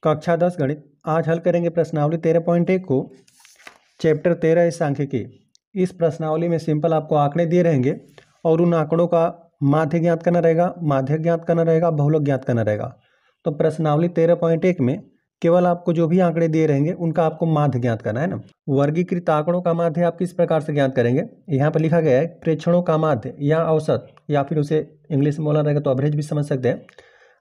कक्षा 10 गणित। आज हल करेंगे प्रश्नावली 13.1 को, चैप्टर 13 सांख्यिकी। इस प्रश्नावली में सिंपल आपको आंकड़े दिए रहेंगे और उन आंकड़ों का माध्य ज्ञात करना रहेगा, माध्य ज्ञात करना रहेगा, बहुलक ज्ञात करना रहेगा। तो प्रश्नावली 13.1 में केवल आपको जो भी आंकड़े दिए रहेंगे उनका आपको माध्य ज्ञात करना है ना। वर्गीकृत आंकड़ों का माध्य आप किस प्रकार से ज्ञात करेंगे, यहाँ पर लिखा गया है प्रेक्षणों का माध्य या औसत, या फिर उसे इंग्लिश में बोला रहेगा तो एवरेज भी समझ सकते हैं।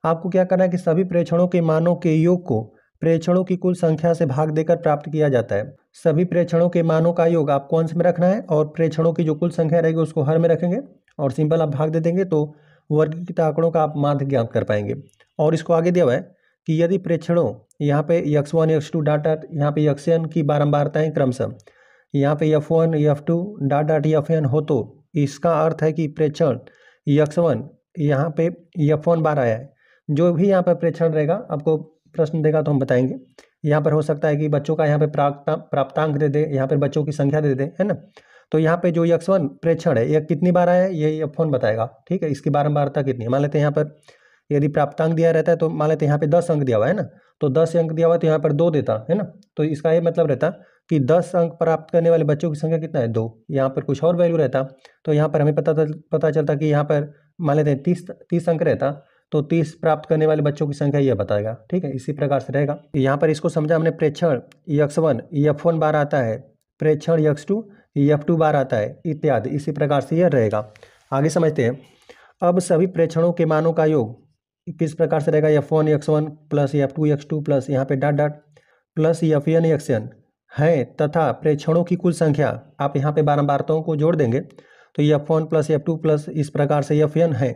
आपको क्या करना है कि सभी प्रेक्षणों के मानों के योग को प्रेक्षणों की कुल संख्या से भाग देकर प्राप्त किया जाता है। सभी प्रेक्षणों के मानों का योग आपको अंश में रखना है और प्रेक्षणों की जो कुल संख्या रहेगी उसको हर में रखेंगे और सिंपल आप भाग दे देंगे तो वर्गीकृत आंकड़ों का आप माध्य ज्ञात कर पाएंगे। और इसको आगे दिया हुआ है कि यदि प्रेक्षणों यहाँ पे x1 x2 डाट डाट यहाँ पे xn की बारंबारताएं क्रमशः यहाँ पे f1 f2 dot dot fn हो तो इसका अर्थ है कि प्रेक्षण x1 यहाँ पे f1 बार आया है। जो भी यहाँ पर प्रेक्षण रहेगा आपको प्रश्न देगा तो हम बताएंगे। यहाँ पर हो सकता है कि बच्चों का यहाँ पे प्राप्तांक दे दे, यहाँ पर बच्चों की संख्या दे दे, है ना। तो यहाँ पे जो x1 प्रेक्षण है यह कितनी बार आया है ये f1 बताएगा, ठीक है। इसकी बारंबारता कितनी है, मान लेते हैं यहाँ पर यदि प्राप्तांक दिया रहता है तो मान लेते हैं यहाँ पे 10 अंक दिया हुआ है ना, तो 10 अंक दिया हुआ है तो यहाँ पर 2 देता है ना। तो इसका ये मतलब रहता कि 10 अंक प्राप्त करने वाले बच्चों की संख्या कितना है, 2। यहाँ पर कुछ और वैल्यू रहता तो यहाँ पर हमें पता चलता कि यहाँ पर मान लेते हैं 30 अंक रहता तो 30 प्राप्त करने वाले बच्चों की संख्या यह बताएगा, ठीक है। इसी प्रकार से रहेगा। यहाँ पर इसको समझा हमने, प्रेक्षण x1 f1 बार आता है, प्रेक्षण x2 f2 बार आता है इत्यादि। इसी प्रकार से यह रहेगा। आगे समझते हैं। अब सभी प्रेक्षणों के मानों का योग किस प्रकार से रहेगा, f1 x1 plus f2 x2 plus यहाँ पे dot dot plus fn xn है तथा प्रेक्षणों की कुल संख्या आप यहाँ पे बारंबारताओं को जोड़ देंगे तो f1 प्लस f2 प्लस इस प्रकार से fn है।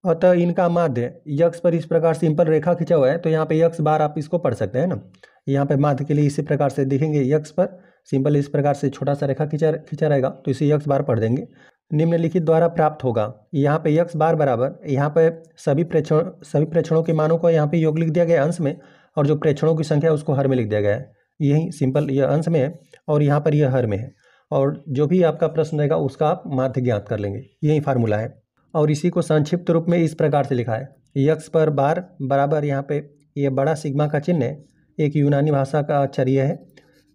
अतः इनका माध्य यक्स पर इस प्रकार सिंपल रेखा खिंचा हुआ है तो यहाँ पे यक्स बार आप इसको पढ़ सकते हैं ना। यहाँ पे माध्य के लिए इसी प्रकार से देखेंगे, यक्स पर सिंपल इस प्रकार से छोटा सा रेखा खिंचा रहेगा तो इसे यक्स बार पढ़ देंगे। निम्नलिखित द्वारा प्राप्त होगा, यहाँ पे यक्स बार बराबर, यहाँ पे सभी प्रेक्षणों के मानों को यहाँ पे योग लिख दिया गया अंश में और जो प्रेक्षणों की संख्या है उसको हर में लिख दिया गया है। यही सिंपल यह अंश में है और यहाँ पर यह हर में है और जो भी आपका प्रश्न रहेगा उसका आप माध्य ज्ञात कर लेंगे। यही फार्मूला है और इसी को संक्षिप्त रूप में इस प्रकार से लिखा है, यक्स पर बार बराबर, यहाँ पे ये बड़ा सिग्मा का चिन्ह है, एक यूनानी भाषा का अक्षर यह है,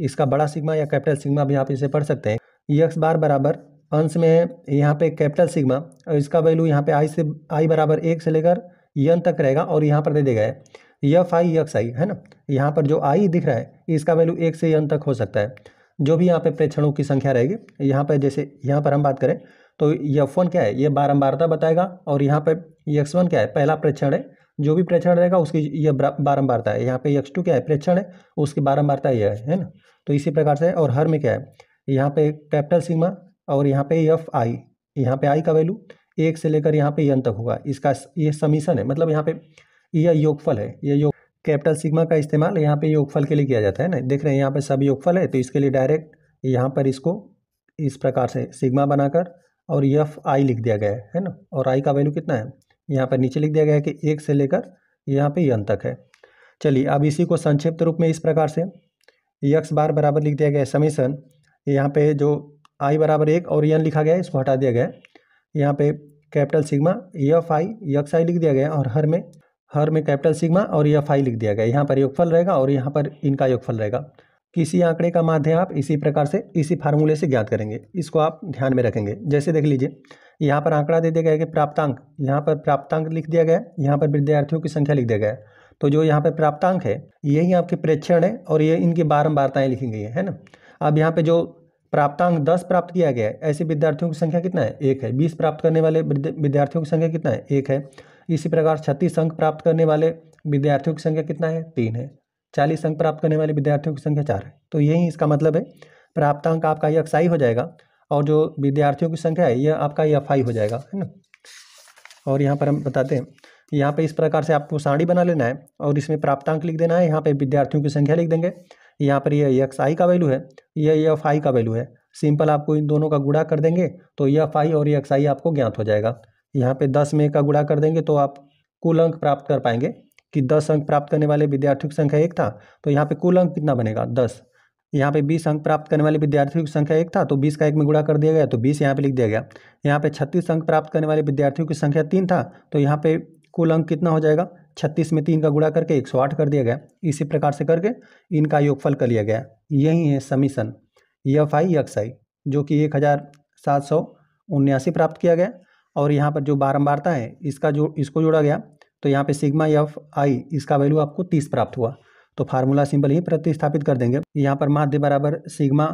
इसका बड़ा सिग्मा या कैपिटल सिग्मा भी आप इसे पढ़ सकते हैं। यक्स बार बराबर अंश में है यहाँ पे कैपिटल सिग्मा और इसका वैल्यू यहाँ पे आई बराबर 1 से लेकर n तक रहेगा और यहाँ पर दे देगा है यफ आई यक्स आई, है ना। यहाँ पर जो आई दिख रहा है इसका वैल्यू 1 से n तक हो सकता है। जो भी यहाँ पे प्रेक्षणों की संख्या रहेगी, यहाँ पर जैसे यहाँ पर हम बात करें तो f1 क्या है, ये बारंबारता बताएगा और यहाँ पे x1 क्या है, पहला प्रेक्षण है। जो भी प्रेक्षण रहेगा उसकी यह बारंबारता है। यहाँ पे x2 क्या है, प्रेक्षण है, उसकी बारंबारता यह है ना। तो इसी प्रकार से और हर में क्या है, यहाँ पे कैपिटल सिग्मा और यहाँ पे एफ आई, यहाँ पे आई का वैल्यू 1 से लेकर यहाँ पे n तक होगा। इसका ये समीशन है, मतलब यहाँ पे यह योगफल है। ये योग कैपिटल सिग्मा का इस्तेमाल यहाँ पे योगफल के लिए किया जाता है ना। देख रहे हैं यहाँ पे सब योगफल है तो इसके लिए डायरेक्ट यहाँ पर इसको इस प्रकार से सिग्मा बनाकर और एफ आई लिख दिया गया है ना। और आई का वैल्यू कितना है, यहाँ पर नीचे लिख दिया गया है कि 1 से लेकर यहाँ पे n तक है। चलिए अब इसी को संक्षिप्त रूप में इस प्रकार से यक्स बार बराबर लिख दिया गया है समीशन, यहाँ पे जो आई बराबर 1 और n लिखा गया है इसको हटा दिया गया है। यहाँ पे capital sigma F I X I लिख दिया गया और हर में कैपिटल सिग्मा और एफ आई लिख दिया गया। यहाँ पर योगफल रहेगा और यहाँ पर इनका योगफल रहेगा। किसी आंकड़े का माध्य आप इसी प्रकार से इसी फार्मूले से ज्ञात करेंगे, इसको आप ध्यान में रखेंगे। जैसे देख लीजिए यहाँ पर आंकड़ा दे दिया गया है कि प्राप्तांक, यहाँ पर प्राप्तांक लिख दिया गया है, यहाँ पर विद्यार्थियों की संख्या लिख दिया गया है। तो जो यहाँ पर प्राप्तांक है यही आपके प्रेक्षण है और ये इनकी बारंबारताएं लिखी गई है ना। अब यहाँ पे जो प्राप्तांक 10 प्राप्त किया गया है ऐसे विद्यार्थियों की संख्या कितना है, 1 है। 20 प्राप्त करने वाले विद्यार्थियों की संख्या कितना है, 1 है। इसी प्रकार 36 अंक प्राप्त करने वाले विद्यार्थियों की संख्या कितना है, 3 है। 40 अंक प्राप्त करने वाले विद्यार्थियों की संख्या 4 है। तो यही इसका मतलब है, प्राप्तांक आपका यक्स आई हो जाएगा और जो विद्यार्थियों की संख्या है यह आपका एफ आई हो जाएगा, है ना। और यहाँ पर हम बताते हैं, यहाँ पे इस प्रकार से आपको सारणी बना लेना है और इसमें प्राप्तांक लिख देना है, यहाँ पे विद्यार्थियों की संख्या लिख देंगे। यहाँ पर यह एक्स आई का वैल्यू है, यह एफ आई का वैल्यू है। सिंपल आपको इन दोनों का गुणा कर देंगे तो एफ आई और एक्स आई आपको ज्ञात हो जाएगा। यहाँ पे 10 में का गुणा कर देंगे तो आप कुल अंक प्राप्त कर पाएंगे कि 10 अंक प्राप्त करने वाले विद्यार्थियों की संख्या 1 था तो यहाँ पे कुल अंक कितना बनेगा, 10। यहाँ पे 20 अंक प्राप्त करने वाले विद्यार्थियों की संख्या 1 था तो 20 का 1 में गुणा कर दिया गया तो 20 यहाँ पे लिख दिया गया। यहाँ पे 36 अंक प्राप्त करने वाले विद्यार्थियों की संख्या 3 था तो यहाँ पे कुल अंक कितना हो जाएगा, 36 में 3 का गुणा करके 108 कर दिया गया। इसी प्रकार से करके इनका योगफल कर लिया गया। यही है समीशन एफ आई एक्स आई, जो कि 1779 प्राप्त किया गया। और यहाँ पर जो बारंबारता है इसको जोड़ा गया, तो यहाँ पे सिग्मा एफ आई इसका वैल्यू आपको 30 प्राप्त हुआ। तो फार्मूला सिंपल ही प्रतिस्थापित कर देंगे। यहाँ पर माध्य बराबर सिग्मा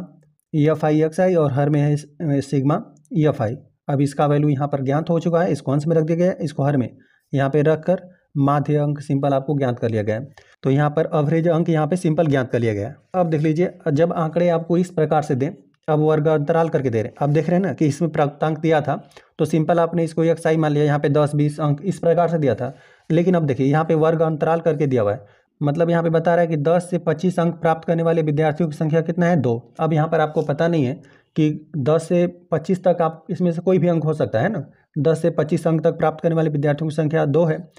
एफ आई एक्स आई और हर में है सिग्मा एफ आई। अब इसका वैल्यू यहाँ पर ज्ञात हो चुका है, इसको अंश में रख दिया गया है, इसको हर में यहाँ पे रख कर माध्य अंक सिंपल आपको ज्ञात कर लिया गया है। तो यहाँ पर एवरेज अंक यहाँ पे सिंपल ज्ञात कर लिया गया है। अब देख लीजिए, जब आंकड़े आपको इस प्रकार से दें, अब वर्ग अंतराल करके दे रहे हैं, अब देख रहे हैं ना कि इसमें प्राप्तांक दिया था तो सिंपल आपने इसको एक्स आई मान लिया, यहाँ पे 10-20 अंक इस प्रकार से दिया था। लेकिन अब देखिए यहाँ पे वर्ग अंतराल करके दिया हुआ है, मतलब यहाँ पे बता रहा है कि 10 से 25 अंक प्राप्त करने वाले विद्यार्थियों की संख्या कितना है, 2। अब यहाँ पर आपको पता नहीं है कि 10 से 25 तक आप इसमें से कोई भी अंक हो सकता है ना। 10 से 25 अंक तक प्राप्त करने वाले विद्यार्थियों की संख्या 2 है।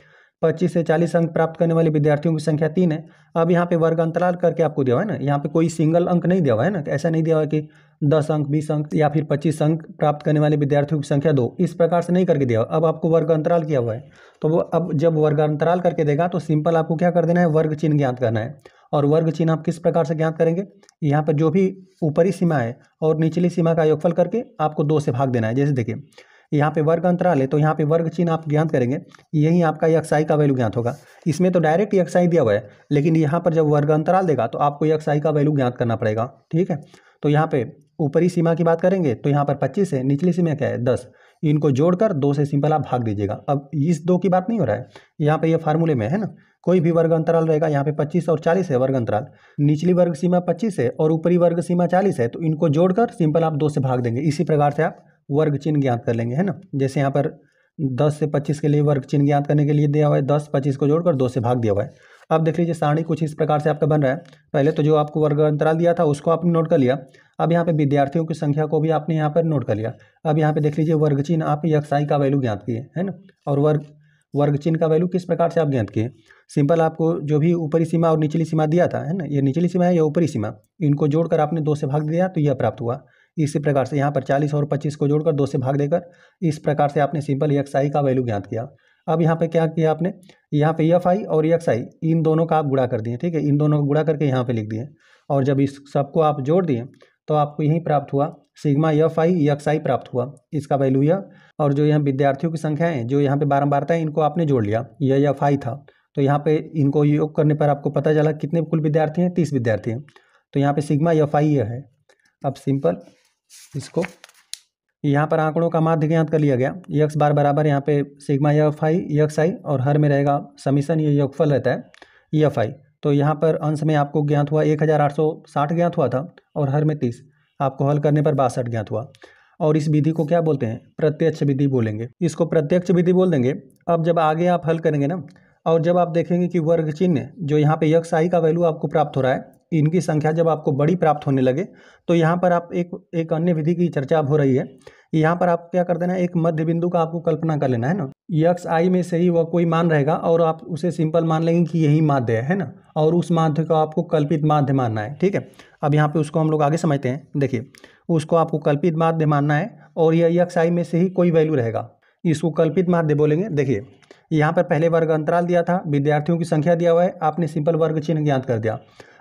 25 से 40 अंक प्राप्त करने वाले विद्यार्थियों की संख्या 3 है। अब यहाँ पे वर्ग अंतराल करके आपको दिया हुआ है ना, यहाँ पे कोई सिंगल अंक नहीं दिया हुआ है ना, ऐसा नहीं दिया हुआ है कि 10 अंक 20 अंक या फिर 25 अंक प्राप्त करने वाले विद्यार्थियों की संख्या 2, इस प्रकार से नहीं करके दिया हुआ। अब आपको वर्ग अंतराल किया हुआ है, तो वो अब जब वर्ग अंतराल करके देगा तो सिंपल आपको क्या कर देना है, वर्ग चिन्ह ज्ञात करना है। और वर्ग चिन्ह आप किस प्रकार से ज्ञात करेंगे, यहाँ पर जो भी ऊपरी सीमा है और निचली सीमा का योगफल करके आपको 2 से भाग देना है। जैसे देखिए यहाँ पे वर्ग अंतराल है, तो यहाँ पे वर्ग चिन्ह आप ज्ञात करेंगे, यही आपका एक्स आई का वैल्यू ज्ञात होगा। इसमें तो डायरेक्ट एक्स आई दिया हुआ है, लेकिन यहाँ पर जब वर्ग अंतराल देगा तो आपको एक्स आई का वैल्यू ज्ञात करना पड़ेगा। ठीक है, तो यहाँ पे ऊपरी सीमा की बात करेंगे तो यहाँ पर 25 है, निचली सीमा क्या है 10, इनको जोड़कर 2 से सिंपल आप भाग दीजिएगा। अब इस 2 की बात नहीं हो रहा है, यहाँ पे ये फार्मूले में है ना, कोई भी वर्ग अंतराल रहेगा, यहाँ पे 25 और 40 है वर्ग अंतराल, निचली वर्ग सीमा 25 है और ऊपरी वर्ग सीमा 40 है, तो इनको जोड़कर सिंपल आप 2 से भाग देंगे। इसी प्रकार से आप वर्ग चिन्ह ज्ञात कर लेंगे, है ना। जैसे यहाँ पर 10 से 25 के लिए वर्ग चिन्ह ज्ञात करने के लिए दिया हुआ है, 10 25 को जोड़कर 2 से भाग दिया हुआ है। अब देख लीजिए सारणी कुछ इस प्रकार से आपका बन रहा है। पहले तो जो आपको वर्ग अंतराल दिया था उसको आपने नोट कर लिया, अब यहाँ पे विद्यार्थियों की संख्या को भी आपने यहाँ पर नोट कर लिया। अब यहाँ पे देख लीजिए वर्ग चिन्ह आप एक्स आई का वैल्यू ज्ञात किए, है ना। और वर्ग चिन्ह का वैल्यू किस प्रकार से आप ज्ञात किए, सिंपल आपको जो भी ऊपरी सीमा और निचली सीमा दिया था, है ना, ये निचली सीमा है या ऊपरी सीमा, इनको जोड़कर आपने 2 से भाग दिया तो यह प्राप्त हुआ। इसी प्रकार से यहाँ पर 40 और 25 को जोड़कर 2 से भाग देकर इस प्रकार से आपने सिंपल एक्स आई का वैल्यू ज्ञात किया। अब यहाँ पे क्या किया आपने, यहाँ पे एफ आई और एक्स आई इन दोनों का आप गुणा कर दिए। ठीक है, इन दोनों को गुणा करके यहाँ पे लिख दिए, और जब इस सबको आप जोड़ दिए तो आपको यही प्राप्त हुआ, सिग्मा एफ आई एक्स आई प्राप्त हुआ, इसका वैल्यू यह। और जो यहाँ विद्यार्थियों की संख्या है, जो यहाँ पे बारंबारता है, इनको आपने जोड़ लिया, यह एफ आई था, तो यहाँ पे इनको योग करने पर आपको पता चला कितने कुल विद्यार्थी हैं, 30 विद्यार्थी हैं। तो यहाँ पे सिग्मा एफ आई यह है। अब सिंपल इसको यहाँ पर आंकड़ों का माध्य ज्ञात कर लिया गया, एक्स बार बराबर यहाँ पे सिग्मा एफ आई एक्स आई और हर में रहेगा समीशन, ये योगफल रहता है एफ आई। तो यहाँ पर अंश में आपको ज्ञात हुआ 1860 ज्ञात हुआ था और हर में 30, आपको हल करने पर 62 ज्ञात हुआ। और इस विधि को क्या बोलते हैं, प्रत्यक्ष विधि बोलेंगे, इसको प्रत्यक्ष विधि बोल देंगे। अब जब आगे आप हल करेंगे ना, और जब आप देखेंगे कि वर्ग चिन्ह जो यहाँ पे एक्स आई का वैल्यू आपको प्राप्त हो रहा है, इनकी संख्या जब आपको बड़ी प्राप्त होने लगे तो यहाँ पर आप एक अन्य विधि की चर्चा अब हो रही है। यहाँ पर आप क्या कर देना है, एक मध्य बिंदु का आपको कल्पना कर लेना है ना, एक्स आई में से ही वह कोई मान रहेगा और आप उसे सिंपल मान लेंगे कि यही माध्य है ना, और उस माध्य को आपको कल्पित माध्य मानना है। ठीक है, अब यहाँ पे उसको हम लोग आगे समझते हैं। देखिए, उसको आपको कल्पित माध्य मानना है और यह एक्स आई में से ही कोई वैल्यू रहेगा, इसको कल्पित माध्य बोलेंगे। देखिए यहाँ पर पहले वर्ग अंतराल दिया था, विद्यार्थियों की संख्या दिया हुआ है, आपने सिंपल वर्ग चिन्ह ज्ञात कर दिया।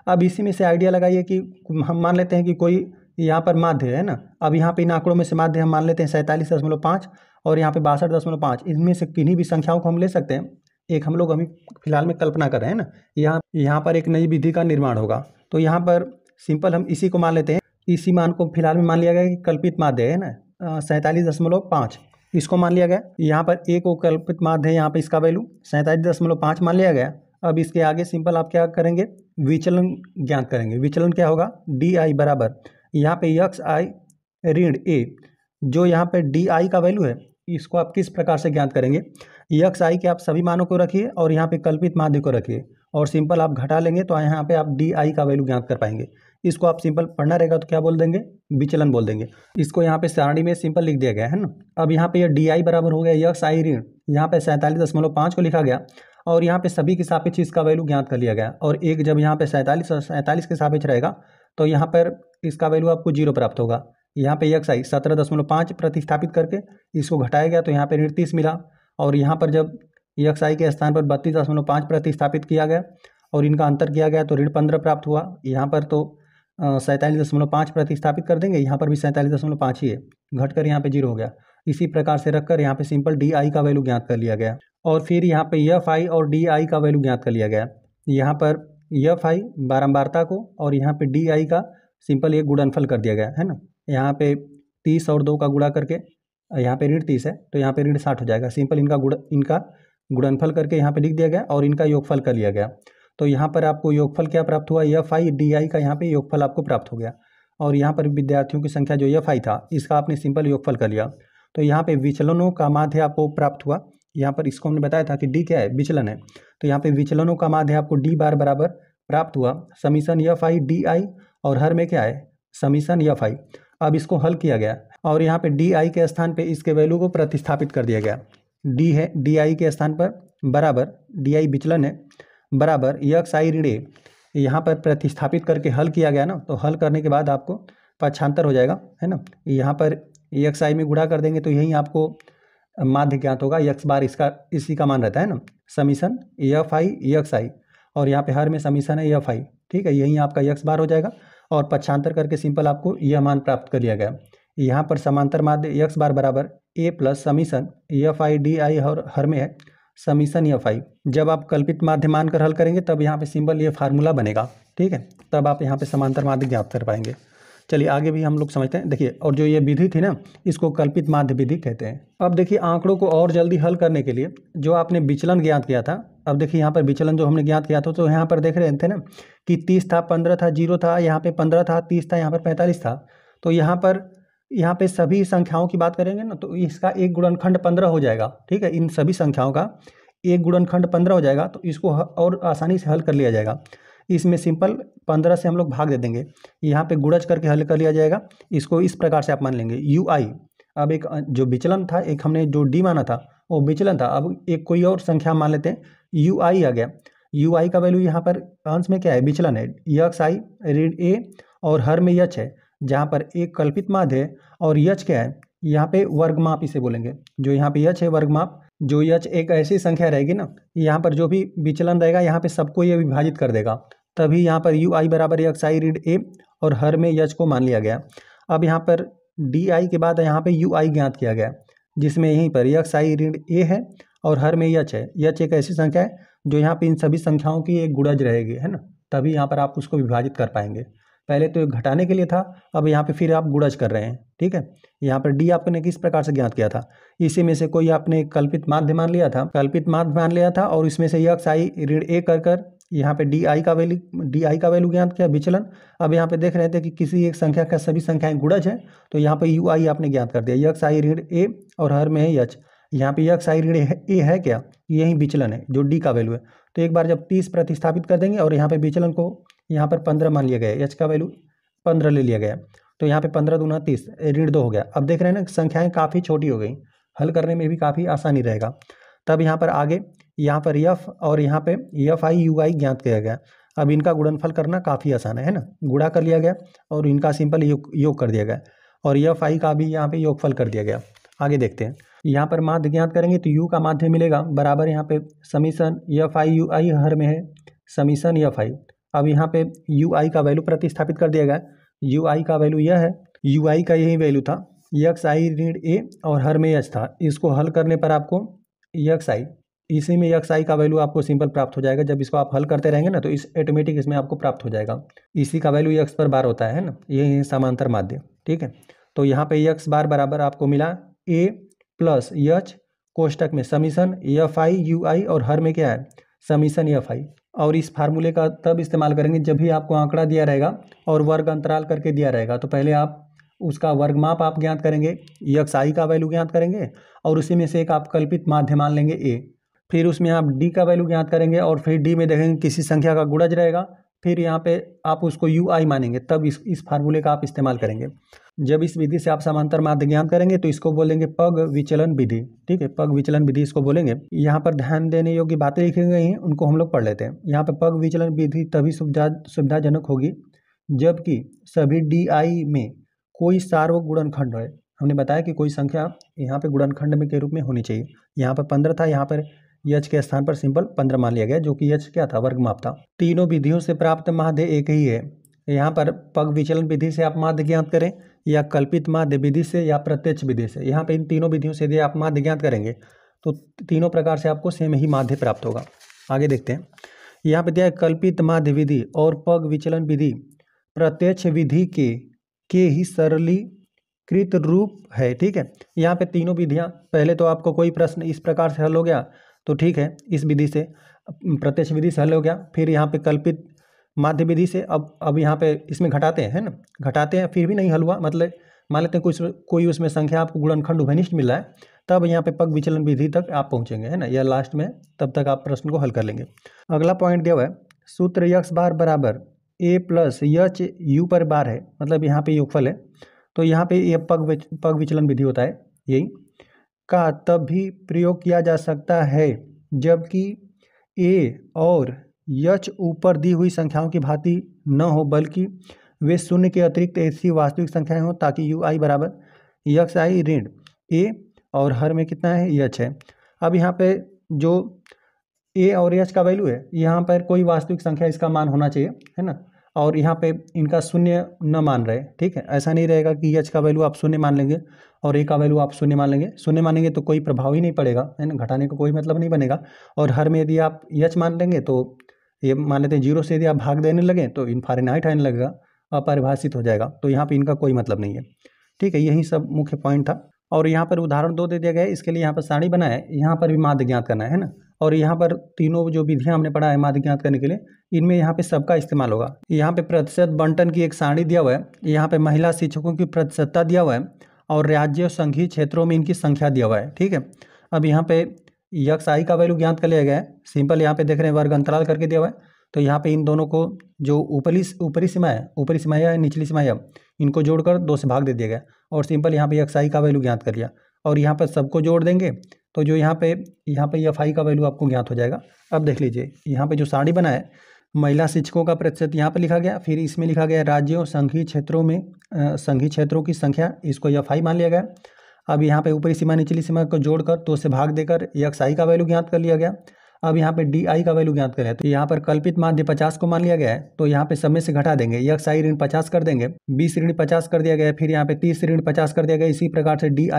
अब इसी में से आइडिया लगाइए कि हम मान लेते हैं कि कोई यहाँ पर माध्य है ना। अब यहाँ पे इन आंकड़ों में से माध्य हम मान लेते हैं 47.5 और यहाँ पे 62.5, इनमें से किन्हीं भी संख्याओं को हम ले सकते हैं। एक हम लोग अभी फिलहाल में कल्पना कर रहे हैं ना, यहाँ पर एक नई विधि का निर्माण होगा, तो यहाँ पर सिंपल हम इसी को मान लेते हैं। इसी मान को फिलहाल में मान लिया गया कि कल्पित माध्य है ना, 47.5 इसको मान लिया गया। यहाँ पर एक को कल्पित माध्य है, यहाँ पे इसका वैल्यू 47.5 मान लिया गया। अब इसके आगे सिंपल आप क्या करेंगे, विचलन ज्ञात करेंगे। विचलन क्या होगा, डी आई बराबर यहाँ पे एक्स आई ऋण ए, जो यहाँ पे डी आई का वैल्यू है, इसको आप किस प्रकार से ज्ञात करेंगे, एक्स आई के आप सभी मानों को रखिए और यहाँ पे कल्पित माध्य को रखिए और सिंपल आप घटा लेंगे तो यहाँ पे आप डी आई का वैल्यू ज्ञात कर पाएंगे। इसको आप सिंपल पढ़ना रहेगा तो क्या बोल देंगे, विचलन बोल देंगे। इसको यहाँ पे सारणी में सिंपल लिख दिया गया है ना। अब यहाँ पे ये डी आई बराबर हो गया एक्स आई ऋण, यहाँ पे 47.5 को लिखा गया और यहाँ पे सभी के सापेक्ष इसका वैल्यू ज्ञात कर लिया गया। और एक जब यहाँ पे 47 और 47 के सापेक्ष रहेगा तो यहाँ पर इसका वैल्यू आपको 0 प्राप्त होगा। यहाँ पे एक्स आई 17.5 प्रतिस्थापित करके इसको घटाया गया तो यहाँ पे ऋण 30 मिला। और यहाँ पर जब यक्स आई के स्थान पर 32.5 प्रतिस्थापित किया गया और इनका अंतर किया गया तो ऋण 15 प्राप्त हुआ। यहाँ पर तो 47.5 प्रतिस्थापित कर देंगे, यहाँ पर भी 47.5 ही है, घटकर यहाँ पे 0 हो गया। इसी प्रकार से रखकर यहाँ पे सिंपल डी आई का वैल्यू ज्ञात कर लिया गया और फिर यहाँ पे एफ आई और डी आई का वैल्यू ज्ञात कर लिया गया। यहाँ पर एफ आई बारंबारता को और यहाँ पे डी आई का सिंपल एक गुणनफल कर दिया गया है ना। यहाँ पे 30 और 2 का गुणा करके यहाँ पे ऋण 30 है तो यहाँ पे ऋण 60 हो जाएगा। सिंपल इनका गुणनफल करके यहाँ पे लिख दिया गया और इनका योगफल कर लिया गया। तो यहाँ पर आपको योगफल क्या प्राप्त हुआ, एफ आई डी आई का यहाँ पे योगफल आपको प्राप्त हो गया। और यहाँ पर विद्यार्थियों की संख्या जो एफ आई था इसका आपने सिंपल योगफल कर लिया। तो यहाँ पे विचलनों का माध्य आपको प्राप्त हुआ। यहाँ पर इसको हमने बताया था कि डी क्या है, विचलन है, तो यहाँ पे विचलनों का माध्य आपको डी बार बराबर प्राप्त हुआ summation F I D I और हर में क्या है समीशन एफ आई। अब इसको हल किया गया और यहाँ पे डी आई के स्थान पे इसके वैल्यू को प्रतिस्थापित कर दिया गया। डी है डी आई के स्थान पर बराबर डी आई विचलन है बराबर यक्स आई ऋण ए, यहाँ पर प्रतिस्थापित करके हल किया गया ना। तो हल करने के बाद आपको पक्षांतर हो जाएगा है ना। यहाँ पर यक्स आई में गुणा कर देंगे तो यही आपको माध्य ज्ञात होगा, यक्स बार इसका इसी का मान रहता है ना, समीशन एफ आई यक्स आई और यहाँ पे हर में समीशन है एफ आई, ठीक है, यही आपका यक्स बार हो जाएगा और पक्षांतर करके सिंपल आपको यह मान प्राप्त कर लिया गया। यहाँ पर समांतर माध्य यक्स बार बराबर A plus summation F I D I और हर में है समीशन एफ आई। जब आप कल्पित माध्य मानकर हल करेंगे तब यहाँ पे सिंपल ये फार्मूला बनेगा, ठीक है, तब आप यहाँ पे समांतर माध्य ज्ञात कर पाएंगे। चलिए आगे भी हम लोग समझते हैं। देखिए और जो ये विधि थी ना इसको कल्पित माध्य विधि कहते हैं। अब देखिए आंकड़ों को और जल्दी हल करने के लिए जो आपने विचलन ज्ञात किया था, अब देखिए यहाँ पर विचलन जो हमने ज्ञात किया था तो यहाँ पर देख रहे थे ना कि 30 था, 15 था, 0 था, यहाँ पे 15 था, 30 था, यहाँ पर 45 था। तो यहाँ पे सभी संख्याओं की बात करेंगे ना तो इसका एक गुणनखंड 15 हो जाएगा, ठीक है, इन सभी संख्याओं का एक गुणनखंड 15 हो जाएगा। तो इसको और आसानी से हल कर लिया जाएगा। इसमें सिंपल 15 से हम लोग भाग दे देंगे, यहाँ पे गुणज करके हल कर लिया जाएगा। इसको इस प्रकार से आप मान लेंगे यू आई। अब एक जो विचलन था, एक हमने जो डी माना था वो विचलन था, अब एक कोई और संख्या मान लेते हैं, यू आई आ गया। यू आई का वैल्यू यहाँ पर अंश में क्या है, विचलन है, यक्स आई ऋण ए और हर में यच है, जहाँ पर एक कल्पित माध्य है और यच क्या है, यहाँ पे वर्गमाप इसे बोलेंगे। जो यहाँ पे यच है वर्गमाप, जो यच एक ऐसी संख्या रहेगी ना, यहाँ पर जो भी विचलन रहेगा यहाँ पे सबको ये विभाजित कर देगा, तभी यहाँ पर यू आई बराबर यक्स आई ऋण ए और हर में यच को मान लिया गया। अब यहाँ पर डी आई के बाद यहाँ पे यू आई ज्ञात किया गया, जिसमें यहीं पर यक्स आई ऋण ए है और हर में यच है। यच एक ऐसी संख्या है जो यहाँ पे इन सभी संख्याओं की एक गुणज रहेगी, है ना, तभी यहाँ पर आप उसको विभाजित कर पाएंगे। पहले तो घटाने के लिए था, अब यहाँ पे फिर आप गुणज कर रहे हैं, ठीक है। यहाँ पर डी आपने किस प्रकार से ज्ञात किया था, इसी में से कोई आपने कल्पित माध्य मान लिया था और इसमें से यक्स आई ऋण ए कर यहाँ पे डी आई का वैल्यू ज्ञात किया, विचलन। अब यहाँ पे देख रहे थे कि किसी एक संख्या का सभी संख्याएं गुणज है, तो यहाँ पे यू आई आपने ज्ञात कर दिया, यक्स आई ऋण ए और हर में है यच। यहाँ पे यक्स आई ऋण ए है क्या, यही विचलन है जो डी का वैल्यू है। तो एक बार जब 30 प्रतिस्थापित कर देंगे और यहाँ पे विचलन को यहाँ पर 15 मान लिया गया, एच का वैल्यू 15 ले लिया गया, तो यहाँ पे 15 दूना 30 ऋण 2 हो गया। अब देख रहे हैं ना संख्याएं काफ़ी छोटी हो गई, हल करने में भी काफ़ी आसानी रहेगा। तब यहाँ पर आगे यहाँ पर यफ और यहाँ पे एफ आई यू आई ज्ञात किया गया। अब इनका गुणनफल करना काफ़ी आसान है ना, गुणा कर लिया गया और इनका सिंपल योग कर दिया गया और एफ आई का भी यहाँ पे योगफल कर दिया गया। आगे देखते हैं, यहाँ पर माध्य ज्ञात करेंगे तो यू का माध्य मिलेगा बराबर यहाँ पे समीशन एफ आई यू आई हर में है समीशन एफ आई। अब यहाँ पे यू आई का वैल्यू प्रतिस्थापित कर दिया गया, यू आई का वैल्यू यह है, यू आई का यही वैल्यू था, यक्स आई ऋण ए और हर में यच था। इसको हल करने पर आपको यक्स आई, इसी में यक्स आई का वैल्यू आपको सिंपल प्राप्त हो जाएगा। जब इसको आप हल करते रहेंगे ना तो इस ऑटोमेटिक इसमें आपको प्राप्त हो जाएगा। इसी का वैल्यू यक्स पर बार होता है ना, ये समांतर माध्य, ठीक है। तो यहाँ पे यक्स बार बराबर आपको मिला ए प्लस यच कोष्टक में समीशन एफ आई यू आई और हर में क्या है समीशन एफ आई। और इस फार्मूले का तब इस्तेमाल करेंगे जब भी आपको आंकड़ा दिया रहेगा और वर्ग अंतराल करके दिया रहेगा, तो पहले आप उसका वर्गमाप आप ज्ञात करेंगे, यक्स आई का वैल्यू ज्ञात करेंगे और उसी में से एक आप कल्पित माध्य मान लेंगे ए, फिर उसमें आप डी का वैल्यू ज्ञात करेंगे और फिर डी में देखेंगे किसी संख्या का गुणज रहेगा, फिर यहाँ पे आप उसको यू आई मानेंगे, तब इस फार्मूले का आप इस्तेमाल करेंगे। जब इस विधि से आप समांतर माध्य ज्ञात करेंगे तो इसको बोलेंगे पग विचलन विधि, ठीक है, पग विचलन विधि इसको बोलेंगे। यहाँ पर ध्यान देने योग्य बातें लिखी गई हैं, उनको हम लोग पढ़ लेते हैं। यहाँ पर पग विचलन विधि तभी सुविधाजनक होगी जबकि सभी डी आई में कोई सार्वक गुणनखंड है। हमने बताया कि कोई संख्या यहाँ पे गुणनखंड में के रूप में होनी चाहिए। यहाँ पर 15 था, यहाँ पर यच के स्थान पर सिंपल 15 मान लिया गया, जो कि यच क्या था, वर्ग माप था। तीनों विधियों से प्राप्त माध्य एक ही है। यहाँ पर पग विचलन विधि से आप माध्य ज्ञात करें, या कल्पित माध्य विधि से, या प्रत्यक्ष विधि से। यहाँ पे इन तीनों विधियों से यदि आप माध्य ज्ञात करेंगे तो तीनों प्रकार से आपको सेम ही माध्य प्राप्त होगा। आगे देखते हैं, यहाँ पे दिया है कल्पित माध्य विधि और पग विचलन विधि प्रत्यक्ष विधि के ही सरलीकृत रूप है। ठीक है, यहाँ पे तीनों विधियाँ, पहले तो आपको कोई प्रश्न इस प्रकार से हल हो गया तो ठीक है, इस विधि से प्रत्यक्ष विधि से हल हो गया। फिर यहाँ पे कल्पित माध्य विधि से अब यहाँ पे इसमें घटाते हैं, है ना, घटाते हैं, फिर भी नहीं हल हुआ, मतलब मान लेते हैं कोई उसमें संख्या आपको गुणनखंड उभयनिष्ठ मिल रहा है, तब यहाँ पे पग विचलन विधि तक आप पहुँचेंगे, है ना, या लास्ट में, तब तक आप प्रश्न को हल कर लेंगे। अगला पॉइंट दिया हुआ है, सूत्र यक्स बार बराबर ए प्लस यच यू पर बार है, मतलब यहाँ पे योगफल है, तो यहाँ पे ये पग विचलन विधि होता है, यही का तब भी प्रयोग किया जा सकता है जबकि ए और यच ऊपर दी हुई संख्याओं की भांति न हो, बल्कि वे शून्य के अतिरिक्त ऐसी वास्तविक संख्याएं हो, ताकि यू आई बराबर यक्स आई ऋण ए और हर में कितना है, यच है। अब यहाँ पे जो ए और एच का वैल्यू है, यहाँ पर कोई वास्तविक संख्या इसका मान होना चाहिए, है ना, और यहाँ पे इनका शून्य न मान रहे। ठीक है, ऐसा नहीं रहेगा कि एच का वैल्यू आप शून्य मान लेंगे और ए का वैल्यू आप शून्य मान लेंगे। शून्य मानेंगे तो कोई प्रभाव ही नहीं पड़ेगा, है ना, घटाने का कोई मतलब नहीं बनेगा। और हर में यदि आप एच मान लेंगे तो ये मान लेते हैं 0 से यदि आप भाग देने लगे तो इन फ़ारेनहाइट आने लगेगा, अपरिभाषित हो जाएगा, तो यहाँ पे इनका कोई मतलब नहीं है। ठीक है, यही सब मुख्य पॉइंट था। और यहाँ पर उदाहरण 2 दे दिया गया है, इसके लिए यहाँ पर सारणी बना है, यहाँ पर भी माध्य ज्ञात करना है ना। और यहाँ पर तीनों जो विधियाँ हमने पढ़ा है माध्य ज्ञात करने के लिए, इनमें यहाँ पे सबका इस्तेमाल होगा। यहाँ पे प्रतिशत बंटन की एक सारणी दिया हुआ है, यहाँ पे महिला शिक्षकों की प्रतिशतता दिया हुआ है, और राज्य और संघीय क्षेत्रों में इनकी संख्या दिया हुआ है। ठीक है, अब यहाँ पे यक्स आई का वैल्यू ज्ञात कर लिया गया है, सिंपल यहाँ पे देख रहे हैं वर्ग अंतराल करके दिया हुआ है, तो यहाँ पे इन दोनों को जो ऊपरी सीमा है, ऊपरी सीमा या निचली सीमा है, इनको जोड़कर 2 से भाग दे दिया गया, और सिंपल यहाँ पे यक्स आई का वैल्यू ज्ञात कर लिया, और यहाँ पर सबको जोड़ देंगे तो जो यहाँ पे एफ आई का वैल्यू आपको ज्ञात हो जाएगा। अब देख लीजिए, यहाँ पे जो सारणी बना है, महिला शिक्षकों का प्रतिशत यहाँ पर लिखा गया, फिर इसमें लिखा गया राज्यों संघीय क्षेत्रों में संघीय क्षेत्रों की संख्या, इसको एफ आई मान लिया गया। अब यहाँ पे ऊपरी सीमा निचली सीमा को जोड़कर 2 से भाग देकर एक्स आई का वैल्यू ज्ञात कर लिया गया। अब यहाँ पे डी आई का वैल्यू ज्ञात करें, तो यहाँ पर कल्पित माध्य 50 को मान लिया गया है, तो यहाँ पे सब में से घटा देंगे, एक्स आई ऋण 50 कर देंगे, 20 ऋण 50 कर दिया गया है, फिर यहाँ पे 30 ऋण 50 कर दिया गया। इसी प्रकार से डी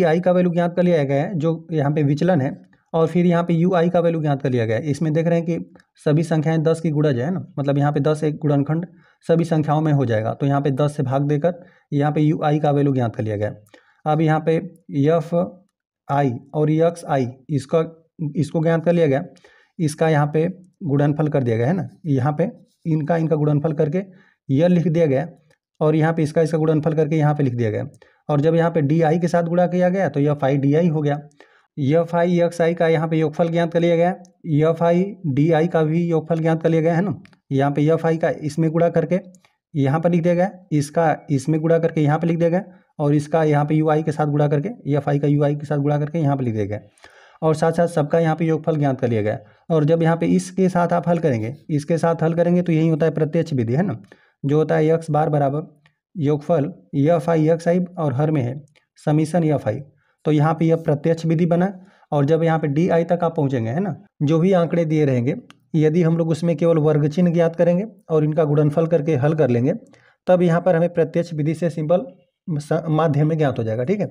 आई का वैल्यू ज्ञात कर लिया गया है, जो यहाँ पे विचलन है, और फिर यहाँ पे यू आई का वैल्यू ज्ञात कर लिया गया है। इसमें देख रहे हैं कि सभी संख्याएं 10 की गुणज है ना, मतलब यहाँ पे 10 एक गुणनखंड सभी संख्याओं में हो जाएगा, तो यहाँ पे 10 से भाग देकर यहाँ पे यू आई का वैल्यू ज्ञात कर लिया गया। अब यहाँ पे एफ आई और एक्स आई इसको ज्ञात कर लिया गया, इसका यहाँ पे गुणनफल कर दिया गया है ना, यहाँ पे इनका गुणनफल करके यह लिख दिया गया, और यहाँ पे इसका गुणनफल करके यहाँ पे लिख दिया गया। और जब यहाँ पे डी आई के साथ गुणा किया गया तो एफ आई डी आई हो गया। एफ आई एक्स आई का यहाँ पे योगफल ज्ञात कर लिया गया, एफ आई डी आई का भी योगफल ज्ञात कर लिया गया है ना। यहाँ पे एफ आई का इसमें गुणा करके यहाँ पर लिख दिया गया, इसका इसमें गुणा करके यहाँ पे लिख दिया गया, और इसका यहाँ पे यू आई के साथ गुणा करके एफ आई का यू आई के साथ गुणा करके यहाँ पे लिख दिया गया, और साथ साथ सबका यहाँ पे योगफल ज्ञात कर लिया गया। और जब यहाँ पे इसके साथ आप हल करेंगे, इसके साथ हल करेंगे तो यही होता है प्रत्यक्ष विधि, है ना, जो होता है एक्स बार बराबर योगफल एफ आई एक्स आई और हर में है समीशन एफ आई, तो यहाँ पे यह प्रत्यक्ष विधि बना। और जब यहाँ पे डी आई तक आप पहुँचेंगे, है ना, जो भी आंकड़े दिए रहेंगे, यदि हम लोग उसमें केवल वर्ग चिन्ह ज्ञात करेंगे और इनका गुणनफल करके हल कर लेंगे, तब यहाँ पर हमें प्रत्यक्ष विधि से सिंपल माध्यम में ज्ञात हो जाएगा। ठीक है,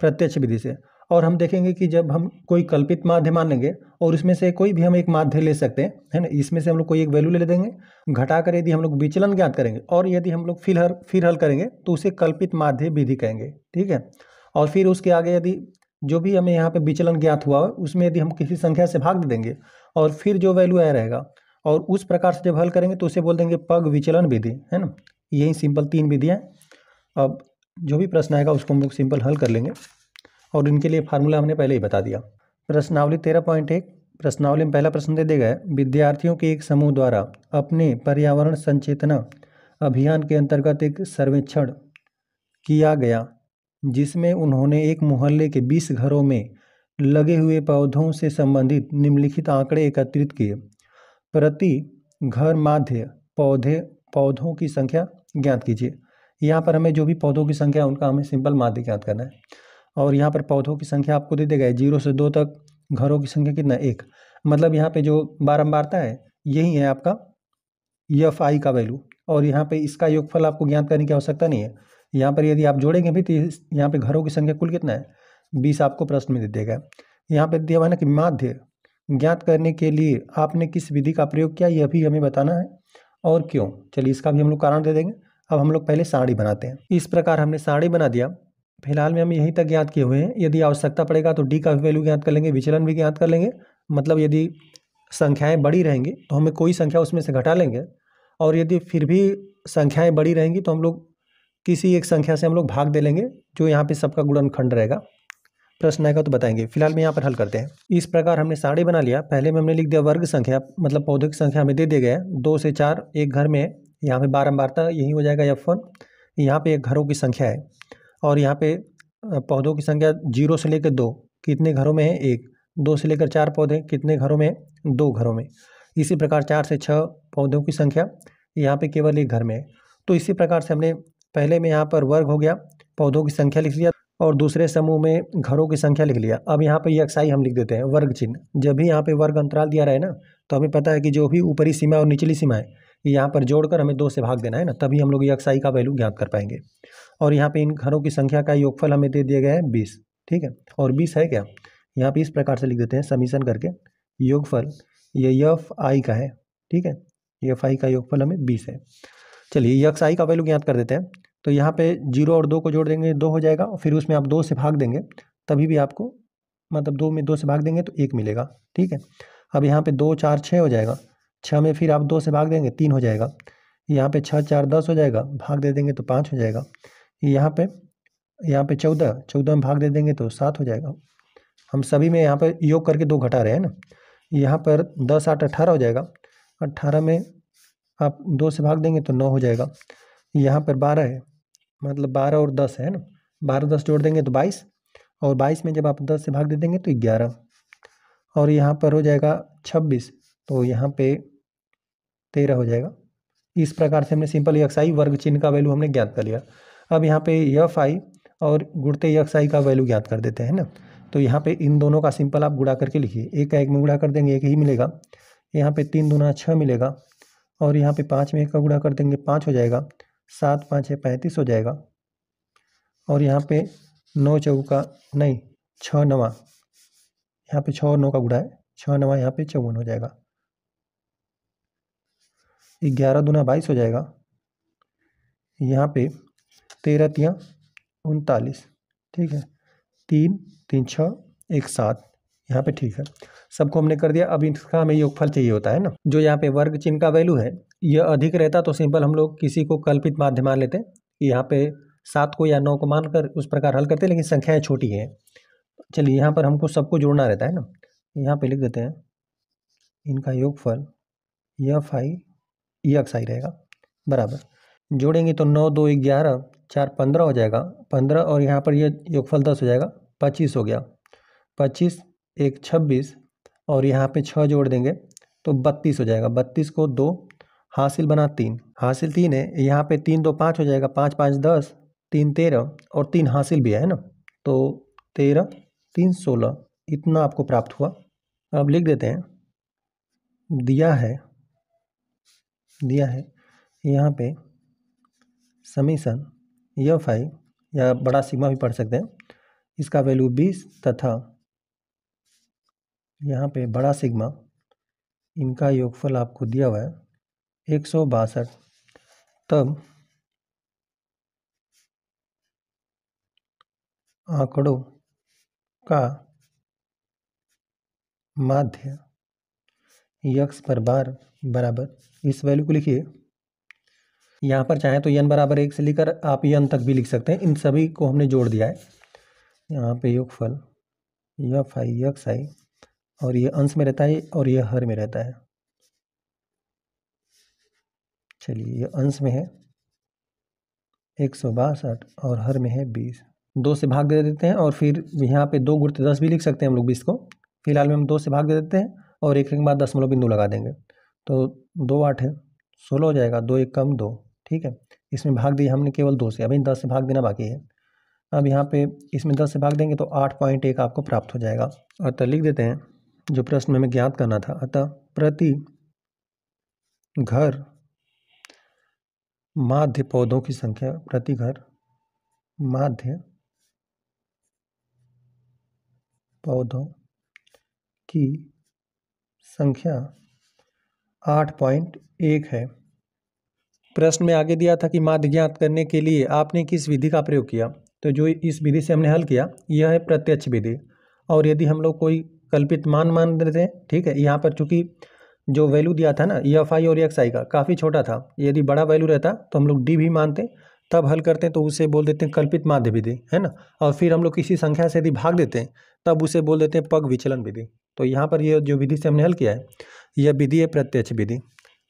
प्रत्यक्ष विधि से। और हम देखेंगे कि जब हम कोई कल्पित माध्य मान लेंगे और इसमें से कोई भी हम एक माध्य ले सकते हैं, है ना, इसमें से हम लोग कोई एक वैल्यू ले देंगे, घटाकर यदि हम लोग विचलन ज्ञात करेंगे, और यदि हम लोग फिर हल करेंगे तो उसे कल्पित माध्य विधि कहेंगे। ठीक है, और फिर उसके आगे यदि जो भी हमें यहाँ पे विचलन ज्ञात हुआ उसमें यदि हम किसी संख्या से भाग दे देंगे और फिर जो वैल्यू आया रहेगा, और उस प्रकार से जब हल करेंगे तो उसे बोल देंगे पग विचलन विधि, है ना। यही सिंपल 3 विधियाँ। अब जो भी प्रश्न आएगा उसको हम लोग सिंपल हल कर लेंगे, और इनके लिए फार्मूला हमने पहले ही बता दिया। प्रश्नावली 13.1, प्रश्नावली में पहला प्रश्न दे दिया गया है, विद्यार्थियों के एक समूह द्वारा अपने पर्यावरण संचेतना अभियान के अंतर्गत एक सर्वेक्षण किया गया, जिसमें उन्होंने एक मोहल्ले के 20 घरों में लगे हुए पौधों से संबंधित निम्नलिखित आंकड़े एकत्रित किए। प्रति घर माध्य पौधों की संख्या ज्ञात कीजिए। यहाँ पर हमें जो भी पौधों की संख्या उनका हमें सिंपल माध्य ज्ञात करना है। और यहाँ पर पौधों की संख्या आपको दे देगा 0 से 2 तक, घरों की संख्या कितना 1। मतलब यहाँ पे जो बारंबारता है यही है आपका एफ आई का वैल्यू, और यहाँ पे इसका योगफल आपको ज्ञात करने की आवश्यकता नहीं है। यहाँ पर यदि आप जोड़ेंगे भी तो यहाँ पे घरों की संख्या कुल कितना है 20 आपको प्रश्न में दे देगा। यहाँ पे दिया हुआ है ना कि माध्य ज्ञात करने के लिए आपने किस विधि का प्रयोग किया, यह भी हमें बताना है और क्यों। चलिए इसका भी हम लोग कारण दे देंगे। अब हम लोग पहले सारणी बनाते हैं। इस प्रकार हमने सारणी बना दिया। फिलहाल में हम यहीं तक ज्ञात किए हुए हैं। यदि आवश्यकता पड़ेगा तो डी का भी वैल्यू ज्ञात कर लेंगे, विचलन भी ज्ञात कर लेंगे। मतलब यदि संख्याएं बड़ी रहेंगी तो हमें कोई संख्या उसमें से घटा लेंगे, और यदि फिर भी संख्याएं बड़ी रहेंगी तो हम लोग किसी एक संख्या से हम लोग भाग दे लेंगे, जो यहाँ पे सबका गुणनखंड रहेगा। प्रश्न आएगा तो बताएंगे। फिलहाल में यहाँ पर हल करते हैं। इस प्रकार हमने सारणी बना लिया। पहले में हमने लिख दिया वर्ग संख्या, मतलब पौधों की संख्या हमें दे दिए गए 2 से 4 एक घर में। यहाँ पे बारंबारता यही हो जाएगा F1। यहाँ पे एक घरों की संख्या है, और यहाँ पे पौधों की संख्या 0 से लेकर 2 कितने घरों में है 1, 2 से लेकर 4 पौधे कितने घरों में 2 घरों में। इसी प्रकार 4 से 6 पौधों की संख्या यहाँ पे केवल एक घर में है। तो इसी प्रकार से हमने पहले में यहाँ पर वर्ग हो गया, पौधों की संख्या लिख लिया, और दूसरे समूह में घरों की संख्या लिख लिया। अब यहाँ पे यक्षाई हम लिख देते हैं वर्ग चिन्ह। जब भी यहाँ पे वर्ग अंतराल दिया रहे ना, तो हमें पता है कि जो भी ऊपरी सीमा और निचली सीमा है यहाँ पर जोड़कर हमें 2 से भाग देना है ना, तभी हम लोग यक्षाई का वैल्यू ज्ञात कर पाएंगे। और यहाँ पे इन घरों की संख्या का योगफल हमें दे दिया गया है 20। ठीक है, और 20 है क्या, यहाँ पे इस प्रकार से लिख देते हैं समीशन करके, योगफल ये एफ आई का है। ठीक है, एफ आई का योगफल हमें 20 है। चलिए यक्स आई का वैल्यू ज्ञात कर देते हैं। तो यहाँ पे 0 और 2 को जोड़ देंगे 2 हो जाएगा, और फिर उसमें आप 2 से भाग देंगे तभी भी आपको, मतलब 2 में 2 से भाग देंगे तो 1 मिलेगा। ठीक है, अब यहाँ पे 2 4 6 हो जाएगा, 6 में फिर आप 2 से भाग देंगे 3 हो जाएगा। यहाँ पे 6 4 10 हो जाएगा, भाग दे देंगे तो 5 हो जाएगा। यहाँ पे 14 में भाग दे देंगे तो 7 हो जाएगा। हम सभी में यहाँ पर योग करके 2 घटा रहे हैं ना। यहाँ पर 10 8 18 हो जाएगा, 18 में आप 2 से भाग देंगे तो 9 हो जाएगा। यहाँ पर 12 है, मतलब 12 और 10 है ना, 12 10 जोड़ देंगे तो 22, और 22 में जब आप 10 से भाग दे देंगे तो 11, और यहाँ पर हो जाएगा 26, तो यहाँ पे 13 हो जाएगा। इस प्रकार से हमने सिंपल यक्साई वर्ग चिन्ह का वैल्यू हमने ज्ञात कर लिया। अब यहाँ पे एफ आई और गुणते यक्साई का वैल्यू ज्ञात कर देते हैं ना। तो यहाँ पे इन दोनों का सिंपल आप गुणा करके लिखिए, एक का एक में गुणा कर देंगे 1 ही मिलेगा। यहाँ पे 3 दूना 6 मिलेगा, और यहाँ पे 5 में 1 का गुणा कर देंगे 5 हो जाएगा, 7 5 है 35 हो जाएगा, और यहाँ पे 9 चौका नहीं 6 9, यहाँ पे 6 और 9 का गुणा है, 6 9 यहाँ पे 54 हो जाएगा। 11 दूना 22 हो जाएगा, यहाँ पे 13 3 39। ठीक है, 3 3 6 1 7, यहाँ पे ठीक है। सबको हमने कर दिया। अब इसका हमें योगफल चाहिए होता है ना। जो यहाँ पे वर्ग चिन्ह का वैल्यू है यह अधिक रहता तो सिंपल हम लोग किसी को कल्पित माध्य मान लेते, यहाँ पे 7 को या 9 को मानकर उस प्रकार हल करते, लेकिन संख्याएं छोटी हैं। चलिए यहाँ पर हमको सबको जोड़ना रहता है ना, यहाँ पे लिख देते हैं इनका योगफल एफ आई एक्स आई रहेगा बराबर। जोड़ेंगे तो 9 2 11 4 15 हो जाएगा, 15, और यहाँ पर ये योगफल 10 हो जाएगा, 25 हो गया, 25 1 26, और यहाँ पे 6 जोड़ देंगे तो 32 हो जाएगा। 32 को 2 हासिल बना 3, हासिल 3 है, यहाँ पे 3 2 5 हो जाएगा, 5 5 10, 3 13, और 3 हासिल भी है ना, तो 13 3 16, इतना आपको प्राप्त हुआ। अब लिख देते हैं दिया है यहाँ पे समीशन एफ आई या बड़ा सिग्मा भी पढ़ सकते हैं, इसका वैल्यू 20 तथा यहाँ पे बड़ा सिग्मा, इनका योगफल आपको दिया हुआ है 162। तब आंकड़ों का माध्य यक्स पर बार बराबर, इस वैल्यू को लिखिए। यहाँ पर चाहे तो n बराबर 1 से लेकर आप n तक भी लिख सकते हैं। इन सभी को हमने जोड़ दिया है। यहाँ पे योगफल एफ आई एक्स आई, और ये अंश में रहता है और ये हर में रहता है। चलिए ये अंश में है 162 और हर में है 20। 2 से भाग दे देते हैं, और फिर यहाँ पे 2 गुणित 10 भी लिख सकते हैं हम लोग 20 को। फिलहाल में हम 2 से भाग दे देते हैं और एक के बाद दशमलव बिंदु लगा देंगे, तो 2 8 है 16 हो जाएगा, 2 1 कम 2। ठीक है, इसमें भाग दिया हमने केवल 2 से, अभी 10 से भाग देना बाकी है। अब यहाँ पे इसमें 10 से भाग देंगे तो 8.1 आपको प्राप्त हो जाएगा। और तो लिख देते हैं जो प्रश्न में हमें ज्ञात करना था। अतः प्रति घर माध्य पौधों की संख्या, प्रति घर माध्य पौधों की संख्या 8.1 है। प्रश्न में आगे दिया था कि माध्य ज्ञात करने के लिए आपने किस विधि का प्रयोग किया। तो जो इस विधि से हमने हल किया यह है प्रत्यक्ष विधि। और यदि हम लोग कोई कल्पित मान देते हैं, ठीक है, यहाँ पर चूंकि जो वैल्यू दिया था ना EFI और EXI का काफ़ी छोटा था, यदि बड़ा वैल्यू रहता तो हम लोग D भी मानते, तब हल करते हैं तो उसे बोल देते हैं कल्पित माध्य विधि, है ना। और फिर हम लोग किसी संख्या से यदि भाग देते हैं तब उसे बोल देते हैं पग विचलन विधि। तो यहाँ पर ये जो विधि से हमने हल किया है यह विधि है प्रत्यक्ष विधि।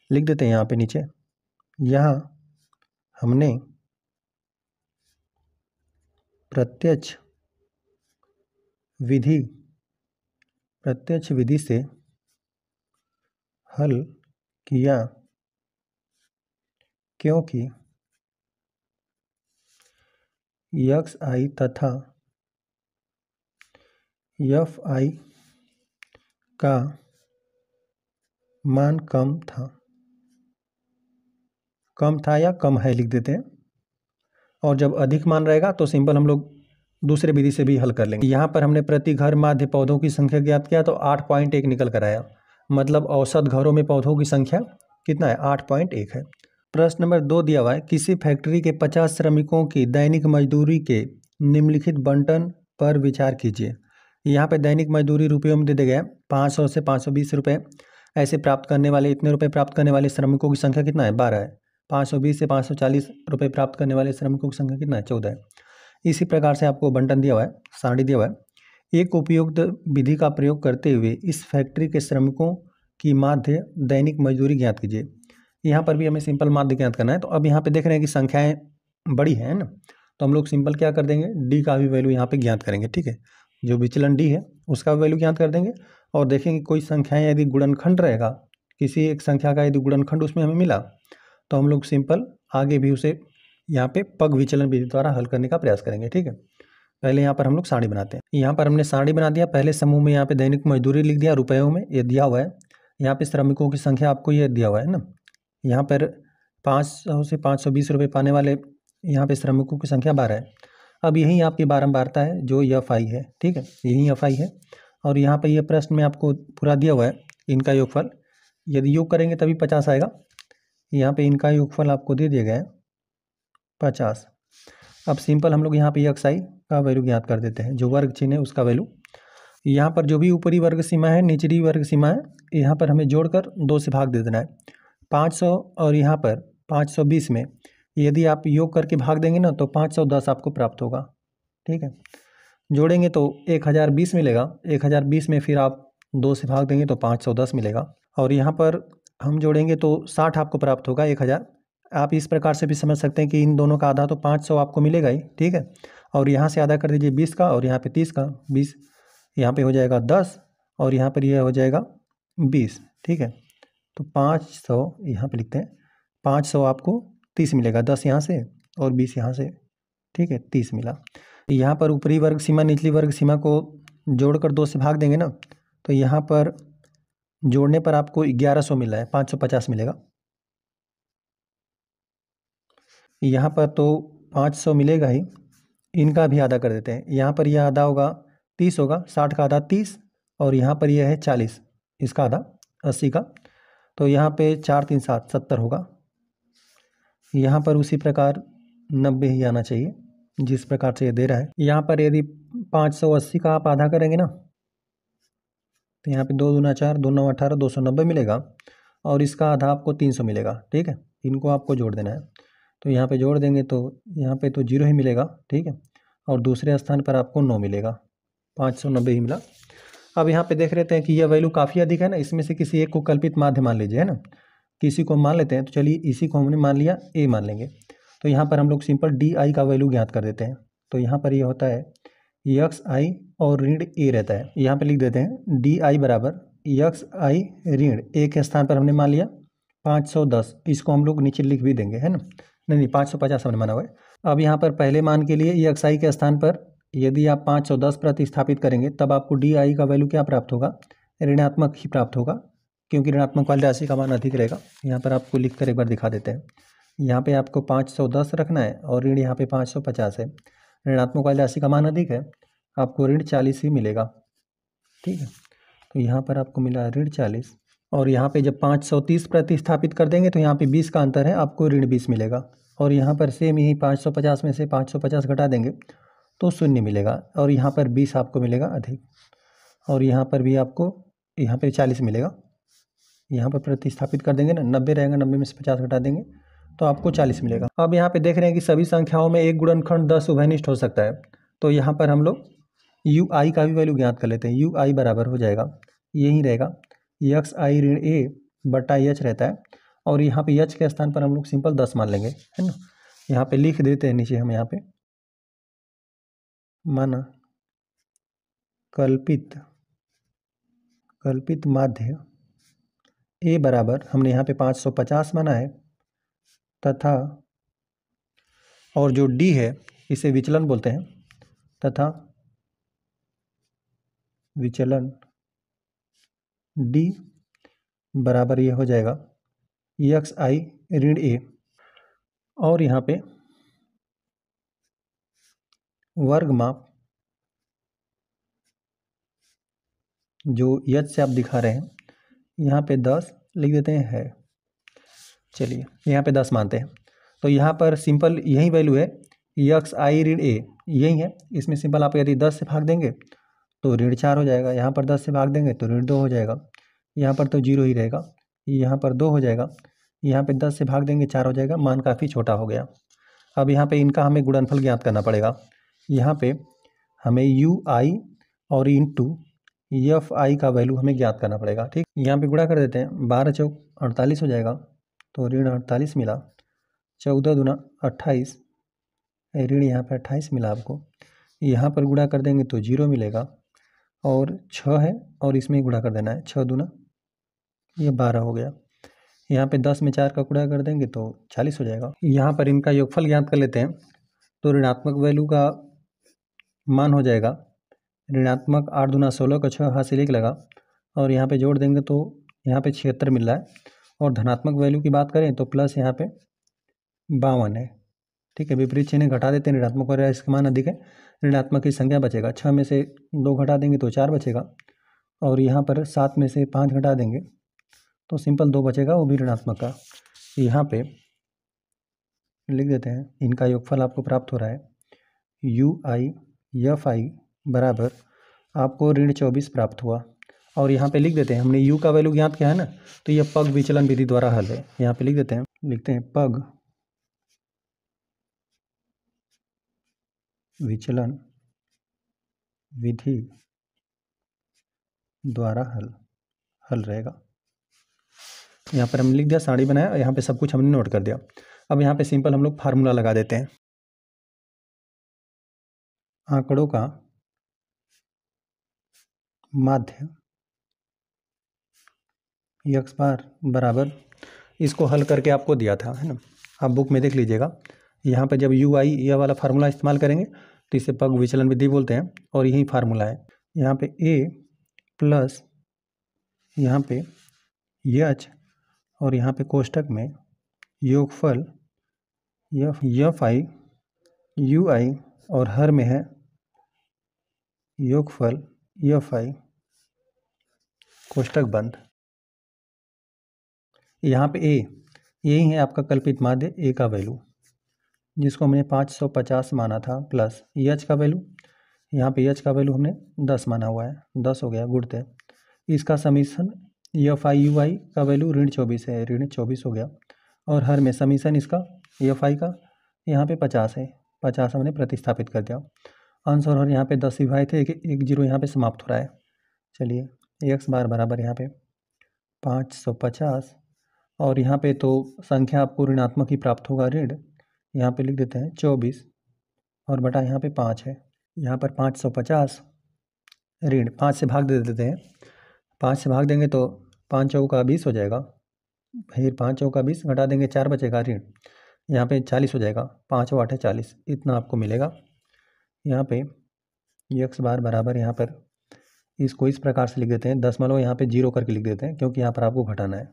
लिख देते हैं यहाँ पे नीचे, यहाँ हमने प्रत्यक्ष विधि से हल किया क्योंकि XI तथा FI का मान कम था या कम है, लिख देते हैं। और जब अधिक मान रहेगा तो सिंपल हम लोग दूसरे विधि से भी हल कर लेंगे। यहाँ पर हमने प्रति घर माध्य पौधों की संख्या ज्ञात किया तो 8.1 निकल कर आया, मतलब औसत घरों में पौधों की संख्या कितना है, 8.1 है। प्रश्न नंबर 2 दिया हुआ है, किसी फैक्ट्री के 50 श्रमिकों की दैनिक मजदूरी के निम्नलिखित बंटन पर विचार कीजिए। यहाँ पे दैनिक मजदूरी रुपयों में दे दिया गया 500 से 520 रुपये। ऐसे प्राप्त करने वाले, इतने रुपये प्राप्त करने वाले श्रमिकों की संख्या कितना है, 12 है। 520 से 540 रुपये प्राप्त करने वाले श्रमिकों की संख्या कितना है, 14 है। इसी प्रकार से आपको बंटन दिया हुआ है, सारणी दिया हुआ है। एक उपयुक्त विधि का प्रयोग करते हुए इस फैक्ट्री के श्रमिकों की माध्य दैनिक मजदूरी ज्ञात कीजिए। यहाँ पर भी हमें सिंपल माध्य ज्ञात करना है। तो अब यहाँ पे देख रहे हैं कि संख्याएं बड़ी हैं ना, तो हम लोग सिंपल क्या कर देंगे, डी का भी वैल्यू यहाँ पे ज्ञात करेंगे, ठीक है। जो विचलन डी है उसका वैल्यू ज्ञात कर देंगे और देखेंगे कोई संख्याएं यदि गुणनखंड रहेगा, किसी एक संख्या का यदि गुणनखंड उसमें हमें मिला तो हम लोग सिंपल आगे भी उसे यहाँ पे पग विचलन विधि द्वारा हल करने का प्रयास करेंगे, ठीक है। पहले यहाँ पर हम लोग सारणी बनाते हैं। यहाँ पर हमने सारणी बना दिया। पहले समूह में यहाँ पे दैनिक मजदूरी लिख दिया रुपयों में, ये दिया हुआ है। यहाँ पे श्रमिकों की संख्या आपको ये दिया हुआ है ना, यहाँ पर 500 से 520 रुपये पाने वाले यहाँ पे श्रमिकों की संख्या 12 है। अब यही आपकी बारंबारता है जो FI है, ठीक है, यही FI है। और यहाँ पर ये प्रश्न में आपको पूरा दिया हुआ है इनका योगफल, यदि योग करेंगे तभी 50 आएगा। यहाँ पे इनका योगफल आपको दे दिया गया है 50। अब सिंपल हम लोग यहाँ पे XI का वैल्यू ज्ञात कर देते हैं, जो वर्ग चिन्ह है उसका वैल्यू। यहाँ पर जो भी ऊपरी वर्ग सीमा है, निचली वर्ग सीमा है, यहाँ पर हमें जोड़कर 2 से भाग दे देना है। 500 और यहाँ पर 520 में यदि आप योग करके भाग देंगे ना तो 510 आपको प्राप्त होगा, ठीक है। जोड़ेंगे तो 1020 मिलेगा। 1020 में फिर आप 2 से भाग देंगे तो 510 मिलेगा। और यहाँ पर हम जोड़ेंगे तो 60 आपको प्राप्त होगा, 1000। आप इस प्रकार से भी समझ सकते हैं कि इन दोनों का आधा तो 500 आपको मिलेगा ही, ठीक है। और यहाँ से आधा कर दीजिए 20 का, और यहाँ पे 30 का, 20 यहाँ पे हो जाएगा 10 और यहाँ पर यह हो जाएगा 20, ठीक है। तो 500 यहाँ पे लिखते हैं, 500 आपको 30 मिलेगा, 10 यहाँ से और 20 यहाँ से, ठीक है, 30 मिला। यहाँ पर ऊपरी वर्ग सीमा निचली वर्ग सीमा को जोड़कर 2 से भाग देंगे ना तो यहाँ पर जोड़ने पर आपको 1100 मिल रहा है, 550 मिलेगा। यहाँ पर तो 500 मिलेगा ही, इनका भी आधा कर देते हैं। यहाँ पर यह आधा होगा 30 होगा, 60 का आधा 30 और यहाँ पर यह है 40, इसका आधा 80 का। तो यहाँ पे 4 3 7 70 होगा। यहाँ पर उसी प्रकार 90 ही आना चाहिए जिस प्रकार से ये दे रहा है। यहाँ पर यदि 580 का आप आधा करेंगे ना तो यहाँ पे 2 दूना 4, 2 9 18, 290 मिलेगा और इसका आधा आपको 300 मिलेगा, ठीक है। इनको आपको जोड़ देना है, तो यहाँ पे जोड़ देंगे तो यहाँ पे तो 0 ही मिलेगा, ठीक है। और दूसरे स्थान पर आपको 9 मिलेगा, 590 ही मिला। अब यहाँ पे देख लेते हैं कि यह वैल्यू काफ़ी अधिक है ना, इसमें से किसी एक को कल्पित माध्य मान लीजिए, है ना। किसी को मान लेते हैं, तो चलिए इसी को हमने मान लिया A मान लेंगे। तो यहाँ पर हम लोग सिंपल DI का वैल्यू ज्ञात कर देते हैं। तो यहाँ पर यह होता है XI और ऋण A रहता है। यहाँ पे लिख देते हैं DI बराबर XI ऋण A के स्थान पर हमने मान लिया 510, इसको हम लोग नीचे लिख भी देंगे, है ना। नहीं 550 हमने माना हुआ है। अब यहाँ पर पहले मान के लिए XI के स्थान पर यदि आप 510 प्रतिस्थापित करेंगे तब आपको DI का वैल्यू क्या प्राप्त होगा, ऋणात्मक ही प्राप्त होगा, क्योंकि ऋणात्मक वाली राशि का मान अधिक रहेगा। यहाँ पर आपको लिख कर एक बार दिखा देते हैं। यहाँ पे आपको 510 रखना है और ऋण यहाँ पे 550 है। ऋणात्मक वाली राशि का मान अधिक है, आपको ऋण 40 ही मिलेगा। ठीक है, तो यहाँ पर आपको मिला ऋण 40, और यहाँ पे जब 530 प्रतिस्थापित कर देंगे तो यहाँ पे 20 का अंतर है, आपको ऋण 20 मिलेगा। और यहाँ पर सेम यही 550 में से 550 घटा देंगे तो 0 मिलेगा, और यहाँ पर 20 आपको मिलेगा अधिक, और यहाँ पर भी आपको यहाँ पे 40 मिलेगा। यहाँ पर प्रतिस्थापित कर देंगे ना, 90 रहेगा, 90 में से 50 घटा देंगे तो आपको 40 मिलेगा। अब यहाँ पे देख रहे हैं कि सभी संख्याओं में एक गुणनखंड 10 उभयनिष्ठ हो सकता है, तो यहाँ पर हम लोग यू आई का भी वैल्यू ज्ञात कर लेते हैं। यू आई बराबर हो जाएगा, यही रहेगा यक्स आई ऋण ए बटा एच रहता है, और यहाँ पे एच के स्थान पर हम लोग सिंपल 10 मान लेंगे, है ना। यहाँ पे लिख देते हैं नीचे हम, यहाँ पे माना कल्पित माध्य ए बराबर, हमने यहाँ पे 550 माना है, तथा और जो डी है इसे विचलन बोलते हैं, तथा विचलन डी बराबर ये हो जाएगा एक्स आई ऋण ए, और यहाँ पे वर्ग माप जो एच से आप दिखा रहे हैं, यहाँ पे 10 लिख देते हैं है। चलिए यहाँ पे 10 मानते हैं, तो यहाँ पर सिंपल यही वैल्यू है एक्स आई ऋण ए, यही है। इसमें सिंपल आप यदि 10 से भाग देंगे तो ऋण 4 हो जाएगा, यहाँ पर 10 से भाग देंगे तो ऋण 2 हो जाएगा, यहाँ पर तो 0 ही रहेगा, यहाँ पर 2 हो जाएगा, यहाँ पे 10 से भाग देंगे 4 हो जाएगा, मान काफ़ी छोटा हो गया। अब यहाँ पे इनका हमें गुणनफल ज्ञात करना पड़ेगा। यहाँ पे हमें यू आई और इंटू एफ आई का वैल्यू हमें ज्ञात करना पड़ेगा। ठीक, यहाँ पे गुणा कर देते हैं, 12 चौक 48 हो जाएगा, तो ऋण 48 मिला, 14 दूना 28, ऋण यहाँ पे 28 मिला आपको। यहाँ पर गुणा कर देंगे तो 0 मिलेगा, और 6 है और इसमें गुणा कर देना है, 6 दूना ये 12 हो गया। यहाँ पे 10 में 4 का गुणा कर देंगे तो 40 हो जाएगा। यहाँ पर इनका योगफल ज्ञात कर लेते हैं, तो ऋणात्मक वैल्यू का मान हो जाएगा ऋणात्मक 8 दूना 16 का 6 हाथ से 1 लगा, और यहाँ पे जोड़ देंगे तो यहाँ पे 76 मिल रहा है, और धनात्मक वैल्यू की बात करें तो प्लस यहाँ पे 52 है। ठीक है, विपरीत चिन्ह घटा देते हैं, ऋणात्मक और इसका मान अधिक है, ऋणात्मक की संख्या बचेगा, 6 में से 2 घटा देंगे तो 4 बचेगा, और यहाँ पर 7 में से 5 घटा देंगे तो सिंपल 2 बचेगा, वो भी ऋणात्मक का। यहाँ पे लिख देते हैं, इनका योगफल आपको प्राप्त हो रहा है यू आई एफ आई बराबर आपको ऋण 24 प्राप्त हुआ। और यहाँ पे लिख देते हैं, हमने u का वैल्यू ज्ञात किया है ना, तो यह पग विचलन विधि द्वारा हल है। यहाँ पे लिख देते हैं, लिखते हैं पग विचलन विधि द्वारा हल रहेगा। यहाँ पर हम लिख दिया, साड़ी बनाया, यहाँ पे सब कुछ हमने नोट कर दिया। अब यहाँ पे सिंपल हम लोग फार्मूला लगा देते हैं। आंकड़ों का माध्य एक्स बार बराबर, इसको हल करके आपको दिया था, है ना, आप बुक में देख लीजिएगा। यहाँ पे जब यू आई यह वाला फार्मूला इस्तेमाल करेंगे तो इसे पग विचलन विधि बोलते हैं, और यही फार्मूला है। यहाँ पे ए प्लस यहाँ पे एच, और यहाँ पे कोष्टक में योगफल एफ आई यू आई, और हर में है योगफल एफ आई कोष्टक बंद। यहाँ पे ए, यही है आपका कल्पित माध्य ए का वैल्यू, जिसको हमने 550 माना था, प्लस एच का वैल्यू, यहाँ पे एच का वैल्यू हमने 10 माना हुआ है, 10 हो गया गुणते, इसका summation F I U I का वैल्यू ऋण 24 है, ऋण 24 हो गया, और हर में समीशन इसका एफ आई का यहाँ पे 50 है, 50 हमने प्रतिस्थापित कर दिया। अंश और हर यहाँ पे 10 विभाजित थे, एक जीरो यहाँ पे समाप्त हो रहा है। चलिए एक्स बार बराबर यहाँ पे 550, और यहाँ पे तो संख्या आपको ऋणात्मक ही प्राप्त होगा, ऋण यहाँ पे लिख देते हैं 24, और बटा यहाँ पे 5 है। यहाँ पर 550 ऋण 5 से भाग दे देते हैं, 5 से भाग देंगे तो 5 चौका 20 हो जाएगा, फिर 5 चौका 20 घटा देंगे 4 बचेगा, ऋण यहाँ पे 40 हो जाएगा, 5 और 8 है 40, इतना आपको मिलेगा। यहाँ पे एक्स बार बराबर यहाँ पर इसको इस प्रकार से लिख देते हैं, दशमलव यहाँ पे 0 करके लिख देते हैं क्योंकि यहाँ पर आपको घटाना है।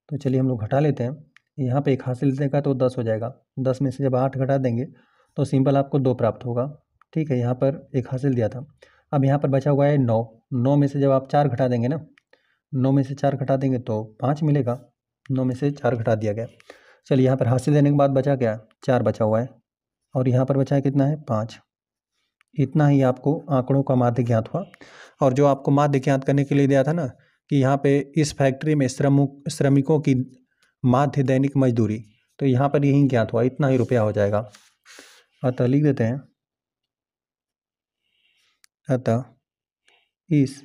तो चलिए हम लोग घटा लेते हैं। यहाँ पे 1 हासिल देगा तो 10 हो जाएगा। 10 में से जब 8 घटा देंगे तो सिंपल आपको 2 प्राप्त होगा। ठीक है, यहाँ पर 1 हासिल दिया था। अब यहाँ पर बचा हुआ है 9। 9 में से जब आप 4 घटा देंगे ना, 9 में से 4 घटा देंगे तो 5 मिलेगा। 9 में से 4 घटा दिया गया। चलिए यहाँ पर हासिल देने के बाद बचा क्या, 4 बचा हुआ है और यहाँ पर बचा है कितना है, 5। इतना ही आपको आंकड़ों का माध्य ज्ञात हुआ। और जो आपको माध्य ज्ञात करने के लिए दिया था ना कि यहाँ पे इस फैक्ट्री में श्रमिकों की माध्य दैनिक मजदूरी, तो यहाँ पर यही ज्ञात हुआ, इतना ही रुपया हो जाएगा। अतः लिख देते हैं, अतः इस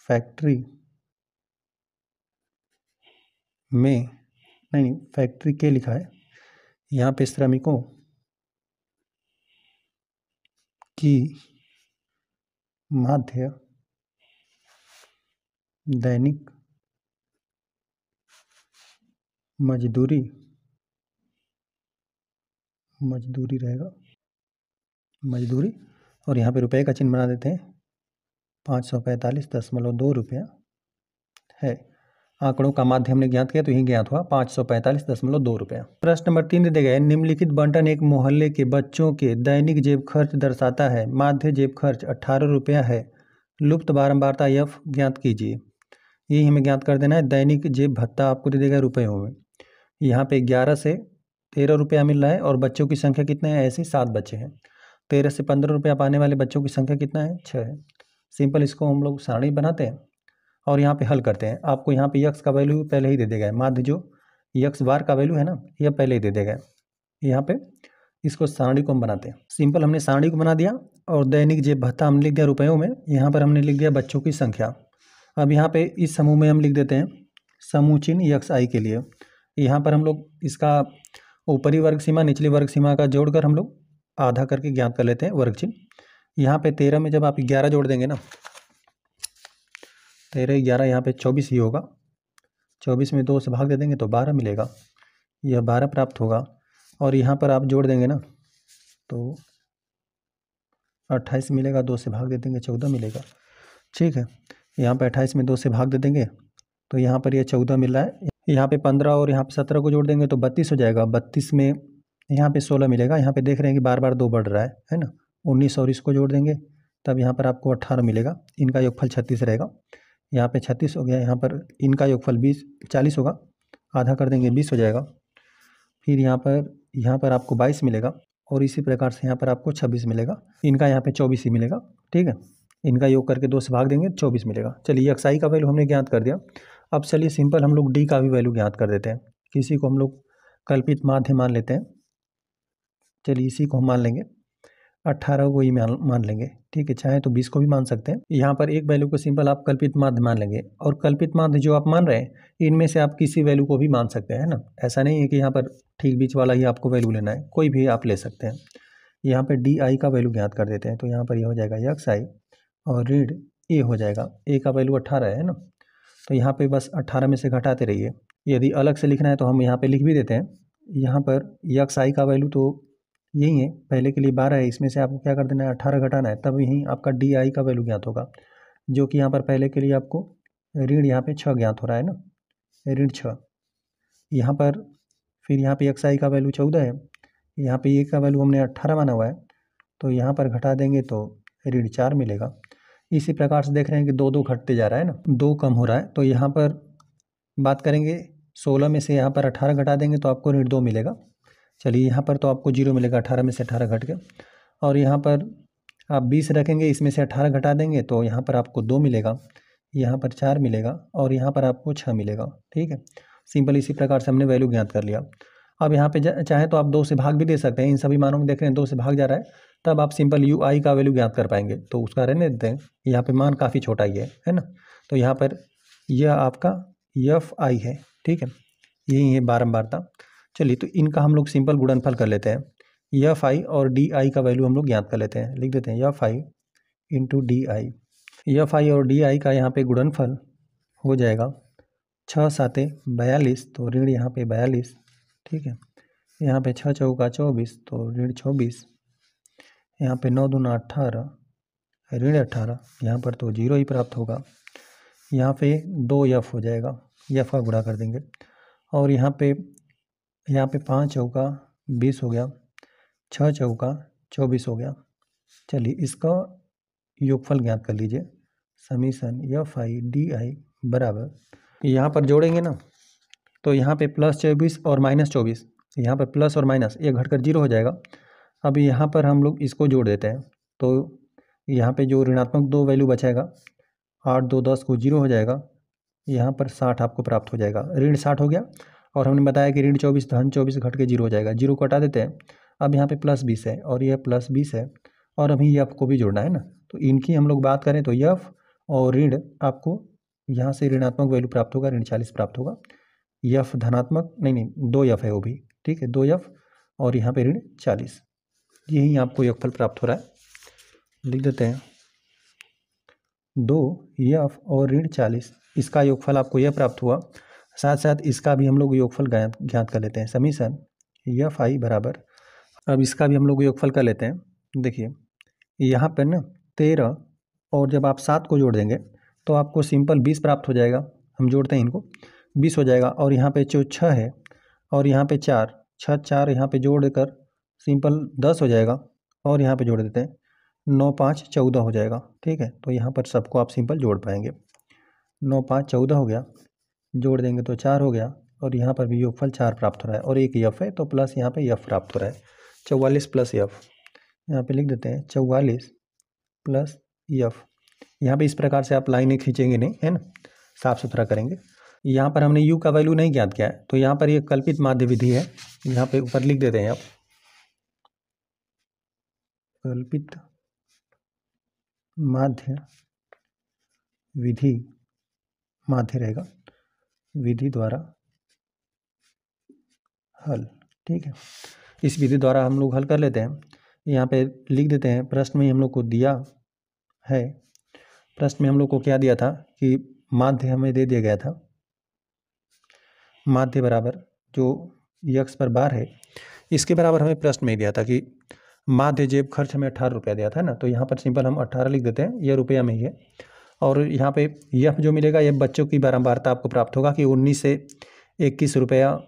फैक्ट्री में, नहीं फैक्ट्री के लिखा है, यहाँ पे श्रमिकों की माध्य दैनिक मजदूरी रहेगा, मजदूरी, और यहाँ पे रुपए का चिन्ह बना देते हैं, 545.2 रुपया है। आंकड़ों का माध्य हमने ज्ञात किया तो यही ज्ञात हुआ 545.2 रुपया। प्रश्न नंबर 3 दे गए, निम्नलिखित बंटन एक मोहल्ले के बच्चों के दैनिक जेब खर्च दर्शाता है। माध्य जेब खर्च 18 रुपया है। लुप्त बारंबारता एफ ज्ञात कीजिए। यही हमें ज्ञात कर देना है। दैनिक जेब भत्ता आपको दे देगा रुपयों में। यहाँ पे 11 से 13 रुपया मिल रहा है और बच्चों की संख्या कितने हैं, ऐसे 7 बच्चे हैं। 13 से 15 रुपया पाने वाले बच्चों की संख्या कितना है, 6 है। सिंपल इसको हम लोग सारणी बनाते हैं और यहाँ पे हल करते हैं। आपको यहाँ पे यक्स का वैल्यू पहले ही दे देगा, माध्य जो यक्स बार का वैल्यू है ना, यह पहले ही दे देगा। यहाँ पे इसको सारणी को हम बनाते हैं। सिंपल हमने सारणी को बना दिया और दैनिक जेब भत्ता हमने लिख दिया रुपयों में। यहाँ पर हमने लिख दिया बच्चों की संख्या। अब यहाँ पे इस समूह में हम लिख देते हैं समूह चिन्ह यक्स आई के लिए। यहाँ पर हम लोग इसका ऊपरी वर्ग सीमा निचली वर्ग सीमा का जोड़कर हम लोग आधा करके ज्ञात कर लेते हैं वर्ग चिन्ह। यहाँ पे 13 में जब आप 11 जोड़ देंगे ना, 13 11 यहाँ पे 24 ही होगा। 24 में 2 से भाग दे देंगे तो 12 मिलेगा, यह 12 प्राप्त होगा। और यहाँ पर आप जोड़ देंगे ना तो 28 मिलेगा, 2 से भाग दे देंगे 14 मिलेगा। ठीक है, यहाँ पे 28 में 2 से भाग दे देंगे तो यहाँ पर यह 14 मिल रहा है। यहाँ पे 15 और यहाँ पे 17 को जोड़ देंगे तो 32 हो जाएगा। 32 में यहाँ पे 16 मिलेगा। यहाँ पे देख रहे हैं कि बार बार 2 बढ़ रहा है ना। 19 और इसको जोड़ देंगे तब यहाँ पर आपको 18 मिलेगा। इनका योगफल 36 रहेगा। यहाँ पे 36 हो गया, यहाँ पर इनका योगफल 40 होगा, आधा कर देंगे 20 हो जाएगा। फिर यहाँ पर आपको 22 मिलेगा और इसी प्रकार से यहाँ पर आपको 26 मिलेगा। इनका यहाँ पे 24 ही मिलेगा। ठीक है, इनका योग करके 2 से भाग देंगे 24 मिलेगा। चलिए यक्स आई का वैल्यू हमने ज्ञात कर दिया। अब चलिए सिंपल हम लोग डी का भी वैल्यू ज्ञात कर देते हैं। किसी को हम लोग कल्पित माध्य मान लेते हैं। चलिए इसी को हम मान लेंगे, 18 को ही मान लेंगे। ठीक है, चाहे तो 20 को भी मान सकते हैं। यहाँ पर एक वैल्यू को सिंपल आप कल्पित माध्य मान लेंगे और कल्पित माध्य जो आप मान रहे हैं इनमें से आप किसी वैल्यू को भी मान सकते हैं ना। ऐसा नहीं है कि यहाँ पर ठीक बीच वाला ही आपको वैल्यू लेना है, कोई भी आप ले सकते हैं। यहाँ पर डी आई का वैल्यू ज्ञात कर देते हैं। तो यहाँ पर यह हो जाएगा यक्स आई और ऋण ए हो जाएगा। ए का वैल्यू 18 है ना, तो यहाँ पे बस 18 में से घटाते रहिए। यदि अलग से लिखना है तो हम यहाँ पे लिख भी देते हैं। यहाँ पर यक्स आई का वैल्यू तो यही है, पहले के लिए 12 है, इसमें से आपको क्या कर देना है 18 घटाना है, तब यहीं आपका डी आई का वैल्यू ज्ञात होगा। जो कि यहाँ पर पहले के लिए आपको ऋण यहाँ पे 6 ज्ञात हो रहा है ना, ऋण 6। यहाँ पर फिर यहाँ पे यक्स आई का वैल्यू 14 है। यहाँ पे ए का वैल्यू हमने 18 माना हुआ है, तो यहाँ पर घटा देंगे तो ऋण 4 मिलेगा। इसी प्रकार से देख रहे हैं कि 2 2 घटते जा रहा है ना, 2 कम हो रहा है। तो यहाँ पर बात करेंगे 16 में से यहाँ पर 18 घटा देंगे तो आपको ऋण 2 मिलेगा। चलिए यहाँ पर तो आपको 0 मिलेगा, 18 में से 18 घट गया। और यहाँ पर आप 20 रखेंगे, इसमें से 18 घटा देंगे तो यहाँ पर आपको 2 मिलेगा, यहाँ पर 4 मिलेगा और यहाँ पर आपको 6 मिलेगा। ठीक है, सिंपल इसी प्रकार से हमने वैल्यू ज्ञात कर लिया। अब यहाँ पे चाहे तो आप 2 से भाग भी दे सकते हैं। इन सभी मानों में देख रहे हैं 2 से भाग जा रहा है, तब आप सिंपल यू आई का वैल्यू ज्ञात कर पाएंगे। तो उसका रहने देते हैं, यहाँ पे मान काफ़ी छोटा ही है ना। तो यहाँ पर यह आपका एफ आई है। ठीक है, यही है बारंबारता। चलिए तो इनका हम लोग सिंपल गुणनफल कर लेते हैं। एफ आई और डी आई का वैल्यू हम लोग ज्ञात कर लेते हैं। लिख देते हैं F I into D I. F I और डी आई का यहाँ पे गुणनफल हो जाएगा 6 7 42, तो ऋण यहाँ पे 42। ठीक है, यहाँ पे 6 चौका 24, तो ऋण 24। यहाँ पे 9 दूना 18, ऋण 18, यहाँ पर तो 0 ही प्राप्त होगा। यहाँ पे 2f हो जाएगा, f का गुणा कर देंगे, और यहाँ पे 5 चौका 20 हो गया, 6 चौका 24 हो गया। चलिए इसका योगफल ज्ञात कर लीजिए। समीशन FI/DI बराबर, यहाँ पर जोड़ेंगे ना तो यहाँ पे +24 और -24, यहाँ पर प्लस और माइनस ये घटकर 0 हो जाएगा। अब यहाँ पर हम लोग इसको जोड़ देते हैं, तो यहाँ पे जो ऋणात्मक 2 वैल्यू बचाएगा, 8 2 10 को 0 हो जाएगा। यहाँ पर 60 आपको प्राप्त हो जाएगा, ऋण 60 हो गया। और हमने बताया कि ऋण 24 धन 24 घट के 0 हो जाएगा, 0 को हटा देते हैं। अब यहाँ पे +20 है और यह +20 है, और अभी एफ को भी जोड़ना है ना, तो इनकी हम लोग बात करें तो एफ और ऋण आपको यहाँ से ऋणात्मक वैल्यू प्राप्त होगा, ऋण 40 प्राप्त होगा। एफ धनात्मक नहीं 2f है वो भी, ठीक है 2f, और यहाँ पे ऋण 40, यही आपको योगफल प्राप्त हो रहा है। लिख देते हैं 2f और ऋण 40, इसका योगफल आपको यह प्राप्त हुआ। साथ साथ इसका भी हम लोग योगफल ज्ञात कर लेते हैं। समीशन FI बराबर, अब इसका भी हम लोग योगफल कर लेते हैं। देखिए यहाँ पर ना 13 और जब आप 7 को जोड़ देंगे तो आपको सिंपल 20 प्राप्त हो जाएगा। हम जोड़ते हैं इनको, 20 हो जाएगा। और यहाँ पे जो 6 है और यहाँ पे 4, 6 4 यहाँ पे जोड़ कर सिंपल 10 हो जाएगा, और यहाँ पे जोड़ देते हैं 9 5 14 हो जाएगा, ठीक है। तो यहाँ पर सबको आप सिंपल जोड़ पाएंगे। 9 5 14 हो गया, जोड़ देंगे तो 4 हो गया, और यहाँ पर भी योगफल 4 प्राप्त हो रहा है, और एक एफ है तो प्लस यहाँ पे एफ प्राप्त हो रहा है। 44 प्लस एफ, यहाँ पे लिख देते हैं 44 प्लस एफ। यहाँ पे इस प्रकार से आप लाइनें खींचेंगे नहीं, है ना, साफ सुथरा करेंगे। यहाँ पर हमने u का वैल्यू नहीं ज्ञात किया है, तो यहाँ पर ये कल्पित माध्य विधि है, यहाँ पे ऊपर लिख देते हैं आप, कल्पित माध्य विधि, माध्य रहेगा, विधि द्वारा हल, ठीक है। इस विधि द्वारा हम लोग हल कर लेते हैं। यहाँ पे लिख देते हैं, प्रश्न में हम लोग को दिया है, प्रश्न में हम लोग को क्या दिया था कि माध्य हमें दे दिया गया था, माध्य बराबर जो यक्स पर बार है इसके बराबर हमें प्रश्न में दिया था कि माध्य जेब खर्च हमें 18 रुपया दिया था ना, तो यहाँ पर सिंपल हम 18 लिख देते हैं, यह रुपया में ही है। और यहाँ पे यह जो मिलेगा यह बच्चों की बारंबारता आपको प्राप्त होगा कि 19 से 21 रुपया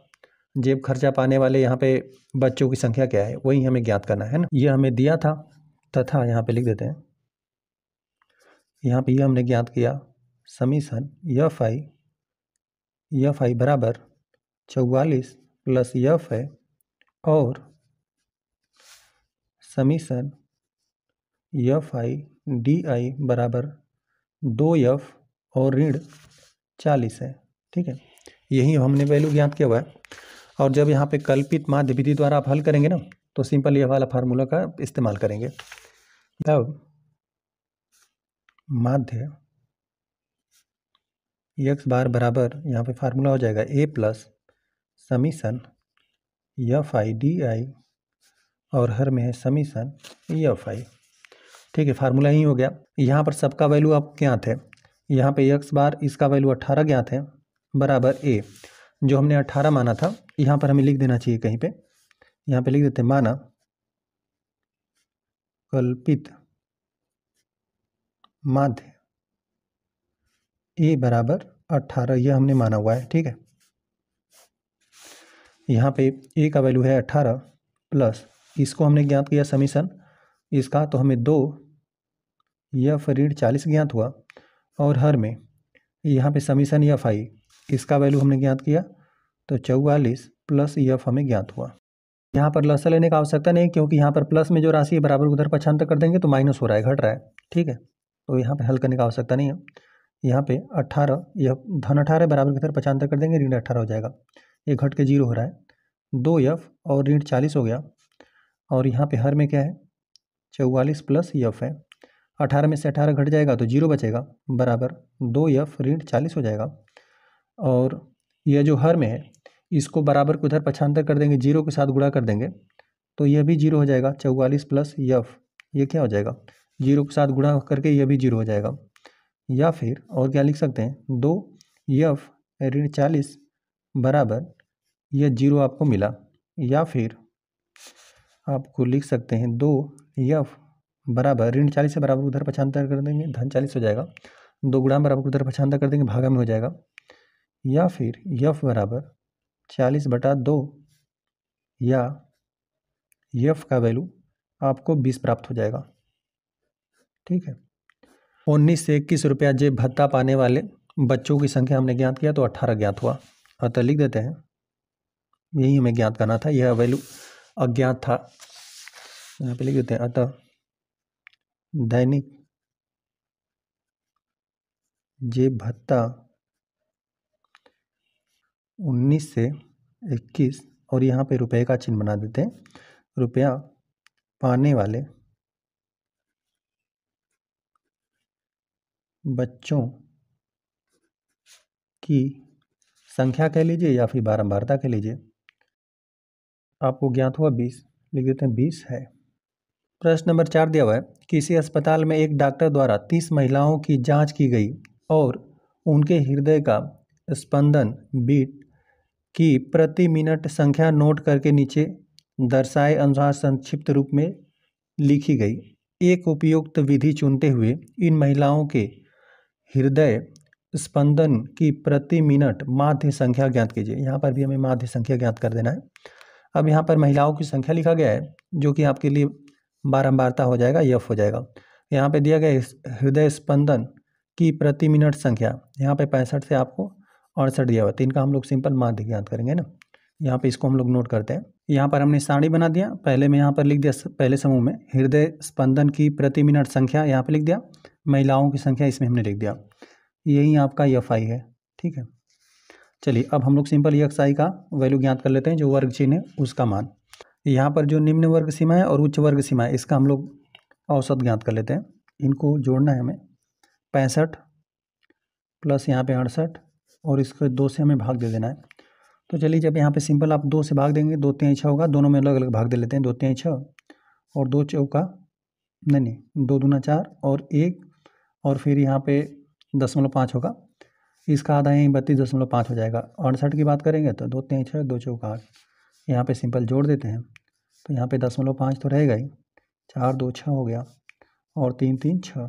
जेब खर्चा पाने वाले यहाँ पे बच्चों की संख्या क्या है, वही हमें ज्ञात करना है ना। यह हमें दिया था, तथा यहाँ पे लिख देते हैं, यहाँ पे यह हमने ज्ञात किया। समीशन FI बराबर 44 प्लस एफ है, और समीशन FI/DI बराबर 2f और ऋण 40 है, ठीक है। यही हमने वैल्यू ज्ञात किया हुआ है। और जब यहाँ पे कल्पित माध्य विधि द्वारा आप हल करेंगे ना, तो सिंपल यह वाला फार्मूला का इस्तेमाल करेंगे। तब माध्य x बार बराबर यहाँ पे फार्मूला हो जाएगा a प्लस समीशन FI/DI, और हर में है समीशन FI, ठीक है। फार्मूला ही हो गया। यहाँ पर सबका वैल्यू आप ज्ञात है। यहाँ पे x बार इसका वैल्यू 18 ज्ञात है, बराबर a, जो हमने 18 माना था, यहाँ पर हमें लिख देना चाहिए कहीं पे, यहाँ पे लिख देते हैं माना कल्पित माध्य a बराबर 18, यह हमने माना हुआ है, ठीक है। यहाँ पे a का वैल्यू है 18 प्लस इसको हमने ज्ञात किया समीशन इसका, तो हमें 2 एफ ऋण 40 ज्ञात हुआ, और हर में यहाँ पे समीशन FI इसका वैल्यू हमने ज्ञात किया, तो 44 प्लस एफ हमें ज्ञात हुआ। यहाँ पर लसा लेने का आवश्यकता नहीं, क्योंकि यहाँ पर प्लस में जो राशि है बराबर उधर पक्षांतर कर देंगे तो माइनस हो रहा है, घट रहा है, ठीक है। तो यहाँ पे हल करने का आवश्यकता नहीं है। यहाँ पे 18 यह धन 18 बराबर की तरफ पक्षांतर कर देंगे, ऋण 18 हो जाएगा, ये घट के 0 हो रहा है, 2f और ऋण 40 हो गया। और यहाँ पे हर में क्या है 44 प्लस एफ है, 18 में से 18 घट जाएगा तो 0 बचेगा, बराबर 2f ऋण 40 हो जाएगा। और यह जो हर में है इसको बराबर को उधर पक्षांतर कर देंगे, 0 के साथ गुणा कर देंगे तो यह भी 0 हो जाएगा। 44 प्लस एफ ये क्या हो जाएगा, 0 के साथ गुणा करके यह भी 0 हो जाएगा। या फिर और क्या लिख सकते हैं, 2f ऋण 40 बराबर यह 0 आपको मिला, या फिर आपको लिख सकते हैं 2f बराबर ऋण 40 से बराबर उधर पक्षांतर कर देंगे, धन 40 हो जाएगा। 2 गुणा बराबर उधर पक्षांतर कर देंगे, भागा में हो जाएगा। या फिर यफ बराबर 40/2 या यफ का वैल्यू आपको 20 प्राप्त हो जाएगा। ठीक है। 19 से 21 रुपया जेब भत्ता पाने वाले बच्चों की संख्या हमने ज्ञात किया तो 18 ज्ञात हुआ। अतः लिख देते हैं, यही हमें ज्ञात करना था, यह वैल्यू अज्ञात था। यहाँ पे लिख देते हैं, अतः दैनिक जेब भत्ता 19 से 21 और यहाँ पे रुपए का चिन्ह बना देते हैं, रुपया पाने वाले बच्चों की संख्या कह लीजिए या फिर बारंबारता कह लीजिए। आपको ज्ञात हुआ 20, लिख देते हैं 20 है। प्रश्न नंबर 4 दिया हुआ है, किसी अस्पताल में एक डॉक्टर द्वारा 30 महिलाओं की जांच की गई और उनके हृदय का स्पंदन बीट की प्रति मिनट संख्या नोट करके नीचे दर्शाए अनुसार संक्षिप्त रूप में लिखी गई। एक उपयुक्त विधि चुनते हुए इन महिलाओं के हृदय स्पंदन की प्रति मिनट माध्य संख्या ज्ञात कीजिए। यहाँ पर भी हमें माध्य संख्या ज्ञात कर देना है। अब यहाँ पर महिलाओं की संख्या लिखा गया है, जो कि आपके लिए बारंबारता हो जाएगा, यफ हो जाएगा। यहाँ पे दिया गया हृदय स्पंदन की प्रति मिनट संख्या, यहाँ पे 65 से आपको 68 दिया हुआ, तो इनका हम लोग सिंपल माध्य ज्ञात करेंगे ना। यहाँ पे इसको हम लोग नोट करते हैं। यहाँ पर हमने सारणी बना दिया, पहले में यहाँ पर लिख दिया, पहले समूह में हृदय स्पंदन की प्रति मिनट संख्या यहाँ पे लिख दिया, महिलाओं की संख्या इसमें हमने लिख दिया। यही आपका एफ आई है। ठीक है, चलिए अब हम लोग सिंपल एक्स आई का वैल्यू ज्ञात कर लेते हैं, जो वर्ग चिन्ह है उसका मान। यहाँ पर जो निम्न वर्ग सीमा है और उच्च वर्ग सीमा है, इसका हम लोग औसत ज्ञात कर लेते हैं। इनको जोड़ना है हमें, 65 प्लस यहाँ पे 68 और इसको 2 से हमें भाग दे देना है। तो चलिए, जब यहाँ पे सिंपल आप 2 से भाग देंगे, 2 3 6 होगा, दोनों में अलग अलग भाग दे लेते हैं। 2 3 6 और 2 चौका नहीं 2 दूना 4 और 1 और फिर यहाँ पे 0.5 होगा, इसका आधा यहीं 32.5 हो जाएगा। 68 की बात करेंगे तो 2 3 6 2 चौका 8, यहाँ पे सिंपल जोड़ देते हैं तो यहाँ पे 0.5 तो रहेगा ही, 4 2 6 हो गया और 3 3 6।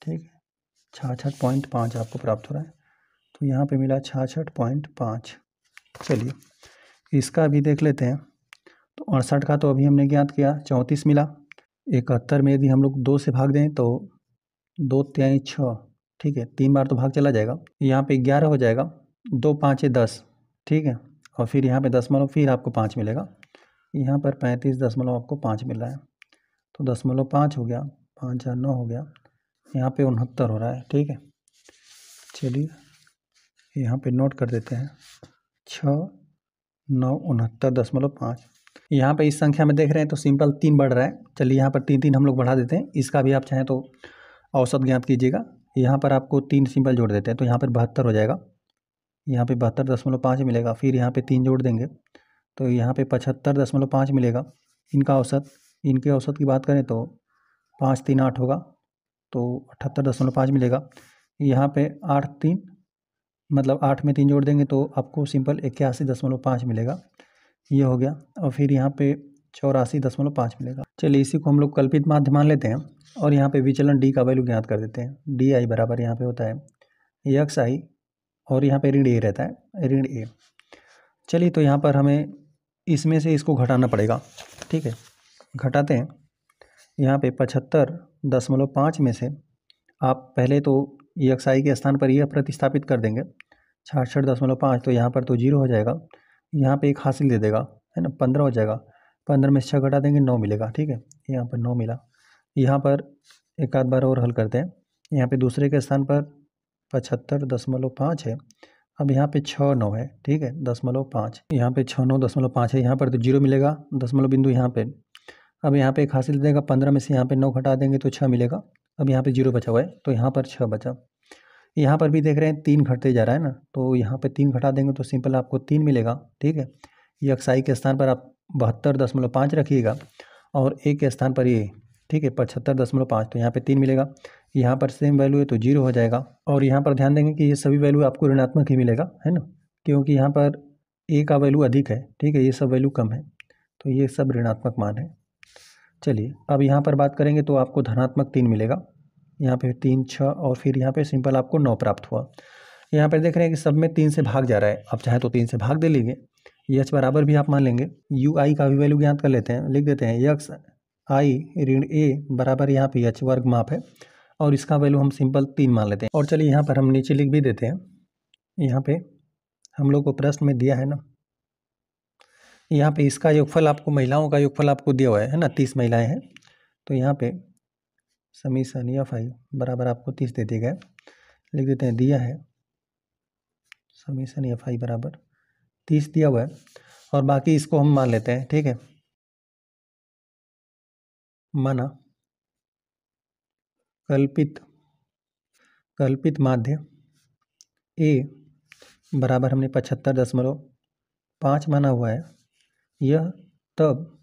ठीक है, 66.5 आपको प्राप्त हो रहा है, तो यहाँ पे मिला 66.5। चलिए इसका भी देख लेते हैं। तो 68 का तो अभी हमने ज्ञात किया, 34 मिला। 71 में यदि हम लोग 2 से भाग दें तो 2 3 6, ठीक है, 3 बार तो भाग चला जाएगा, यहाँ पे 11 हो जाएगा, 2 5 10, ठीक है, और फिर यहाँ पे 10 फिर आपको 5 मिलेगा, यहाँ पर 35 आपको 5 मिल रहा है, तो 0.5 हो गया, 5 4 9 हो गया, यहाँ पे 69 हो रहा है। ठीक है, चलिए यहाँ पे नोट कर देते हैं, 6 9 69.5। यहाँ पे इस संख्या में देख रहे हैं तो सिंपल 3 बढ़ रहा है। चलिए यहाँ पर 3 3 हम लोग बढ़ा देते हैं, इसका भी आप चाहें तो औसत ज्ञात कीजिएगा। यहाँ पर आपको 3 सिंपल जोड़ देते हैं तो यहाँ पर 72 हो जाएगा, यहाँ पे 72.5 मिलेगा, फिर यहाँ पे 3 जोड़ देंगे तो यहाँ पे 75.5 मिलेगा। इनका औसत, इनके औसत की बात करें तो 5 3 8 होगा, तो 78.5 मिलेगा। यहाँ पे 8 3 मतलब 8 में 3 जोड़ देंगे तो आपको सिंपल 81.5 मिलेगा, ये हो गया, और फिर यहाँ पे 84.5 मिलेगा। चलिए इसी को हम लोग कल्पित माध्य मान लेते हैं और यहाँ पे विचलन डी का वैल्यू ज्ञात कर देते हैं। डी आई बराबर यहाँ पे होता है एक्स आई और यहाँ पे ऋण ए रहता है, ऋण ए। चलिए तो यहाँ पर हमें इसमें से इसको घटाना पड़ेगा। ठीक है, घटाते हैं। यहाँ पे 75.5 में से आप पहले तो एक्स आई के स्थान पर यह प्रतिस्थापित कर देंगे, 66.5, तो यहाँ पर तो 0 हो जाएगा, यहाँ पे एक हासिल दे देगा, है ना, 15 हो जाएगा, 15 में से 6 घटा देंगे 9 मिलेगा। ठीक है, यहाँ पर 9 मिला। यहाँ पर एक आध बार और हल करते हैं, यहाँ पे दूसरे के स्थान पर 75.5 है, अब यहाँ पे 6 9 है, ठीक है, 0.5, यहाँ पे 6 9.5 है, यहाँ पर तो 0 मिलेगा, दशमलव बिंदु यहाँ पे। अब यहाँ पे एक हासिल देगा, 15 में से यहाँ पे 9 घटा देंगे तो 6 मिलेगा, अब यहाँ पे 0 बचा हुआ है तो यहाँ पर 6 बचा। यहाँ पर भी देख रहे हैं 3 घटते जा रहा है ना, तो यहाँ पे 3 घटा देंगे तो सिंपल आपको 3 मिलेगा। ठीक है, ये एक्स के स्थान पर आप 72.5 रखिएगा और ए के स्थान पर ये, ठीक है, 75.5, तो यहाँ पे 3 मिलेगा। यहाँ पर सेम वैल्यू है तो 0 हो जाएगा, और यहाँ पर ध्यान देंगे कि ये सभी वैल्यू आपको ऋणात्मक ही मिलेगा, है ना, क्योंकि यहाँ पर ए का वैल्यू अधिक है, ठीक है, ये सब वैल्यू कम है, तो ये सब ऋणात्मक मान है। चलिए अब यहाँ पर बात करेंगे तो आपको धनात्मक 3 मिलेगा, यहाँ पे 3 6 और फिर यहाँ पे सिंपल आपको 9 प्राप्त हुआ। यहाँ पर देख रहे हैं कि सब में 3 से भाग जा रहा है, आप चाहे तो 3 से भाग दे लीजिए। यच बराबर भी आप मान लेंगे, यू आई का भी वैल्यू ज्ञात कर लेते हैं, लिख देते हैं यक्स आई ऋण ए बराबर यहाँ पे यच वर्ग माप है और इसका वैल्यू हम सिंपल 3 मान लेते हैं। और चलिए यहाँ पर हम नीचे लिख भी देते हैं, यहाँ पे हम लोग को प्रश्न में दिया है ना, यहाँ पे इसका योगफल आपको, महिलाओं का योगफल आपको दिया हुआ है ना, 30 महिलाएं हैं, तो यहाँ पे समीशन एफ आई बराबर आपको 30 दे दिया गया, लिख देते हैं दिया है समीशन एफ आई बराबर 30 दिया हुआ है और बाकी इसको हम मान लेते हैं, ठीक है। माना कल्पित माध्य ए बराबर हमने 75.5 माना हुआ है, यह तब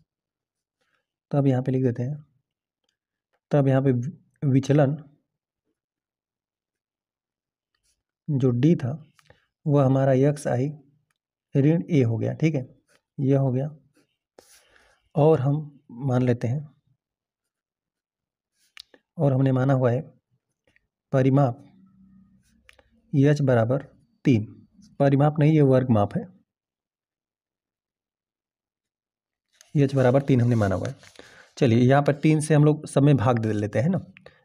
यहाँ पे लिख देते हैं, तब यहाँ पे विचलन जो डी था वह हमारा यक्स आई ऋण ए हो गया, ठीक है, यह हो गया। और हम मान लेते हैं, और हमने माना हुआ है परिमाप यच बराबर 3, परिमाप नहीं ये वर्ग माप है, यच बराबर 3 हमने माना हुआ है। चलिए यहाँ पर 3 से हम लोग सब में भाग दे लेते हैं ना,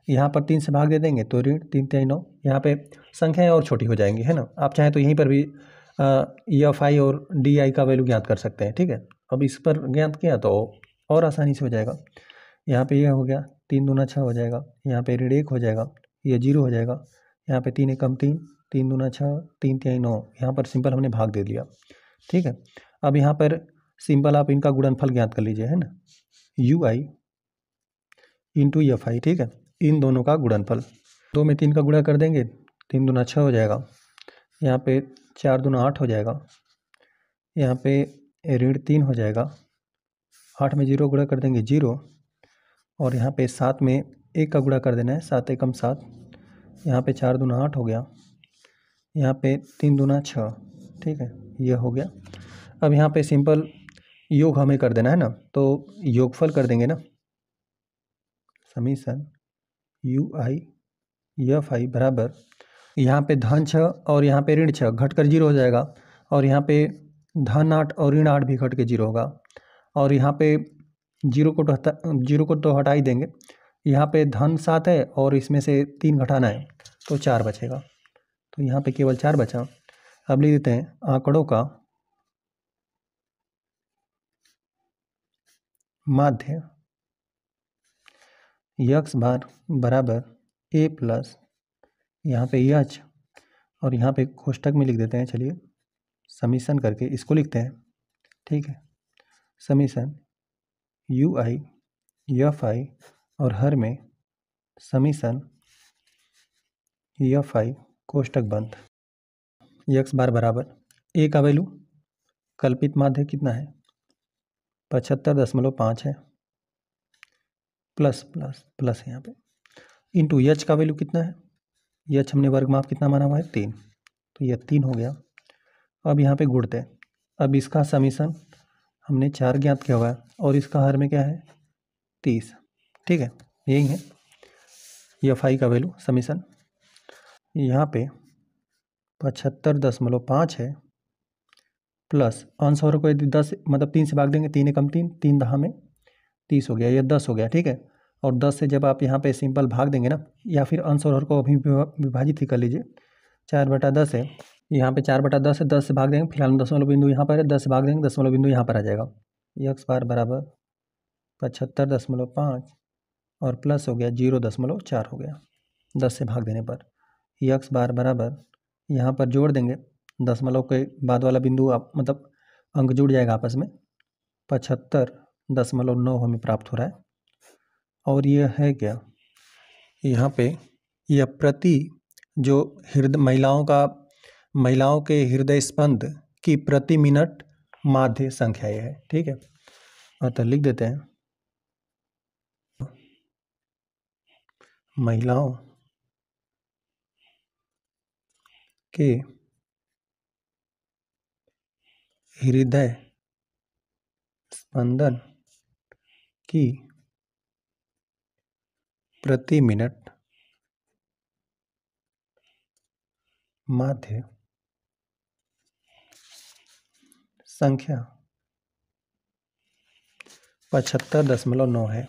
यहाँ पर 3 से भाग दे देंगे तो ऋण 3 3 9, यहाँ पे संख्याएं और छोटी हो जाएंगी, है ना। आप चाहें तो यहीं पर भी एफ आई और डी आई का वैल्यू ज्ञात कर सकते हैं, ठीक है। अब इस पर ज्ञात किया तो और आसानी से हो जाएगा, यहाँ पे यह हो गया 3 दूना 6 हो जाएगा, यहाँ पे ऋण 1 हो जाएगा, यह 0 हो जाएगा, यहाँ पे 3 एकम 3, 3 दूना 6, 3 3 9, यहाँ पर सिंपल हमने भाग दे दिया, ठीक है। अब यहाँ पर सिंपल आप इनका गुणनफल ज्ञात कर लीजिए, है ना, you I into F I, ठीक है, इन दोनों का गुणनफल, 2 में 3 का गुणा कर देंगे, 3 दूना 6 हो जाएगा, यहाँ पे 4 दूना 8 हो जाएगा, यहाँ पे ऋण 3 हो जाएगा, 8 में 0 गुणा कर देंगे 0, और यहाँ पे 7 में 1 का गुणा कर देना है, 7 एकम 7, यहाँ पे 4 दूना 8 हो गया, यहाँ पे 3 दूना 6, ठीक है, यह हो गया। अब यहाँ पे सिंपल योग हमें कर देना है ना, तो योगफल कर देंगे ना, summation U I F I बराबर, यहाँ पे धन 6 और यहाँ पे ऋण 6 घट कर 0 हो जाएगा, और यहाँ पे धन 8 और ऋण 8 भी घट के 0 होगा, और यहाँ पे 0 को तो हटा ही देंगे, यहाँ पे धन 7 है और इसमें से 3 घटाना है तो 4 बचेगा, तो यहाँ पे केवल 4 बचा। अब लिख देते हैं आंकड़ों का माध्य यक्स बार बराबर ए प्लस, यहाँ पे यच, और यहाँ पे कोष्टक में लिख देते हैं, चलिए समीशन करके इसको लिखते हैं, ठीक है, summation U I F I और हर में समीशन एफ आई कोष्टक बंद, यक्स बार बराबर ए का वैल्यू कल्पित माध्य कितना है 75.5 है, प्लस प्लस प्लस यहाँ पे, इंटू यच का वैल्यू कितना है, यच हमने वर्ग माप कितना माना हुआ है 3, तो यह 3 हो गया। अब यहाँ पे गुणते हैं, अब इसका समीशन हमने 4 ज्ञात किया हुआ है और इसका हर में क्या है 30, ठीक है, यही है एफ आई का वैल्यू समीशन, यहाँ पे 75.5 है, प्लस अंश और को यदि 10 मतलब 3 से भाग देंगे, 3 एकम 3, 3 दहा में 30 हो गया, यह 10 हो गया, ठीक है। और 10 से जब आप यहाँ पे सिंपल भाग देंगे ना, या फिर अंश और हर को अभी विभाजित ही कर लीजिए, 4/10 है, यहाँ पे 4/10 है, 10 से भाग देंगे, फिलहाल दशमलव बिंदु यहाँ पर है, 10 से भाग देंगे, दशमलव बिंदु यहाँ पर आ जाएगा, यक्स बार बराबर 75.5 और प्लस हो गया 0.4 हो गया 10 से भाग देने पर, यक्स बार बराबर यहाँ पर जोड़ देंगे, दशमलव के बाद वाला बिंदु आप मतलब अंक जुड़ जाएगा आपस में, 75.9 हमें प्राप्त हो रहा है। और यह है क्या, यहाँ पे यह प्रति जो महिलाओं के हृदय स्पंद की प्रति मिनट माध्य संख्या है, ठीक है। अतः लिख देते हैं महिलाओं के हृदय स्पंदन की प्रति मिनट माध्य संख्या 75.9 है,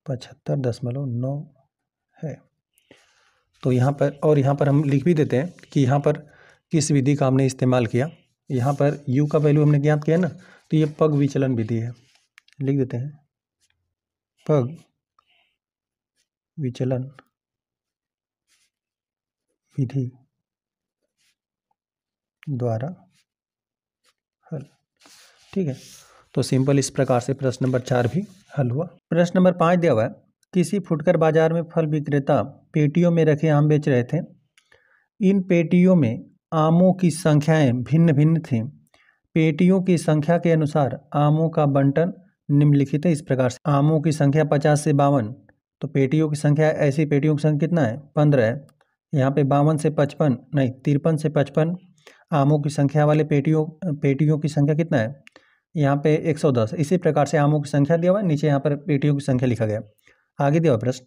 75.9 है। तो यहाँ पर, और यहाँ पर हम लिख भी देते हैं कि यहाँ पर किस विधि का हमने इस्तेमाल किया। यहाँ पर u का वैल्यू हमने ज्ञात किया ना, तो ये पग विचलन विधि है, लिख देते हैं पग विचलन विधि द्वारा हल। ठीक है, तो सिंपल इस प्रकार से प्रश्न नंबर 4 भी हल हुआ। प्रश्न नंबर 5 दिया हुआ है, किसी फुटकर बाजार में फल विक्रेता पेटियों में रखे आम बेच रहे थे। इन पेटियों में आमों की संख्याएं भिन्न भिन्न थीं। पेटियों की संख्या के अनुसार आमों का बंटन निम्नलिखित है इस प्रकार से। आमों की संख्या 50 से 52, तो पेटियों की संख्या, ऐसी पेटियों की संख्या कितना है, 15 है। यहाँ पे 52 से 55 नहीं, 53 से 55 आमों की संख्या वाले पेटियों की संख्या कितना है, यहाँ पे 110। इसी प्रकार से आमों की संख्या दिया हुआ है, नीचे यहाँ पर पेटियों की संख्या लिखा गया। आगे दिया हुआ प्रश्न,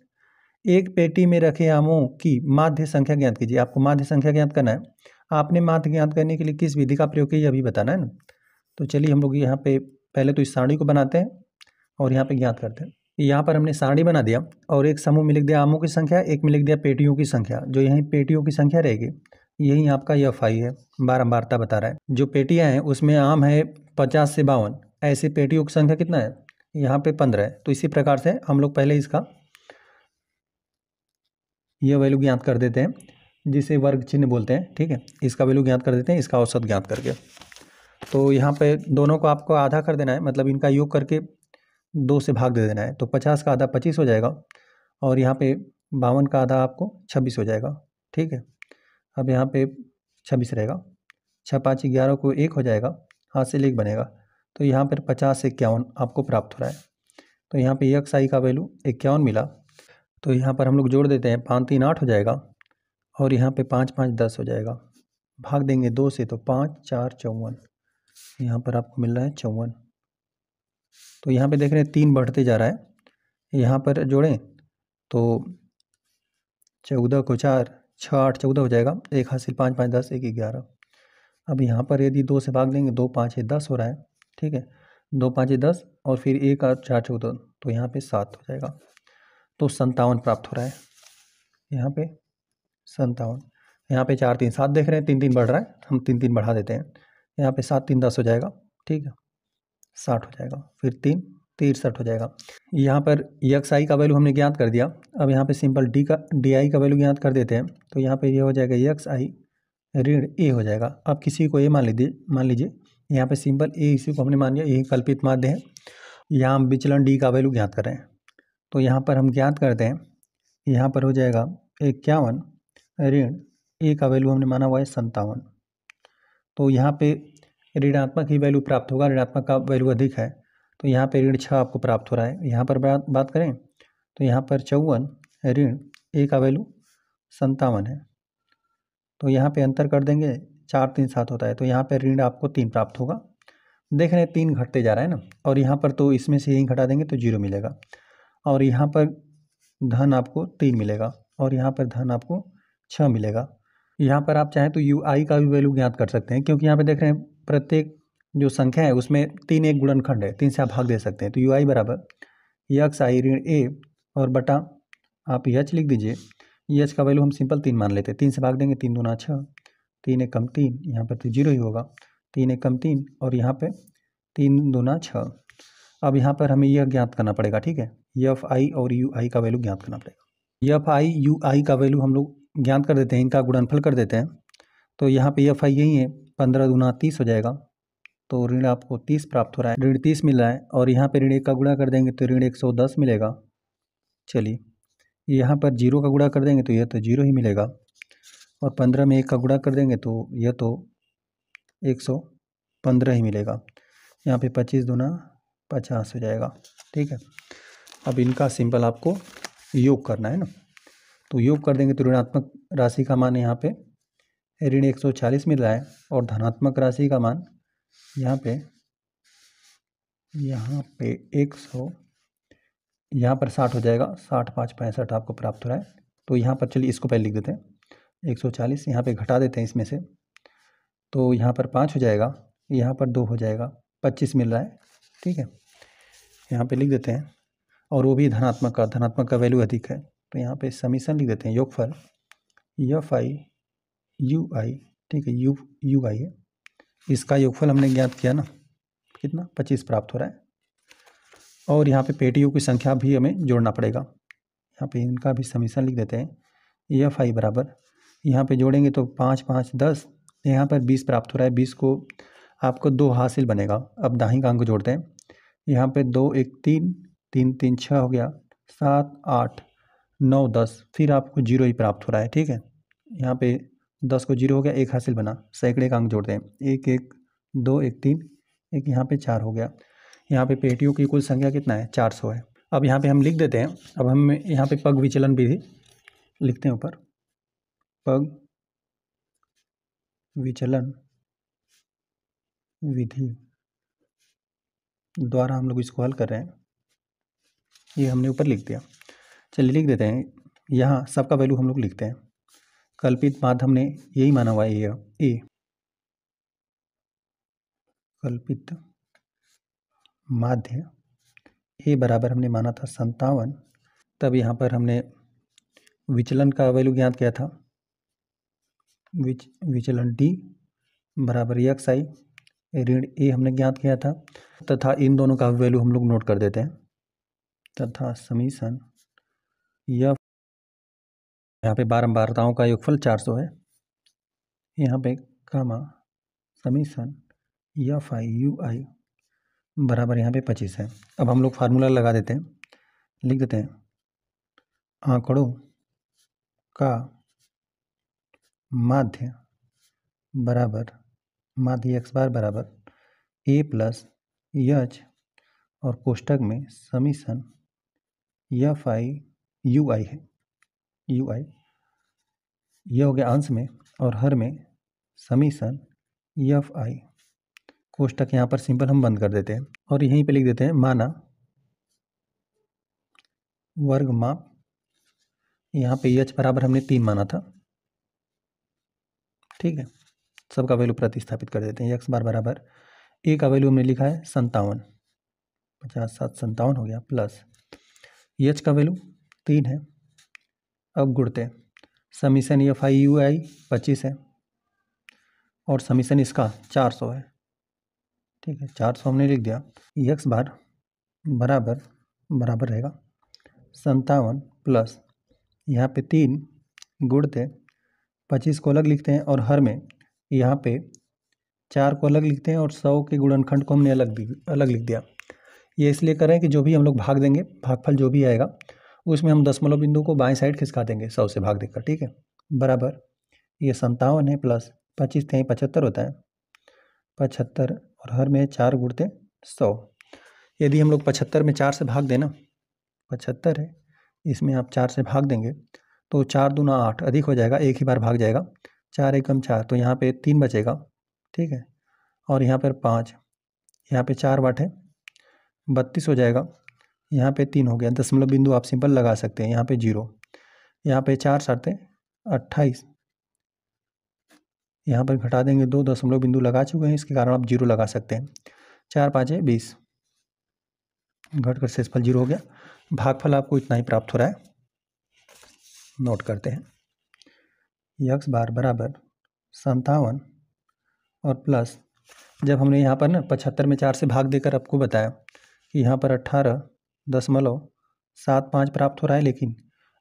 एक पेटी में रखे आमों की माध्य संख्या ज्ञात कीजिए। आपको माध्य संख्या ज्ञात करना है। आपने माध्य ज्ञात करने के लिए किस विधि का प्रयोग किया, अभी बताना है ना। तो चलिए हम लोग यहाँ पे पहले तो इस सारणी को बनाते हैं और यहाँ पे ज्ञात करते हैं। यहाँ पर हमने सारणी बना दिया और एक समूह में लिख दिया आमों की संख्या, एक में लिख दिया पेटियों की संख्या। जो यहीं पेटियों की संख्या रहेगी यही आपका FI है, बारंबारता बता रहा है। जो पेटियाँ हैं उसमें आम है 50 से 52, ऐसी पेटियों की संख्या कितना है, यहाँ पे 15 है। तो इसी प्रकार से हम लोग पहले इसका यह वैल्यू ज्ञात कर देते हैं, जिसे वर्ग चिन्ह बोलते हैं। ठीक है, इसका वैल्यू ज्ञात कर देते हैं, इसका औसत ज्ञात करके। तो यहाँ पे दोनों को आपको आधा कर देना है, मतलब इनका योग करके 2 से भाग दे देना है। तो 50 का आधा 25 हो जाएगा और यहाँ पे 52 का आधा आपको 26 हो जाएगा। ठीक है, अब यहाँ पे 26 रहेगा, 6 5 11 को 1 हो जाएगा, हाथ से 1 बनेगा। तो यहाँ पर 50 से 51 आपको प्राप्त हो रहा है। तो यहाँ पे XI का वैल्यू 51 मिला। तो यहाँ पर हम लोग जोड़ देते हैं, 5 3 8 हो जाएगा और यहाँ पे 5 5 10 हो जाएगा। भाग देंगे 2 से, तो 5 4 54, यहाँ पर आपको मिल रहा है 54। तो यहाँ पे देख रहे हैं 3 बढ़ते जा रहा है। यहाँ पर जोड़ें तो 14 को 4 6 8 14 हो जाएगा, एक हासिल 5 5 10 1 11। अब यहाँ पर यदि 2 से भाग देंगे, 2 5 10 हो रहा है। ठीक है, 2 5 10 और फिर 1 8 4 14, तो यहाँ पे 7 हो जाएगा। तो 57 प्राप्त हो रहा है, यहाँ पे 57। यहाँ पे 4 3 7 देख रहे हैं, 3 3 बढ़ रहा है, हम 3 3 बढ़ा देते हैं। यहाँ पे 7 3 10 हो जाएगा। ठीक है, 60 हो जाएगा, फिर 3 63 हो जाएगा। यहाँ पर XI का वैल्यू हमने ज्ञात कर दिया। अब यहाँ पे सिंपल DI का वैल्यू ज्ञात कर देते हैं। तो यहाँ पे ये हो जाएगा XI ऋण A हो जाएगा। अब किसी को A मान लीजिए, यहाँ पे सिंपल A इसी को हमने मान लिया, यही कल्पित माध्य है। यहाँ हम विचलन D का वैल्यू ज्ञात कर रहे हैं। तो यहाँ पर हम ज्ञात करते हैं, यहाँ पर हो जाएगा 51 ऋण A का वैल्यू हमने माना हुआ है 57। तो यहाँ पे ऋणात्मक ही वैल्यू प्राप्त होगा, ऋणात्मक का वैल्यू अधिक है। तो यहाँ पे ऋण 6 आपको प्राप्त हो रहा है। यहाँ पर बात करें तो यहाँ पर 54 ऋण A का वैल्यू 57 है। तो यहाँ पे अंतर कर देंगे, 4 3 7 होता है। तो यहाँ पे ऋण आपको 3 प्राप्त होगा। देख रहे हैं 3 घटते जा रहा है ना, और यहाँ पर तो इसमें से यही घटा देंगे तो 0 मिलेगा। और यहाँ पर धन आपको 3 मिलेगा और यहाँ पर धन आपको 6 मिलेगा। यहाँ पर आप चाहें तो UI का भी वैल्यू ज्ञात कर सकते हैं, क्योंकि यहाँ पे देख रहे हैं प्रत्येक जो संख्या है उसमें 3 एक गुणनखंड है, 3 से आप भाग दे सकते हैं। तो UI बराबर XI ऋण A और बटा आप H लिख दीजिए। H का वैल्यू हम सिंपल 3 मान लेते हैं, 3 से भाग देंगे 3 दूना 6, 3 एक कम 3, यहाँ पर तो 0 ही होगा, 3 एक कम 3 और यहाँ पे 3 दूना 6। अब यहाँ पर हमें यह ज्ञात करना पड़ेगा। ठीक है, FI और UI का वैल्यू ज्ञात करना पड़ेगा। FI UI का वैल्यू हम लोग ज्ञात कर देते हैं, इनका गुणनफल कर देते हैं। तो यहाँ पे FI यही है, 15 दूना 30 हो जाएगा। तो ऋण आपको 30 प्राप्त हो रहा है, ऋण 30 मिल रहा है। और यहाँ पे ऋण 1 का गुणा कर देंगे तो ऋण 110 मिलेगा। चलिए, यहाँ पर 0 का गुणा कर देंगे तो यह तो 0 ही मिलेगा, और 15 में 1 का गुणा कर देंगे तो यह तो 115 ही मिलेगा। यहाँ पे 25 दूना 50 हो जाएगा। ठीक है, अब इनका सिंपल आपको योग करना है ना। तो योग कर देंगे तो ऋणात्मक राशि का मान यहाँ पे ऋण 140 मिल रहा है और धनात्मक राशि का मान यहाँ पे 100 यहाँ पर 60 हो जाएगा, 60 5 65 आपको प्राप्त हो रहा है। तो यहाँ पर चलिए इसको पहले लिख देते हैं 140, यहाँ पे घटा देते हैं इसमें से, तो यहाँ पर 5 हो जाएगा, यहाँ पर 2 हो जाएगा, 25 मिल रहा है। ठीक है, यहाँ पे लिख देते हैं, और वो भी धनात्मक का वैल्यू अधिक है, तो यहाँ पे समीशन लिख देते हैं, योगफल एफ आई यू आई। ठीक है, यू आई है, इसका योगफल हमने ज्ञात किया ना, कितना 25 प्राप्त हो रहा है। और यहाँ पे पेटियों की संख्या भी हमें जोड़ना पड़ेगा, यहाँ पे इनका भी समीशन लिख देते हैं। एफ आई बराबर, यहाँ पे जोड़ेंगे तो 5 5 10, यहाँ पर 20 प्राप्त हो रहा है। 20 को आपको 2 हासिल बनेगा। अब दाहिने का अंक जोड़ते हैं, यहाँ पे 2 1 3 3 3 6 हो गया, 7 8 9 10, फिर आपको 0 ही प्राप्त हो रहा है। ठीक है, यहाँ पे 10 को 0 हो गया, 1 हासिल बना। सैकड़े का अंक जोड़ते हैं, 1 1 2 1 3 1, यहाँ पे 4 हो गया। यहाँ पे पेटियों की कुल संख्या कितना है, 400 है। अब यहाँ पे हम लिख देते हैं, अब हम यहाँ पे पग विचलन विधि लिखते हैं ऊपर, पग विचलन विधि द्वारा हम लोग इसको हल कर रहे हैं, ये हमने ऊपर लिख दिया। चलिए लिख देते हैं, यहाँ सबका वैल्यू हम लोग लिखते हैं। कल्पित माध्य हमने यही माना हुआ है, ए कल्पित माध्य ए बराबर हमने माना था 57। तब यहाँ पर हमने विचलन का वैल्यू ज्ञात किया था, विचलन डी बराबर एक्स आई ऋण ए हमने ज्ञात किया था, तथा इन दोनों का वैल्यू हम लोग नोट कर देते हैं, तथा समीशन एफ, यहाँ पे बारंबारताओं का योगफल 400 है, यहाँ पे कामा समीशन एफ आई यू आई बराबर यहाँ पे 25 है। अब हम लोग फार्मूला लगा देते हैं, लिख देते हैं, आंकड़ों का माध्य बराबर, माध्य एक्स बार बराबर ए प्लस एच, और कोष्टक में समीशन एफ आई यू आई है, यू आई ये हो गया अंश में, और हर में समीशन एफ आई। कोष्टक यहाँ पर सिंपल हम बंद कर देते हैं, और यहीं पे लिख देते हैं माना वर्ग माप, यहाँ पे एच बराबर हमने 3 माना था। ठीक है, सबका वैल्यू प्रतिस्थापित कर देते हैं। एक्स बार बराबर ए का वैल्यू हमने लिखा है 57, 50 7 57 हो गया, प्लस एच का वैल्यू 3 है। अब गुणते हैं, समीशन एफ आई यू आई 25 है, और समीशन इसका 400 है। ठीक है, 400 हमने लिख दिया। एक्स बार बराबर रहेगा 57 प्लस, यहाँ पे 3 गुणते 25 को अलग लिखते हैं, और हर में यहाँ पे 4 को अलग लिखते हैं, और 100 के गुणनखंड को हमने अलग लिख दिया। ये इसलिए करें कि जो भी हम लोग भाग देंगे, भागफल जो भी आएगा उसमें हम दशमलव बिंदु को बाएं साइड खिसका देंगे 100 से भाग देकर। ठीक है, बराबर ये 57 है, प्लस 25 थे 75 होता है, 75, और हर में 4 गुणते 100। यदि हम लोग 75 में 4 से भाग देना, 75 है, इसमें आप 4 से भाग देंगे तो 4 दूना 8 अधिक हो जाएगा, एक ही बार भाग जाएगा, 4 एकम 4, तो यहाँ पे 3 बचेगा। ठीक है, और यहाँ पर 5, यहाँ पे 4 वाट है, 32 हो जाएगा, यहाँ पे 3 हो गया। दशमलव बिंदु आप सिंपल लगा सकते हैं, यहाँ पे 0, यहाँ पे 4 साते 28, यहाँ पर घटा देंगे 2 दशमलव बिंदु लगा चुके हैं, इसके कारण आप 0 लगा सकते हैं। 4 5 20, घटकर शेषफल 0 हो गया। भागफल आपको इतना ही प्राप्त हो रहा है, नोट करते हैं। एक्स बार बराबर 57, और प्लस, जब हमने यहाँ पर ना 75 में 4 से भाग देकर आपको बताया कि यहाँ पर 18.75 प्राप्त हो रहा है, लेकिन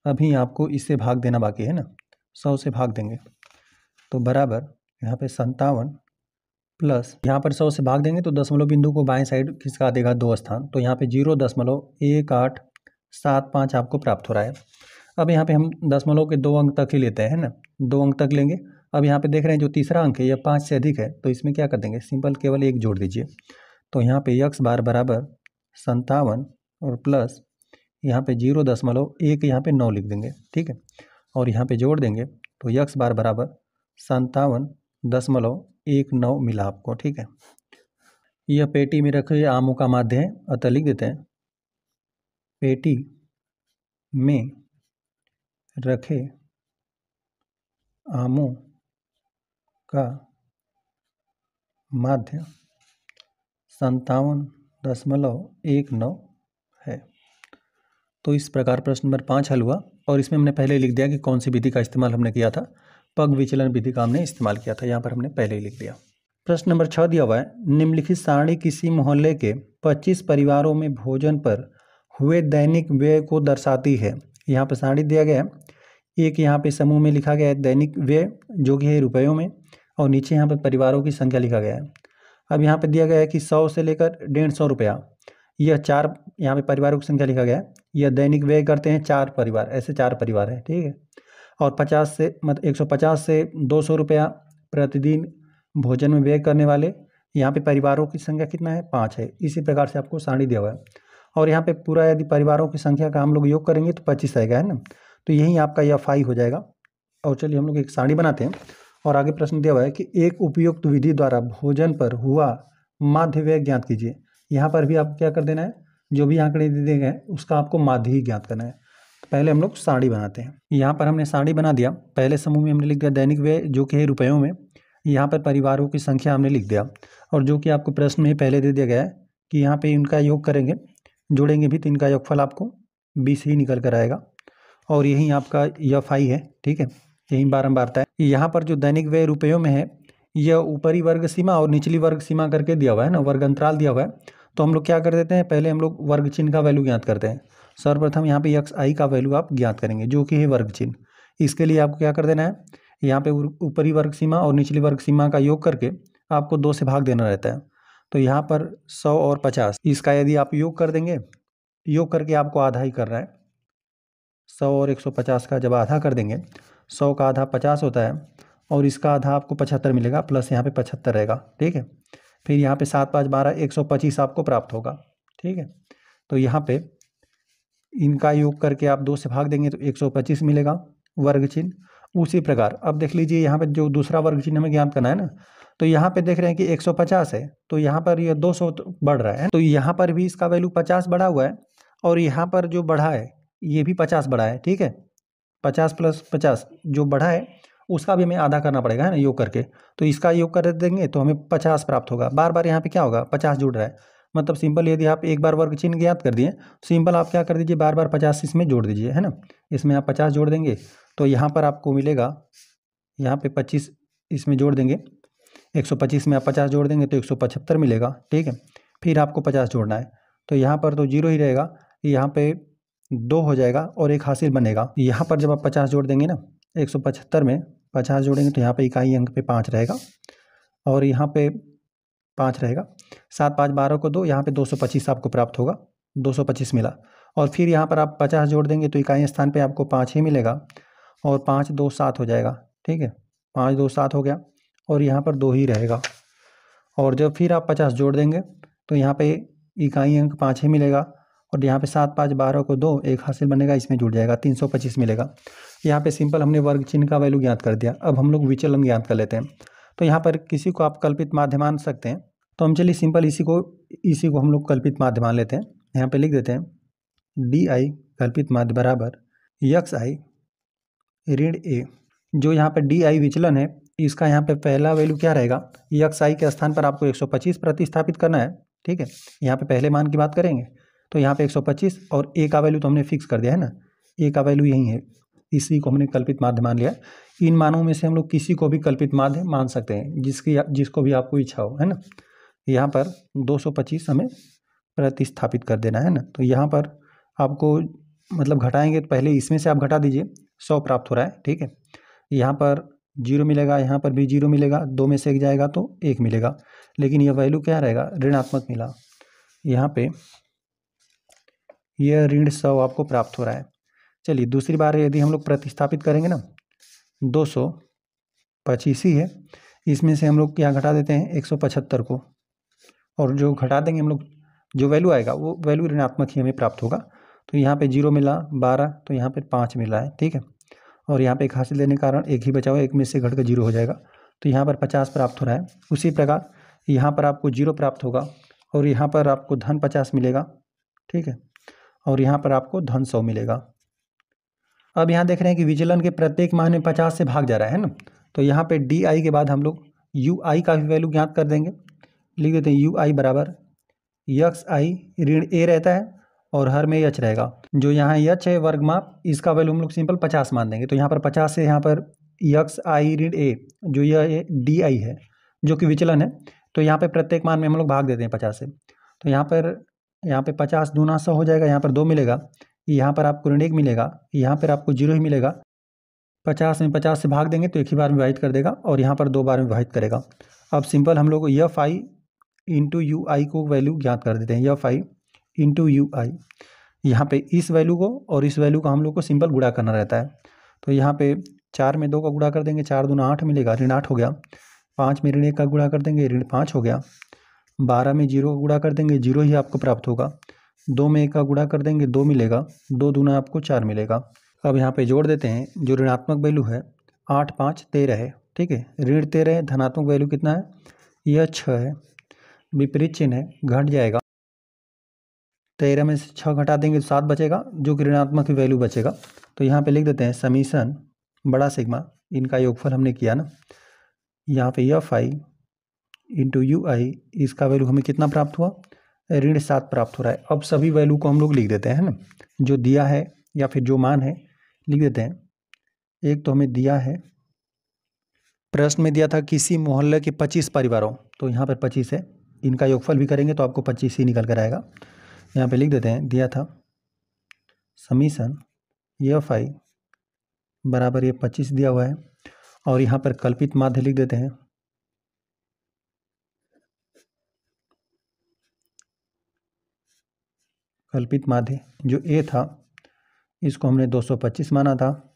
अभी आपको इससे भाग देना बाकी है ना, 100 से भाग देंगे तो बराबर यहाँ पे 57 प्लस, यहाँ पर 100 से भाग देंगे तो दशमलव बिंदु को बाएं साइड खिसका देगा 2 स्थान, तो यहाँ पे 0.1875 आपको प्राप्त हो रहा है। अब यहाँ पे हम दशमलव के 2 अंक तक ही लेते हैं ना, 2 अंक तक लेंगे। अब यहाँ पे देख रहे हैं जो तीसरा अंक है यह 5 से अधिक है, तो इसमें क्या कर देंगे, सिंपल केवल 1 जोड़ दीजिए। तो यहाँ पे एक्स बार बराबर 57, और प्लस यहाँ पे 0.1 यहाँ पे 9 लिख देंगे। ठीक है, और यहाँ पे जोड़ देंगे तो एक्स बार बराबर 57.19 मिला आपको। ठीक है, यह पेटी में रखे आमों का माध्य है, अतः लिख देते हैं पेटी में रखे आमों का माध्य 57.19 है। तो इस प्रकार प्रश्न नंबर 5 हल हुआ और इसमें हमने पहले लिख दिया कि कौन सी विधि का इस्तेमाल हमने किया था। पग विचलन विधि का हमने इस्तेमाल किया था, यहाँ पर हमने पहले ही लिख दिया। प्रश्न नंबर 6 दिया हुआ है, निम्नलिखित सारणी किसी मोहल्ले के 25 परिवारों में भोजन पर हुए दैनिक व्यय को दर्शाती है। यहाँ पर सारणी दिया गया है, एक यहाँ पे समूह में लिखा गया है दैनिक व्यय जो कि है रुपयों में, और नीचे यहाँ पर परिवारों की संख्या लिखा गया है। अब यहाँ पे दिया गया है कि 100 से लेकर 150 रुपया, यह 4 यहाँ पे परिवारों की संख्या लिखा गया है। यह दैनिक व्यय करते हैं 4 परिवार, ऐसे 4 परिवार हैं, ठीक है। और 50 से 150 से 200 रुपया प्रतिदिन भोजन में व्यय करने वाले यहाँ पे परिवारों की संख्या कितना है, 5 है। इसी प्रकार से आपको सारणी दिया हुआ है और यहाँ पे पूरा यदि परिवारों की संख्या का हम लोग योग करेंगे तो 25 आएगा, है ना। तो यही आपका यह फाई हो जाएगा। और चलिए हम लोग एक सारणी बनाते हैं और आगे प्रश्न दिया हुआ है कि एक उपयुक्त विधि द्वारा भोजन पर हुआ माध्य व्यय ज्ञात कीजिए। यहाँ पर भी आपको क्या कर देना है, जो भी आंकड़े दे दिए गए उसका आपको माध्य ही ज्ञात करना है। तो पहले हम लोग सारणी बनाते हैं। यहाँ पर हमने सारणी बना दिया। पहले समूह में हमने लिख दिया दैनिक व्यय जो कि है रुपयों में, यहाँ पर परिवारों की संख्या हमने लिख दिया, और जो कि आपको प्रश्न में पहले दे दिया गया है कि यहाँ पे इनका योग करेंगे, जोड़ेंगे भी तो इनका योगफल आपको 20 ही निकल कर आएगा, और यही आपका यह फाई है, ठीक है। यही बारंबारता है। यहाँ पर जो दैनिक व्यय रुपयों में है, यह ऊपरी वर्ग सीमा और निचली वर्ग सीमा करके दिया हुआ है ना, वर्ग अंतराल दिया हुआ है। तो हम लोग क्या कर देते हैं, पहले हम लोग वर्ग चिन्ह का वैल्यू ज्ञात करते हैं। सर्वप्रथम यहाँ पे एक्स आई का वैल्यू आप ज्ञात करेंगे जो कि है वर्ग चिन्ह। इसके लिए आपको क्या कर देना है, यहाँ पे ऊपरी वर्ग सीमा और निचली वर्ग सीमा का योग करके आपको 2 से भाग देना रहता है। तो यहाँ पर 100 और 50, इसका यदि आप योग कर देंगे, योग करके आपको आधा ही कर रहा है। 100 और 150 का जब आधा कर देंगे, 100 का आधा 50 होता है और इसका आधा आपको 75 मिलेगा, प्लस यहाँ पे 75 रहेगा, ठीक है। फिर यहाँ पे 7 5 12 125 आपको प्राप्त होगा, ठीक है। तो यहाँ पे इनका योग करके आप 2 से भाग देंगे तो 125 मिलेगा वर्ग चिन्ह। उसी प्रकार अब देख लीजिए यहाँ पे जो दूसरा वर्ग चिन्ह हमें ज्ञात करना है ना, तो यहाँ पे देख रहे हैं कि 150 है, तो यहाँ पर ये 200 बढ़ रहा है, तो यहाँ पर भी इसका वैल्यू 50 बढ़ा हुआ है, और यहाँ पर जो बढ़ा है ये भी 50 बढ़ा है, ठीक है। 50 प्लस 50 जो बढ़ा है उसका भी हमें आधा करना पड़ेगा, है ना, योग करके। तो इसका योग कर देंगे तो हमें 50 प्राप्त होगा। बार बार यहाँ पे क्या होगा, 50 जुड़ रहा है, मतलब सिंपल यदि आप एक बार वर्ग चिन्ह ज्ञात कर दिए, सिंपल आप क्या कर दीजिए, बार बार 50 इसमें जोड़ दीजिए, है ना। इसमें आप 50 जोड़ देंगे तो यहाँ पर आपको मिलेगा, यहाँ पे 25 इसमें जोड़ देंगे, 125 में आप 50 जोड़ देंगे तो 175 मिलेगा, ठीक है। फिर आपको 50 जोड़ना है, तो यहाँ पर तो 0 ही रहेगा, यहाँ पे 2 हो जाएगा और एक हासिल बनेगा। यहाँ पर जब आप 50 जोड़ देंगे ना, 175 में 50 जोड़ेंगे तो यहाँ पे इकाई अंक पे 5 रहेगा और यहाँ पे 5 रहेगा। 7 5 12 को 2, यहाँ पे 225 आपको प्राप्त होगा, 225 मिला। और फिर यहाँ पर आप 50 जोड़ देंगे तो इकाई स्थान पे आपको 5 ही मिलेगा, और 5 2 7 हो जाएगा, ठीक है। 5 2 7 हो गया और यहाँ पर 2 ही रहेगा। और जब फिर आप 50 जोड़ देंगे तो यहाँ पे इकाई अंक 5 ही मिलेगा, और यहाँ पे 7 5 12 को 2, एक हासिल बनेगा, इसमें जुड़ जाएगा, 325 मिलेगा। यहाँ पे सिंपल हमने वर्ग चिन्ह का वैल्यू ज्ञात कर दिया। अब हम लोग विचलन ज्ञात कर लेते हैं। तो यहाँ पर किसी को आप कल्पित माध्य मान सकते हैं, तो हम चलिए सिंपल इसी को हम लोग कल्पित माध्य मान लेते हैं। यहाँ पे लिख देते हैं डी आई कल्पित माध्य बराबर यक्स आई ऋण ए। जो यहाँ पे डी आई विचलन है, इसका यहाँ पे पहला वैल्यू क्या रहेगा, यक्स आई के स्थान पर आपको 125 प्रतिस्थापित करना है, ठीक है। यहाँ पे पहले मान की बात करेंगे तो यहाँ पे 125 और ए का वैल्यू तो हमने फिक्स कर दिया है ना, ए का वैल्यू यही है, इसी को हमने कल्पित माध्य मान लिया। इन मानों में से हम लोग किसी को भी कल्पित माध्य मान सकते हैं, जिसको भी आपको इच्छा हो, है ना। यहाँ पर 225 हमें प्रतिस्थापित कर देना है ना। तो यहाँ पर आपको मतलब घटाएंगे तो पहले इसमें से आप घटा दीजिए, 100 प्राप्त हो रहा है, ठीक है। यहाँ पर 0 मिलेगा, यहाँ पर भी 0 मिलेगा, 2 में से 1 जाएगा तो 1 मिलेगा, लेकिन यह वैल्यू क्या रहेगा, ऋणात्मक मिला। यहाँ पे यह ऋण 100 आपको प्राप्त हो रहा है। चलिए दूसरी बार यदि हम लोग प्रतिस्थापित करेंगे ना, 225 ही है, इसमें से हम लोग क्या घटा देते हैं 175 को, और जो घटा देंगे हम लोग जो वैल्यू आएगा वो वैल्यू ऋणात्मक ही हमें प्राप्त होगा। तो यहाँ पे 0 मिला, 12, तो यहाँ पे 5 मिला है, ठीक है। और यहाँ पे एक हासिल देने के कारण एक ही बचा हुआ, एक में से घटकर 0 हो जाएगा, तो यहाँ पर 50 प्राप्त हो रहा है। उसी प्रकार यहाँ पर आपको 0 प्राप्त होगा और यहाँ पर आपको धन 50 मिलेगा, ठीक है। और यहाँ पर आपको धन 100 मिलेगा। अब यहाँ देख रहे हैं कि विचलन के प्रत्येक मान में 50 से भाग जा रहा है ना, तो यहाँ पे डी आई के बाद हम लोग यू आई का भी वैल्यू ज्ञात कर देंगे। लिख देते हैं यू आई बराबर यक्स आई ऋण ए रहता है और हर में एच रहेगा। जो यहाँ एच है वर्गमाप, इसका वैल्यू हम लोग सिंपल 50 मान देंगे। तो यहाँ पर 50 से यहाँ पर यक्स आई ऋण ए जो यह डी आई है जो कि विचलन है, तो यहाँ पे प्रत्येक मान में हम लोग भाग देते हैं 50 से। तो यहाँ पे 50 दूना 100 हो जाएगा, यहाँ पर 2 मिलेगा, यहाँ पर आपको ऋण 1 मिलेगा, यहाँ पर आपको 0 ही मिलेगा। 50 में 50 से भाग देंगे तो एक ही बार में विभाजित कर देगा और यहाँ पर 2 बार में विभाजित करेगा। अब सिंपल हम लोग एफ आई इंटू यू आई को वैल्यू ज्ञात कर देते हैं। एफ आई इंटू यू आई, यहाँ पे इस वैल्यू को और इस वैल्यू को हम लोग को सिंपल गुणा करना रहता है। तो यहाँ पे 4 में 2 का गुणा कर देंगे, 4 दूना 8 मिलेगा, ऋण 8 हो गया। 5 में ऋण 1 का गुणा कर देंगे, ऋण 5 हो गया। 12 में 0 का गुणा कर देंगे, 0 ही आपको प्राप्त होगा। 2 में 1 का गुणा कर देंगे, 2 मिलेगा, 2 दूना आपको 4 मिलेगा। अब यहाँ पे जोड़ देते हैं, जो ऋणात्मक वैल्यू है 8 5 13 है, ठीक है। ऋण 13 है, धनात्मक वैल्यू कितना है, यह 6 है। विपरीत चिन्ह है, घट जाएगा। 13 में से 6 घटा देंगे तो 7 बचेगा, जो कि ऋणात्मक वैल्यू बचेगा। तो यहाँ पे लिख देते हैं समीशन बड़ा सिग्मा, इनका योगफल हमने किया ना, यहाँ पे F I into you I, इसका वैल्यू हमें कितना प्राप्त हुआ, ऋण 7 प्राप्त हो रहा है। अब सभी वैल्यू को हम लोग लिख देते हैं ना, जो दिया है या फिर जो मान है लिख देते हैं। एक तो हमें दिया है, प्रश्न में दिया था किसी मोहल्ले के 25 परिवारों, तो यहाँ पर 25 है, इनका योगफल भी करेंगे तो आपको 25 ही निकल कर आएगा। यहाँ पे लिख देते हैं, दिया था समीशन एफ आई बराबर ये 25 दिया हुआ है, और यहाँ पर कल्पित माध्य लिख देते हैं। कल्पित माध्य जो ए था इसको हमने 225 माना था,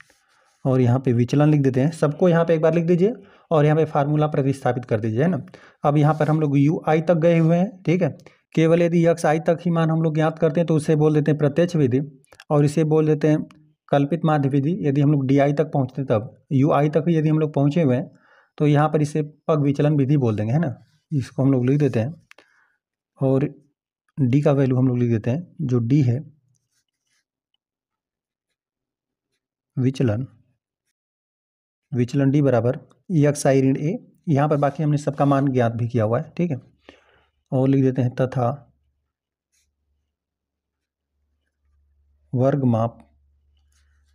और यहाँ पे विचलन लिख देते हैं। सबको यहाँ पे एक बार लिख दीजिए और यहाँ पे फार्मूला प्रतिस्थापित कर दीजिए, है ना। अब यहाँ पर हम लोग यू आई तक गए हुए हैं, ठीक है। केवल यदि यक्स आई तक ही मान हम लोग ज्ञात करते हैं तो उसे बोल देते हैं प्रत्यक्ष विधि, और इसे बोल देते हैं कल्पित माध्य विधि। यदि हम लोग डी आई तक पहुँचते तब यू आई तक यदि हम लोग पहुँचे हुए हैं तो यहाँ पर इसे पग विचलन विधि बोल देंगे, है ना। इसको हम लोग लिख देते हैं, और डी का वैल्यू हम लोग लिख देते हैं, जो डी है विचलन डी बराबर एक्स आई ऋण ए। यहाँ पर बाकी हमने सबका मान ज्ञात भी किया हुआ है, ठीक है। और लिख देते हैं तथा वर्ग माप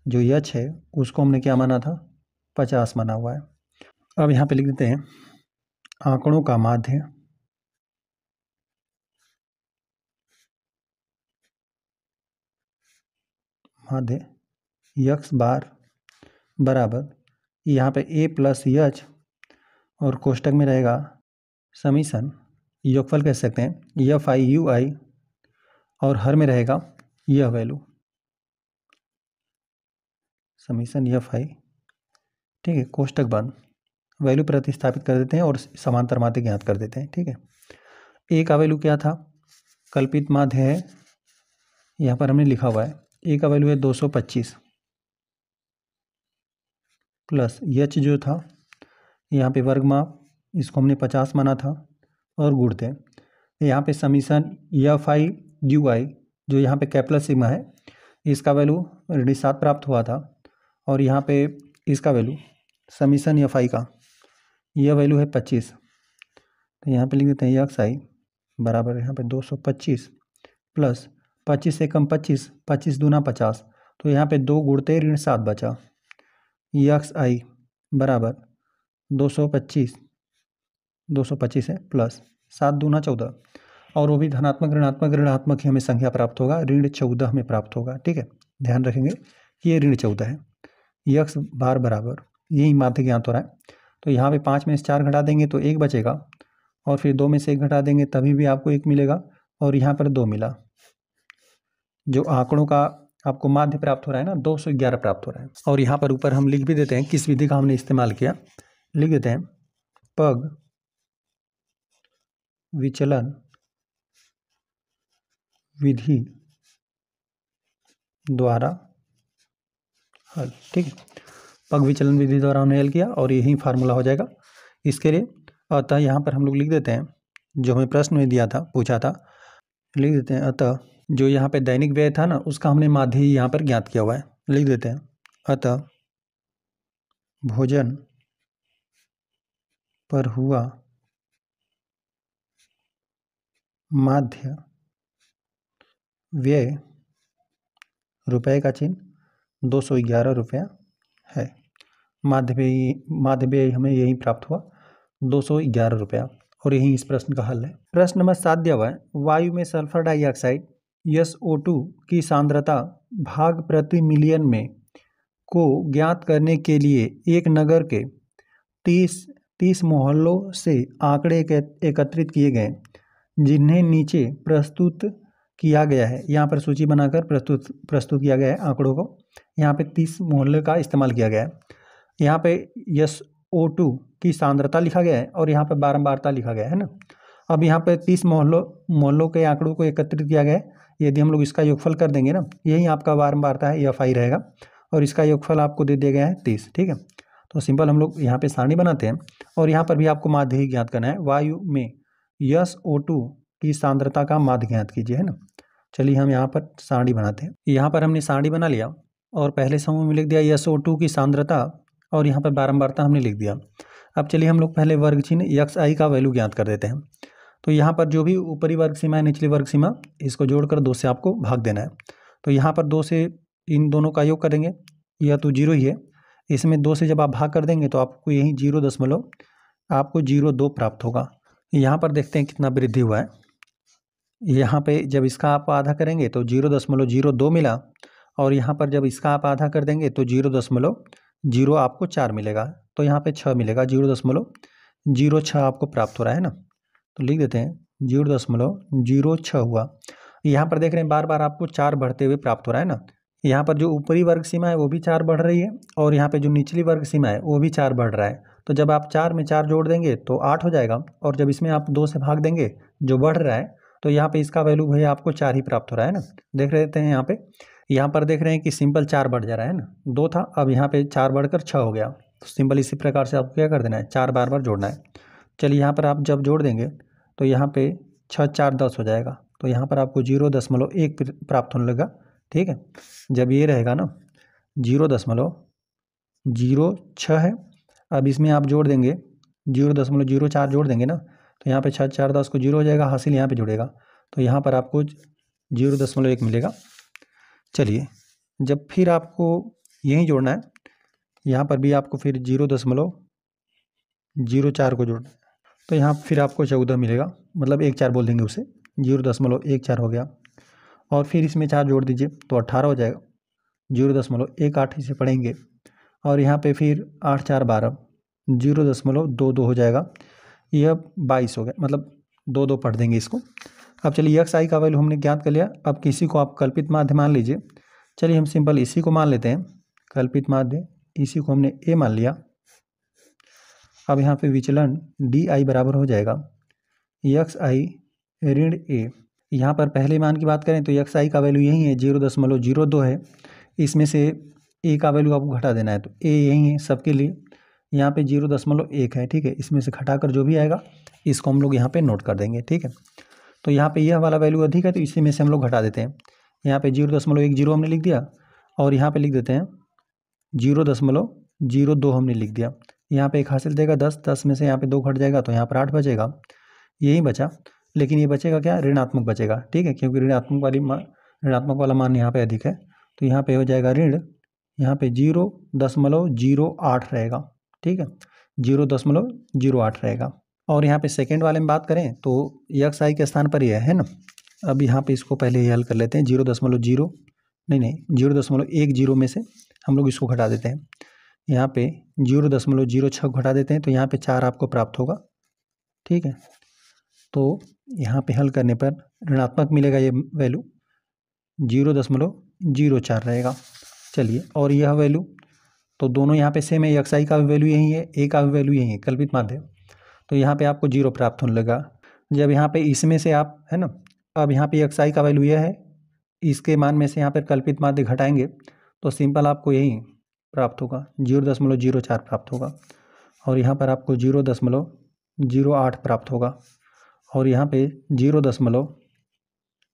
जो यच है उसको हमने क्या माना था, 50 माना हुआ है। अब यहाँ पे लिख देते हैं आंकड़ों का माध्य यक्स बार बराबर यहाँ पे ए प्लस यच, और कोष्टक में रहेगा समीशन, योगफल कह सकते हैं एफ आई यू आई, और हर में रहेगा यह वैल्यू समीशन एफ आई, ठीक है। कोष्टक बंद, वैल्यू प्रतिस्थापित कर देते हैं और समांतर माध्य ज्ञात कर देते हैं, ठीक है। ए का वैल्यू क्या था, कल्पित माध्य है, यहाँ पर हमने लिखा हुआ है। ए का वैल्यू है 225 प्लस एच जो था यहाँ पे वर्ग माप, इसको हमने 50 माना था, और गुणते यहाँ पे समीशन एफ आई यू आई जो यहाँ पे कैपिटल सिग्मा है, इसका वैल्यू ऋण 7 प्राप्त हुआ था, और यहाँ पे इसका वैल्यू समीशन एफ आई का यह वैल्यू है 25। तो यहाँ पे लिख देते हैं एक्स आई बराबर यहाँ पे 225 प्लस 25 से कम 25, 25 दूना 50, तो यहाँ पे 2 गुणते ऋण 7 बचा। एक्स आई बराबर 225 है प्लस 7 दूना 14, और वो भी धनात्मक ऋणात्मक ही हमें संख्या प्राप्त होगा, ऋण 14 हमें प्राप्त होगा, ठीक है। ध्यान रखेंगे कि ये ऋण 14 है। यक्स बार बराबर यही माध्य ज्ञात हो रहा है, तो यहाँ पे 5 में से 4 घटा देंगे तो 1 बचेगा, और फिर 2 में से 1 घटा देंगे तभी भी आपको 1 मिलेगा, और यहाँ पर 2 मिला। जो आंकड़ों का आपको माध्य प्राप्त हो रहा है ना, 211 प्राप्त हो रहा है। और यहाँ पर ऊपर हम लिख भी देते हैं किस विधि का हमने इस्तेमाल किया, लिख देते हैं पग विचलन विधि द्वारा हल, ठीक है। पग विचलन विधि द्वारा हमने हल किया और यही फार्मूला हो जाएगा इसके लिए। अतः यहाँ पर हम लोग लिख देते हैं जो हमें प्रश्न में दिया था, पूछा था लिख देते हैं अतः जो यहाँ पे दैनिक व्यय था ना उसका हमने माध्य यहाँ पर ज्ञात किया हुआ है। लिख देते हैं अतः भोजन पर हुआ माध्य व्यय रुपए का चिन्ह 211 रुपया है। माध्य व्यय हमें यही प्राप्त हुआ 211 रुपया और यही इस प्रश्न का हल है। प्रश्न नंबर 7 दिया हुआ है वायु में सल्फर डाइऑक्साइड SO2 की सांद्रता भाग प्रति मिलियन में को ज्ञात करने के लिए एक नगर के 30 मोहल्लों से आंकड़े एकत्रित किए गए जिन्हें नीचे प्रस्तुत किया गया है। यहाँ पर सूची बनाकर प्रस्तुत किया गया है आंकड़ों को। यहाँ पे 30 मोहल्ले का इस्तेमाल किया गया है। यहाँ पे SO2 की सांद्रता लिखा गया है और यहाँ पे बारंबारता लिखा गया है ना। अब यहाँ पे 30 मोहल्लों के आंकड़ों को एकत्रित किया गया है। यदि हम लोग इसका योगफल कर देंगे ना, यही आपका बारंबारता है, FI रहेगा और इसका योगफल आपको दे दिया गया है 30। ठीक है, तो सिंपल हम लोग यहाँ पे सारणी बनाते हैं और यहाँ पर भी आपको माध्य ही ज्ञात करना है। वायु में SO2 की सांद्रता का माध्य ज्ञात कीजिए, है ना। चलिए हम यहाँ पर सारणी बनाते हैं। यहाँ पर हमने सारणी बना लिया और पहले समूह में लिख दिया SO2 की सांद्रता और यहाँ पर बारंबारता हमने लिख दिया। अब चलिए हम लोग पहले वर्ग चिन्ह XI का वैल्यू ज्ञात कर देते हैं। तो यहाँ पर जो भी ऊपरी वर्ग सीमा है, निचली वर्ग सीमा, इसको जोड़कर 2 से आपको भाग देना है। तो यहाँ पर 2 से इन दोनों का योग करेंगे, यह तो 0 ही है। इसमें 2 से जब आप भाग कर देंगे तो आपको यही 0.02 प्राप्त होगा। यहाँ पर देखते हैं कितना वृद्धि हुआ है। यहाँ पे जब इसका आप आधा करेंगे तो 0.02 मिला और यहाँ पर जब इसका आप आधा कर देंगे तो 0.0 आपको 4 मिलेगा, तो यहाँ पे 6 मिलेगा। 0.06 आपको प्राप्त हो रहा है ना। तो लिख देते हैं 0.06 हुआ। यहाँ पर देख रहे हैं बार बार आपको 4 बढ़ते हुए प्राप्त हो रहा है ना। यहाँ पर जो ऊपरी वर्ग सीमा है वो भी 4 बढ़ रही है और यहाँ पे जो निचली वर्ग सीमा है वो भी 4 बढ़ रहा है। तो जब आप 4 में 4 जोड़ देंगे तो 8 हो जाएगा और जब इसमें आप 2 से भाग देंगे जो बढ़ रहा है तो यहाँ पे इसका वैल्यू भैया आपको 4 ही प्राप्त हो रहा है ना। देख रहे हैं यहाँ पर देख रहे हैं कि सिंपल 4 बढ़ जा रहा है ना। 2 था, अब यहाँ पे 4 बढ़कर 6 हो गया। तो सिंपल इसी प्रकार से आपको क्या कर देना है, 4 बार बार जोड़ना है। चलिए यहाँ पर आप जब जोड़ देंगे तो यहाँ पे 6 4 10 हो जाएगा। तो यहाँ पर आपको 0.1 प्राप्त होने लगा। ठीक है, जब ये रहेगा ना 0.06 है। अब इसमें आप जोड़ देंगे 0.04 जोड़ देंगे ना तो यहाँ पे 6 4 10 को 0 हो जाएगा, हासिल यहाँ पे जुड़ेगा तो यहाँ पर आपको 0.1 मिलेगा। चलिए जब फिर आपको यहीं जोड़ना है, यहाँ पर भी आपको फिर 0.04 को जोड़ना है तो यहाँ फिर आपको 14 मिलेगा, मतलब 1 4 बोल देंगे उसे, 0.14 हो गया। और फिर इसमें 4 जोड़ दीजिए तो 18 हो जाएगा। 0.18 इसे पढ़ेंगे और यहाँ पे फिर 8 4 12, 0.22 हो जाएगा। यह 22 हो गया, मतलब 2 2 पढ़ देंगे इसको। अब चलिए XI का वैल्यू हमने ज्ञात कर लिया। अब किसी को आप कल्पित माध्य मान लीजिए। चलिए हम सिंपल इसी को मान लेते हैं कल्पित माध्य, इसी को हमने A मान लिया। अब यहाँ पे विचलन DI बराबर हो जाएगा XI ऋण A। यहाँ पर पहले मान की बात करें तो XI का वैल्यू यही है, 0.02 है। इसमें से A का वैल्यू आपको घटा देना है तो A यही है सबके लिए। यहाँ पे 0.1 है। ठीक है, इसमें से घटाकर जो भी आएगा इसको हम लोग यहाँ पे नोट कर देंगे। ठीक है, तो यहाँ पे यह वाला वैल्यू अधिक है तो इसी में से हम लोग घटा देते हैं। यहाँ पे 0.10 हमने लिख दिया और यहाँ पे लिख देते हैं 0.02 हमने लिख दिया। यहाँ पे 1 हासिल देगा 10, 10 में से यहाँ पे 2 घट जाएगा तो यहाँ पर 8 बचेगा। यही बचा, लेकिन ये बचेगा क्या, ऋणात्मक बचेगा। ठीक है, क्योंकि ऋणात्मक वाला मान यहाँ पे अधिक है तो यहाँ पे हो जाएगा ऋण, यहाँ पे 0.08 रहेगा। ठीक है, 0.08 रहेगा। और यहाँ पे सेकेंड वाले में बात करें तो XI के स्थान पर यह है ना। अब यहाँ पे इसको पहले ही हल कर लेते हैं। 0.10 में से हम लोग इसको घटा देते हैं। यहाँ पे 0.06 घटा देते हैं तो यहाँ पे 4 आपको प्राप्त होगा। ठीक है, तो यहाँ पे हल करने पर ऋणात्मक मिलेगा, ये वैल्यू 0.04 रहेगा। चलिए, और यह वैल्यू तो दोनों यहाँ पे सेम है। XI का भी वैल्यू यही है, A का भी वैल्यू यही है, कल्पित माध्य। तो यहाँ पे आपको 0 प्राप्त होने लगा। जब यहाँ पे इसमें से आप, है ना, अब यहाँ पे XI का वैल्यू यह है, इसके मान में से यहाँ पर कल्पित माध्य घटाएंगे तो सिंपल आपको यही प्राप्त होगा, 0.04 प्राप्त होगा। और यहाँ पर आपको 0.08 प्राप्त होगा और यहाँ पे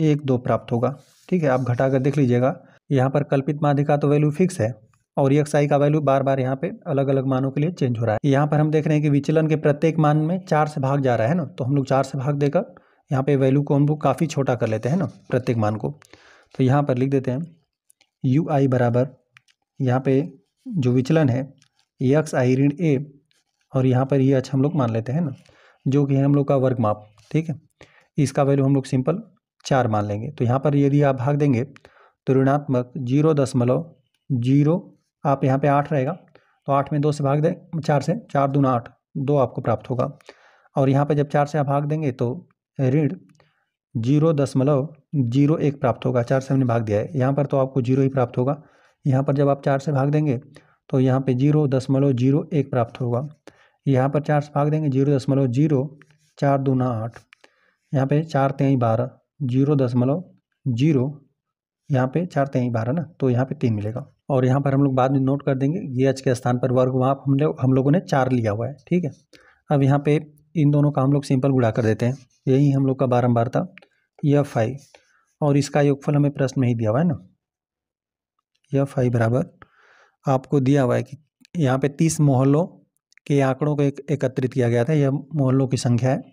0.12 प्राप्त होगा। ठीक है, आप घटा कर देख लीजिएगा। यहाँ पर कल्पित माध्य का तो वैल्यू फिक्स है और EXI का वैल्यू बार बार यहाँ पे अलग अलग मानों के लिए चेंज हो रहा है। यहाँ पर हम देख रहे हैं कि विचलन के प्रत्येक मान में 4 से भाग जा रहा है ना, तो हम लोग 4 से भाग देकर यहाँ पे वैल्यू को हम लोग काफ़ी छोटा कर लेते हैं ना प्रत्येक मान को। तो यहाँ पर लिख देते हैं UI बराबर, यहाँ पे जो विचलन है EXI ऋण A और यहाँ पर ये हम लोग मान लेते हैं ना, जो कि है हम लोग का वर्ग माप। ठीक है, इसका वैल्यू हम लोग सिंपल 4 मान लेंगे। तो यहाँ पर यदि आप भाग देंगे तो ऋणात्मक 0.0, आप यहाँ पे 8 रहेगा तो 8 में 2 से भाग दें, 4 से, 4 दूना 8, 2 आपको प्राप्त होगा। और यहाँ पे जब 4 से आप भाग देंगे तो ऋण 0.01 प्राप्त होगा। 4 से हमने भाग दिया है, यहाँ पर तो आपको 0 ही प्राप्त होगा। यहाँ पर जब आप 4 से भाग देंगे तो यहाँ पे 0.01 प्राप्त होगा। यहाँ पर 4 से भाग देंगे 0.0, 4 दूना 8, यहाँ पे 4 तेई 12, 0.0, यहाँ पे 4 तेई 12 ना, तो यहाँ पे 3 मिलेगा। और यहाँ पर हम लोग बाद में नोट कर देंगे ये h के स्थान पर वर्ग माप हम लोगों ने 4 लिया हुआ है। ठीक है, अब यहाँ पे इन दोनों का हम लोग सिंपल गुणा कर देते हैं, यही हम लोग का बारंबारता FI, और इसका योगफल हमें प्रश्न में ही दिया हुआ है ना। FI बराबर आपको दिया हुआ है कि यहाँ पे 30 मोहल्लों के आंकड़ों को एकत्रित किया गया था। यह मोहल्लों की संख्या है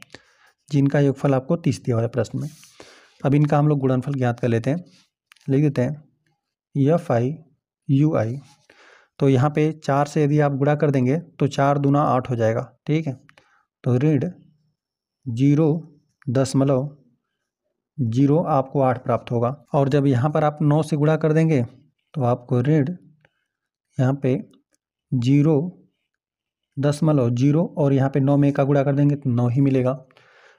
जिनका योगफल आपको 30 दिया हुआ है प्रश्न में। अब इनका हम लोग गुणनफल ज्ञात कर लेते हैं, लिख देते हैं FI UI। तो यहाँ पे 4 से यदि आप गुणा कर देंगे तो 4 दूना 8 हो जाएगा। ठीक है, तो ऋण 0.0 आपको 8 प्राप्त होगा। और जब यहाँ पर आप 9 से गुणा कर देंगे तो आपको ऋण यहाँ पे 0.0 और यहाँ पे 9 में का गुणा कर देंगे तो 9 ही मिलेगा।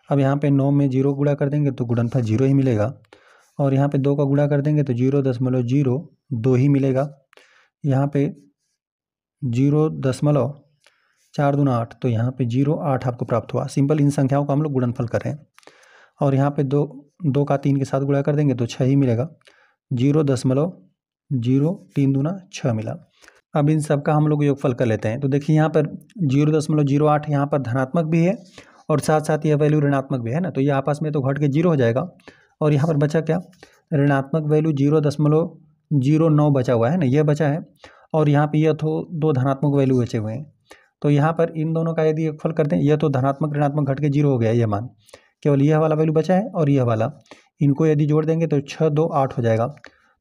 अब यहाँ पे 9 में 0 गुणा कर देंगे तो गुणनफल 0 ही मिलेगा। और यहाँ पे 2 का गुणा कर देंगे तो 0.02 ही मिलेगा। यहाँ पे 0.4 दूना 8, तो यहाँ पे 0.8 आपको प्राप्त हुआ। सिंपल इन संख्याओं का हम लोग गुणनफल कर रहे हैं। और यहाँ पे 2 का 3 के साथ गुणा कर देंगे तो 6 ही मिलेगा। 0.03 दूना 6 मिला। अब इन सब का हम लोग योगफल कर लेते हैं। तो देखिए यहाँ पर 0.08 यहाँ पर धनात्मक भी है और साथ साथ यह वैल्यू ऋणात्मक भी है ना, तो ये आपस में तो घट के 0 हो जाएगा। और यहाँ पर बचा क्या, ऋणात्मक वैल्यू 0.09 बचा हुआ है ना, यह बचा है। और यहाँ पे यह तो 2 धनात्मक वैल्यू बचे हुए हैं। तो यहाँ पर इन दोनों का यदि योगफल करते हैं, यह तो धनात्मक ऋणात्मक घट के 0 हो गया यह मान, केवल यह वाला वैल्यू बचा है और यह वाला, इनको यदि जोड़ देंगे तो 6 2 8 हो जाएगा।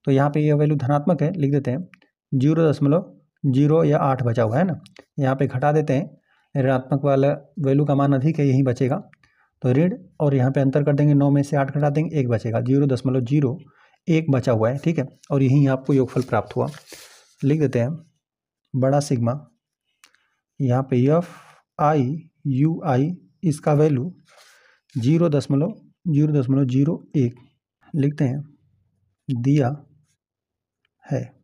तो यहाँ पे यह वैल्यू धनात्मक है, लिख देते हैं 0.0 या 8 बचा हुआ है ना, यहाँ पे घटा देते हैं, ऋणात्मक वाला वैल्यू का मान अधिक है, यही बचेगा। तो ऋण और यहाँ पे अंतर कर देंगे, 9 में से 8 घटा देंगे, 1 बचेगा, 0.01 बचा हुआ है। ठीक है, और यही आपको योगफल प्राप्त हुआ। लिख देते हैं बड़ा सिग्मा, यहाँ पे FI UI, इसका वैल्यू 0.01 लिखते हैं, दिया है।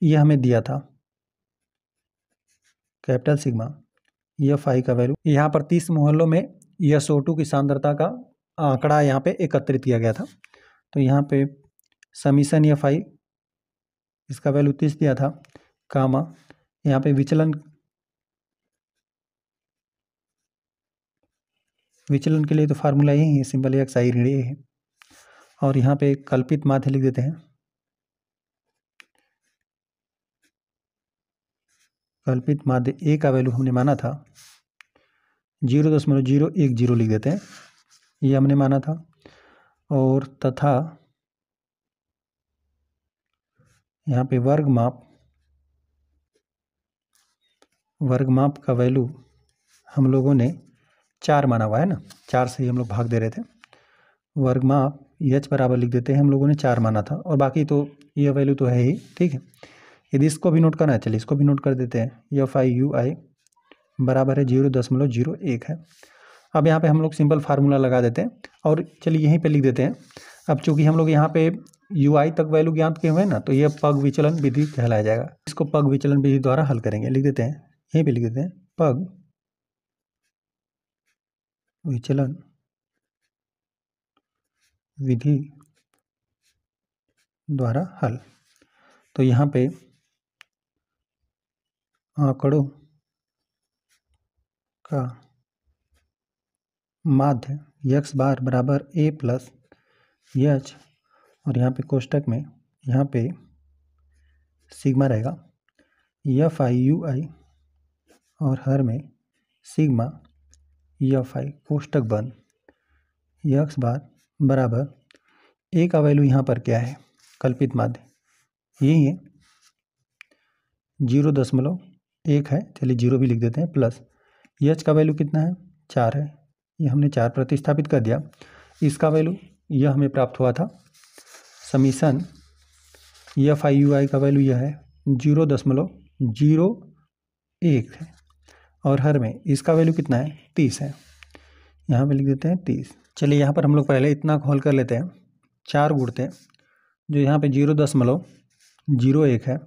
यह हमें दिया था कैपिटल सिग्मा FI का वैल्यू। यहाँ पर 30 मोहल्लों में SO2 की सांद्रता का आंकड़ा यहाँ पे एकत्रित किया गया था। तो यहाँ पे समीशन FI, इसका वैल्यू 30 दिया था, कामा यहाँ पे विचलन के लिए तो फार्मूला यही है, सिंपल XI ऋण A है। और यहाँ पे कल्पित माध्य लिख देते हैं, कल्पित माध्य A का वैल्यू हमने माना था 0.010 लिख देते हैं, ये हमने माना था। और तथा यहाँ पे वर्ग माप का वैल्यू हम लोगों ने 4 माना हुआ है ना, 4 से ही हम लोग भाग दे रहे थे। वर्ग माप H बराबर लिख देते हैं, हम लोगों ने 4 माना था और बाकी तो ये वैल्यू तो है ही। ठीक है, यदि इसको भी नोट करना है, चलिए इसको भी नोट कर देते हैं, FI UI बराबर है 0.01 है। अब यहाँ पे हम लोग सिंपल फार्मूला लगा देते हैं और चलिए यहीं पे लिख देते हैं। अब चूंकि हम लोग यहाँ पे UI तक वैल्यू ज्ञात किए हुए हैं ना, तो यह पग विचलन विधि कहलाया जाएगा। इसको पग विचलन विधि द्वारा हल करेंगे, लिख देते हैं, यहीं पे लिख देते हैं, पग विचलन विधि द्वारा हल। तो यहाँ पे आंकड़ों का माध्य x बार बराबर A प्लस एच और यहाँ पे कोष्टक में यहाँ पे सिग्मा रहेगा एफ आई यू आई और हर में सिग्मा एफ आई कोष्टक बंद एक्स बार बराबर ए का वैल्यू यहाँ पर क्या है, कल्पित माध्य यही है 0.1 है, चलिए 0 भी लिख देते हैं, प्लस एच का वैल्यू कितना है 4 है, ये हमने 4 प्रतिस्थापित कर दिया, इसका वैल्यू यह हमें प्राप्त हुआ था summation F I U I का वैल्यू यह है 0.01 है और हर में इसका वैल्यू कितना है 30 है, यहाँ पे लिख देते हैं 30। चलिए यहाँ पर हम लोग पहले इतना हल कर लेते हैं, 4 गुणते जो यहाँ पे 0.01 है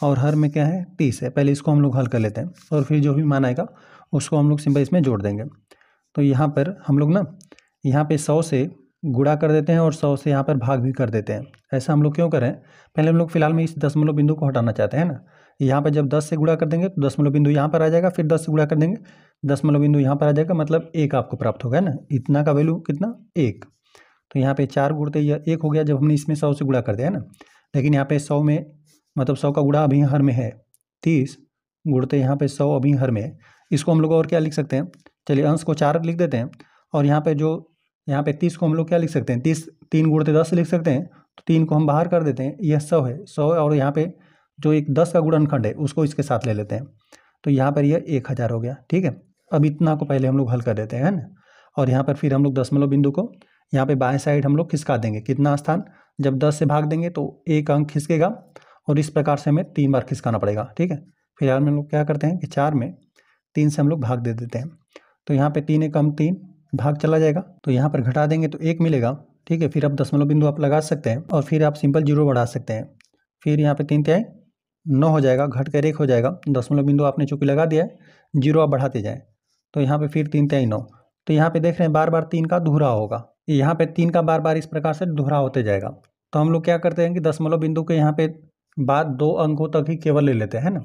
और हर में क्या है 30 है, पहले इसको हम लोग हल कर लेते हैं और फिर जो भी मान आएगा उसको हम लोग सिंपल इसमें जोड़ देंगे। तो यहाँ पर हम लोग ना यहाँ पे 100 से गुणा कर देते हैं और 100 से यहाँ पर भाग भी कर देते हैं। ऐसा हम लोग क्यों करें, पहले हम लोग फिलहाल में इस दशमलव बिंदु को हटाना चाहते हैं ना, यहाँ पर जब 10 से गुणा कर देंगे तो दशमलव बिंदु यहाँ पर आ जाएगा, फिर 10 से गुणा कर देंगे दशमलव बिंदु यहाँ पर आ जाएगा, मतलब 1 आपको प्राप्त होगा ना, इतना का वैल्यू कितना 1। तो यहाँ पे 4 गुणते यह 1 हो गया जब हमने इसमें 100 से गुणा कर दिया है ना, लेकिन यहाँ पे 100 में मतलब 100 का गुणा अभी हर में है 30 गुणते यहाँ पे 100 अभी हर में है, इसको हम लोग और क्या लिख सकते हैं, चलिए अंश को 4 लिख देते हैं और यहाँ पे जो यहाँ पे 30 को हम लोग क्या लिख सकते हैं, 30 3 गुणते 10 लिख सकते हैं, तो 3 को हम बाहर कर देते हैं, यह 100 है 100 और यहाँ पे जो एक 10 का गुणनखंड है उसको इसके साथ ले लेते हैं, तो यहाँ पर यह 1000 हो गया। ठीक है, अब इतना को पहले हम लोग हल कर देते हैं ना, और यहाँ पर फिर हम लोग दशमलव बिंदु को यहाँ पे बाएं साइड हम लोग खिसका देंगे, कितना स्थान, जब 10 से भाग देंगे तो 1 अंक खिसकेगा और इस प्रकार से हमें 3 बार खिसकाना पड़ेगा। ठीक है, फिलहाल में हम लोग क्या करते हैं कि 4 में 3 से हम लोग भाग दे देते हैं, तो यहाँ पे 3 एक कम 3 भाग चला जाएगा, तो यहाँ पर घटा देंगे तो 1 मिलेगा। ठीक है, फिर आप दशमलव बिंदु आप लगा सकते हैं और फिर आप सिंपल 0 बढ़ा सकते हैं, फिर यहाँ पे 3 त्याई 9 हो जाएगा, घट कर 1 हो जाएगा, दशमलव बिंदु आपने चूँकि लगा दिया है, 0 आप बढ़ाते जाएँ, तो यहाँ पे फिर 3 त्याई 9, तो यहाँ पे देख रहे हैं बार बार 3 का दोहराव होगा, यहाँ पे 3 का बार बार इस प्रकार से दोहराव होते जाएगा। तो हम लोग क्या करते हैं कि दशमलव बिंदु के यहाँ पे बाद 2 अंकों तक ही केवल ले लेते हैं ना,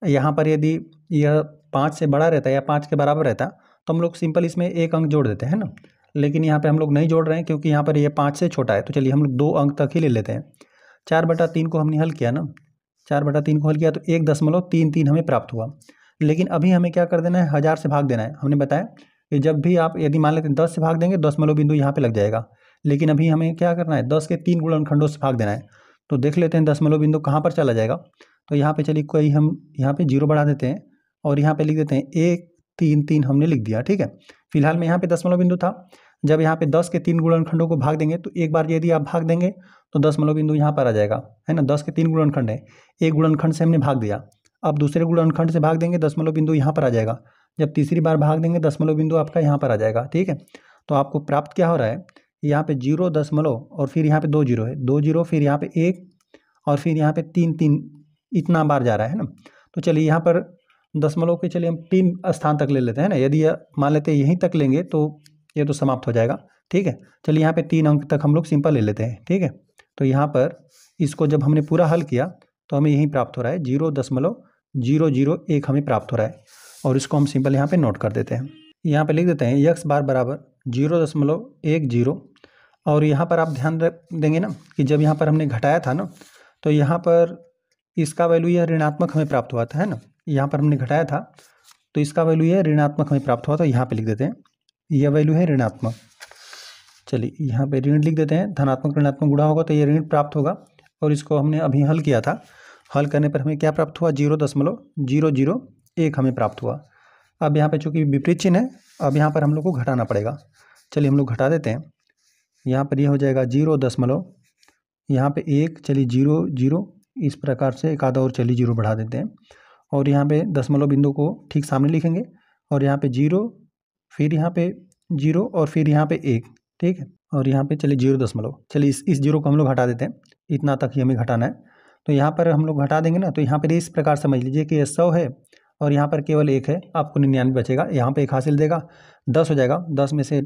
यहाँ पर यदि यह 5 से बड़ा रहता है या 5 के बराबर रहता है तो हम लोग सिंपल इसमें 1 अंक जोड़ देते हैं ना, लेकिन यहाँ पे हम लोग नहीं जोड़ रहे हैं क्योंकि यहाँ पर ये 5 से छोटा है, तो चलिए हम लोग 2 अंक तक ही ले लेते हैं। 4/3 को हमने हल किया ना, 4/3 को हल किया तो 1.33 हमें प्राप्त हुआ, लेकिन अभी हमें क्या कर देना है, 1000 से भाग देना है। हमने बताया कि जब भी आप यदि मान लेते हैं 10 से भाग देंगे दशमलव बिंदु यहाँ पे लग जाएगा, लेकिन अभी हमें क्या करना है 10 के 3 गुणनखंडों से भाग देना है, तो देख लेते हैं दशमलव बिंदु कहाँ पर चला जाएगा। तो यहाँ पे चलिए कोई हम यहाँ पे 0 बढ़ा देते हैं और यहाँ पे लिख देते हैं 1 3 3 हमने लिख दिया। ठीक है, फिलहाल में यहाँ पे दशमलव बिंदु था, जब यहाँ पे 10 के 3 गुणनखंडों को भाग देंगे तो एक बार यदि आप भाग देंगे तो दशमलव बिंदु यहाँ पर आ जाएगा, है ना, 10 के 3 गुणनखंड है, एक गुणनखंड से हमने भाग दिया, अब दूसरे गुणनखंड से भाग देंगे दशमलव बिंदु यहाँ पर आ जाएगा, जब तीसरी बार भाग देंगे दशमलव बिंदु आपका यहाँ पर आ जाएगा। ठीक है, तो आपको प्राप्त क्या हो रहा है, यहाँ पे 0 दशमलव और फिर यहाँ पे 2 0 है, 2 0 फिर यहाँ पे 1 और फिर यहाँ पे 3 3 इतना बार जा रहा है ना। तो चलिए यहाँ पर दशमलव के चलिए हम 3 स्थान तक ले लेते हैं ना, यदि मान लेते हैं यहीं तक लेंगे तो ये तो समाप्त हो जाएगा। ठीक है, चलिए यहाँ पे 3 अंक तक हम लोग सिंपल ले लेते हैं। ठीक है, तो यहाँ पर इसको जब हमने पूरा हल किया तो हमें यही प्राप्त हो रहा है 0.001 हमें प्राप्त हो रहा है, और इसको हम सिंपल यहाँ पे नोट कर देते हैं। यहाँ पे लिख देते हैं x बार बराबर 0.10 और यहाँ पर आप ध्यान देंगे ना कि जब यहाँ पर हमने घटाया था ना तो यहाँ पर इसका वैल्यू यह ऋणात्मक हमें प्राप्त हुआ था, है ना, यहाँ पर हमने घटाया था तो इसका वैल्यू यह ऋणात्मक हमें प्राप्त हुआ, तो यहाँ पे लिख देते हैं यह वैल्यू है ऋणात्मक। चलिए यहाँ पे ऋण लिख देते हैं, धनात्मक ऋणात्मक गुणा होगा तो ये ऋण प्राप्त होगा, और इसको हमने अभी हल किया था, हल करने पर हमें क्या प्राप्त हुआ 0.001 हमें प्राप्त हुआ। अब यहाँ पे चूँकि विपरीत चिन्ह है, अब यहाँ पर हम लोग को घटाना पड़ेगा, चलिए हम लोग घटा देते हैं। यहाँ पर यह हो जाएगा 0. यहाँ पे 1, चलिए 0 0 इस प्रकार से एक आधा और चलिए 0 बढ़ा देते हैं, और यहाँ पे दशमलव बिंदु को ठीक सामने लिखेंगे और यहाँ पे 0 फिर यहाँ पे 0 और फिर यहाँ पे 1। ठीक है, और यहाँ पे चलिए 0. चलिए इस 0 को हम लोग हटा देते हैं, इतना तक ही हमें घटाना है। तो यहाँ पर हम लोग घटा देंगे ना, तो यहाँ पर इस प्रकार समझ लीजिए कि 100 है और यहाँ पर केवल 1 है, आपको 99 बचेगा, यहाँ पे 1 हासिल देगा 10 हो जाएगा, 10 में से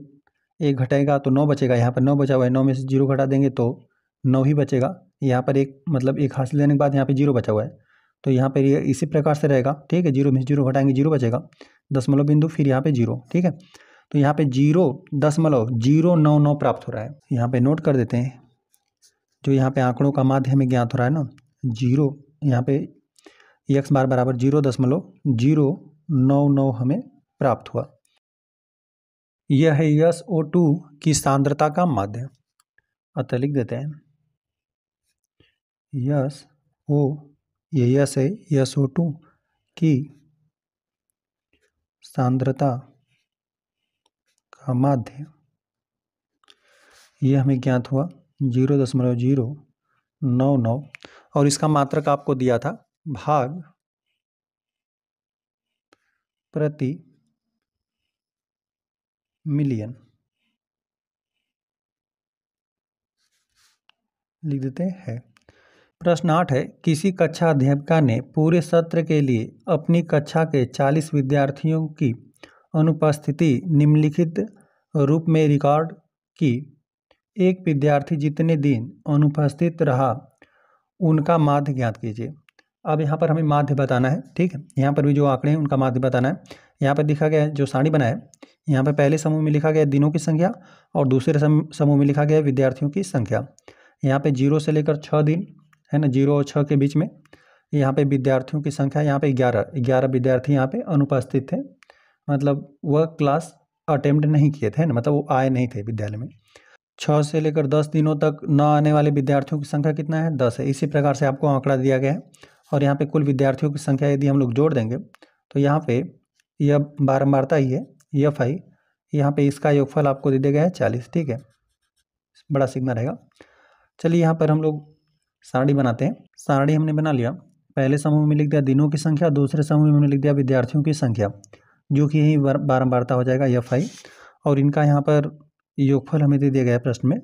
1 घटेगा तो 9 बचेगा, यहाँ पर 9 बचा हुआ है, 9 में से 0 घटा देंगे तो 9 ही बचेगा, यहाँ पर 1 मतलब 1 हासिल देने के बाद यहाँ पे 0 बचा हुआ है, तो यहाँ पर ये इसी प्रकार से रहेगा। ठीक है, 0 में से 0 घटाएंगे 0 बचेगा, दशमलव बिंदु फिर यहाँ पे 0। ठीक है, तो यहाँ पे 0.099 प्राप्त हो रहा है। यहाँ पे नोट कर देते हैं, जो यहाँ पे आंकड़ों का माध्य हमें ज्ञात हो रहा है ना, 0 यहाँ पे x बार बराबर 0.099 हमें प्राप्त हुआ। यह है SO2 की सांद्रता का माध्य। अतः लिख देते हैं SO, ये S है, SO2 की सांद्रता का माध्य, यह हमें ज्ञात हुआ 0.099 और इसका मात्रक आपको दिया था भाग प्रति मिलियन। लिख देते हैं। प्रश्न 8 है, किसी कक्षा अध्यापिका ने पूरे सत्र के लिए अपनी कक्षा के 40 विद्यार्थियों की अनुपस्थिति निम्नलिखित रूप में रिकॉर्ड की। एक विद्यार्थी जितने दिन अनुपस्थित रहा उनका माध्य ज्ञात कीजिए। अब यहाँ पर हमें माध्य बताना है, ठीक है। यहाँ पर भी जो आंकड़े हैं उनका माध्य बताना है। यहाँ पर लिखा गया है, जो सारणी बना है, यहाँ पर पहले समूह में लिखा गया है दिनों की संख्या और दूसरे समूह में लिखा गया है विद्यार्थियों की संख्या। यहाँ पे 0 से लेकर 6 दिन है ना, 0 और 6 के बीच में यहाँ पे विद्यार्थियों की संख्या, यहाँ पे 11 विद्यार्थी यहाँ पे अनुपस्थित थे, मतलब वह क्लास अटेम्प्ट नहीं किए थे ना, मतलब वो आए नहीं थे विद्यालय में। 6 से लेकर 10 दिनों तक न आने वाले विद्यार्थियों की संख्या कितना है, 10 है। इसी प्रकार से आपको आंकड़ा दिया गया है और यहाँ पे कुल विद्यार्थियों की संख्या यदि हम लोग जोड़ देंगे तो यहाँ पे यह बारंबारता ही है, यह फाई, यहाँ पे इसका योगफल आपको दे दिया गया है 40, ठीक है, बड़ा सिग्मा रहेगा। चलिए यहाँ पर हम लोग सारणी बनाते हैं। सारणी हमने बना लिया, पहले समूह में लिख दिया दिनों की संख्या, दूसरे समूह में हमने लिख दिया विद्यार्थियों की संख्या, जो कि यही बारंबारता हो जाएगा एफ आई, और इनका यहाँ पर योगफल हमें दे दिया गया है प्रश्न में।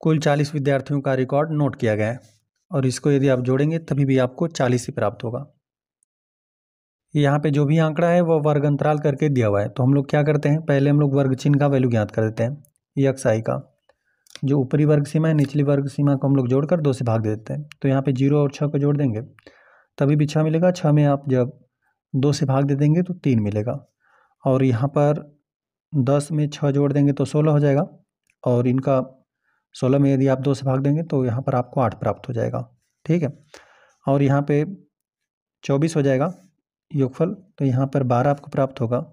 कुल 40 विद्यार्थियों का रिकॉर्ड नोट किया गया है और इसको यदि आप जोड़ेंगे तभी भी आपको 40 ही प्राप्त होगा। यहाँ पे जो भी आंकड़ा है वह वर्ग अंतराल करके दिया हुआ है, तो हम लोग क्या करते हैं, पहले हम लोग वर्ग चिन्ह का वैल्यू ज्ञात कर देते हैं। एक्स आई का जो ऊपरी वर्ग सीमा है, निचली वर्ग सीमा को हम लोग जोड़कर 2 से भाग दे देते हैं। तो यहाँ पे 0 और 6 को जोड़ देंगे तभी भी 6 मिलेगा। 6 में आप जब 2 से भाग दे देंगे तो 3 मिलेगा, और यहाँ पर 10 में 6 जोड़ देंगे तो 16 हो जाएगा, और इनका 16 में यदि आप 2 से भाग देंगे तो यहाँ पर आपको 8 प्राप्त हो जाएगा, ठीक है। और यहाँ पे 24 हो जाएगा योगफल, तो यहाँ पर 12 आपको प्राप्त होगा,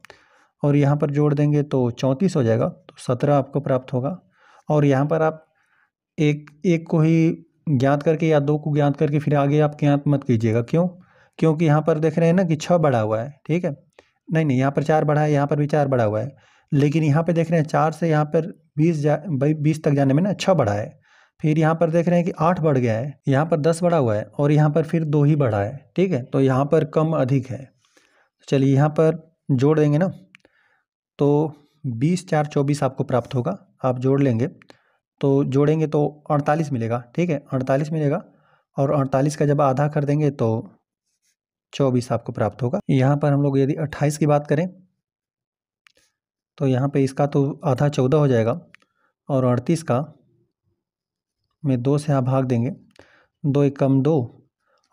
और यहाँ पर जोड़ देंगे तो 34 हो जाएगा, तो 17 आपको प्राप्त होगा। और यहाँ पर आप एक को ही ज्ञात करके या 2 को ज्ञात करके फिर आगे आप ज्ञात मत कीजिएगा, क्यों? क्योंकि यहाँ पर देख रहे हैं ना कि 6 बढ़ा हुआ है, ठीक है, नहीं यहाँ पर 4 बढ़ा है, यहाँ पर भी 4 बढ़ा हुआ है, लेकिन यहाँ पे देख रहे हैं 4 से यहाँ पर 20 तक जाने में ना 6 बढ़ा है, फिर यहाँ पर देख रहे हैं कि 8 बढ़ गया है, यहाँ पर 10 बढ़ा हुआ है, और यहाँ पर फिर 2 ही बढ़ा है, ठीक है, तो यहाँ पर कम अधिक है। चलिए यहाँ पर जोड़ देंगे ना, तो 20 4 24 आपको प्राप्त होगा। आप जोड़ लेंगे तो जोड़ेंगे तो 48 मिलेगा, ठीक है, 48 मिलेगा, और 48 का जब आधा कर देंगे तो 24 आपको प्राप्त होगा। यहाँ पर हम लोग यदि 28 की बात करें तो यहाँ पे इसका तो आधा 14 हो जाएगा, और 38 का में 2 से आप भाग देंगे, 2 एक कम 2,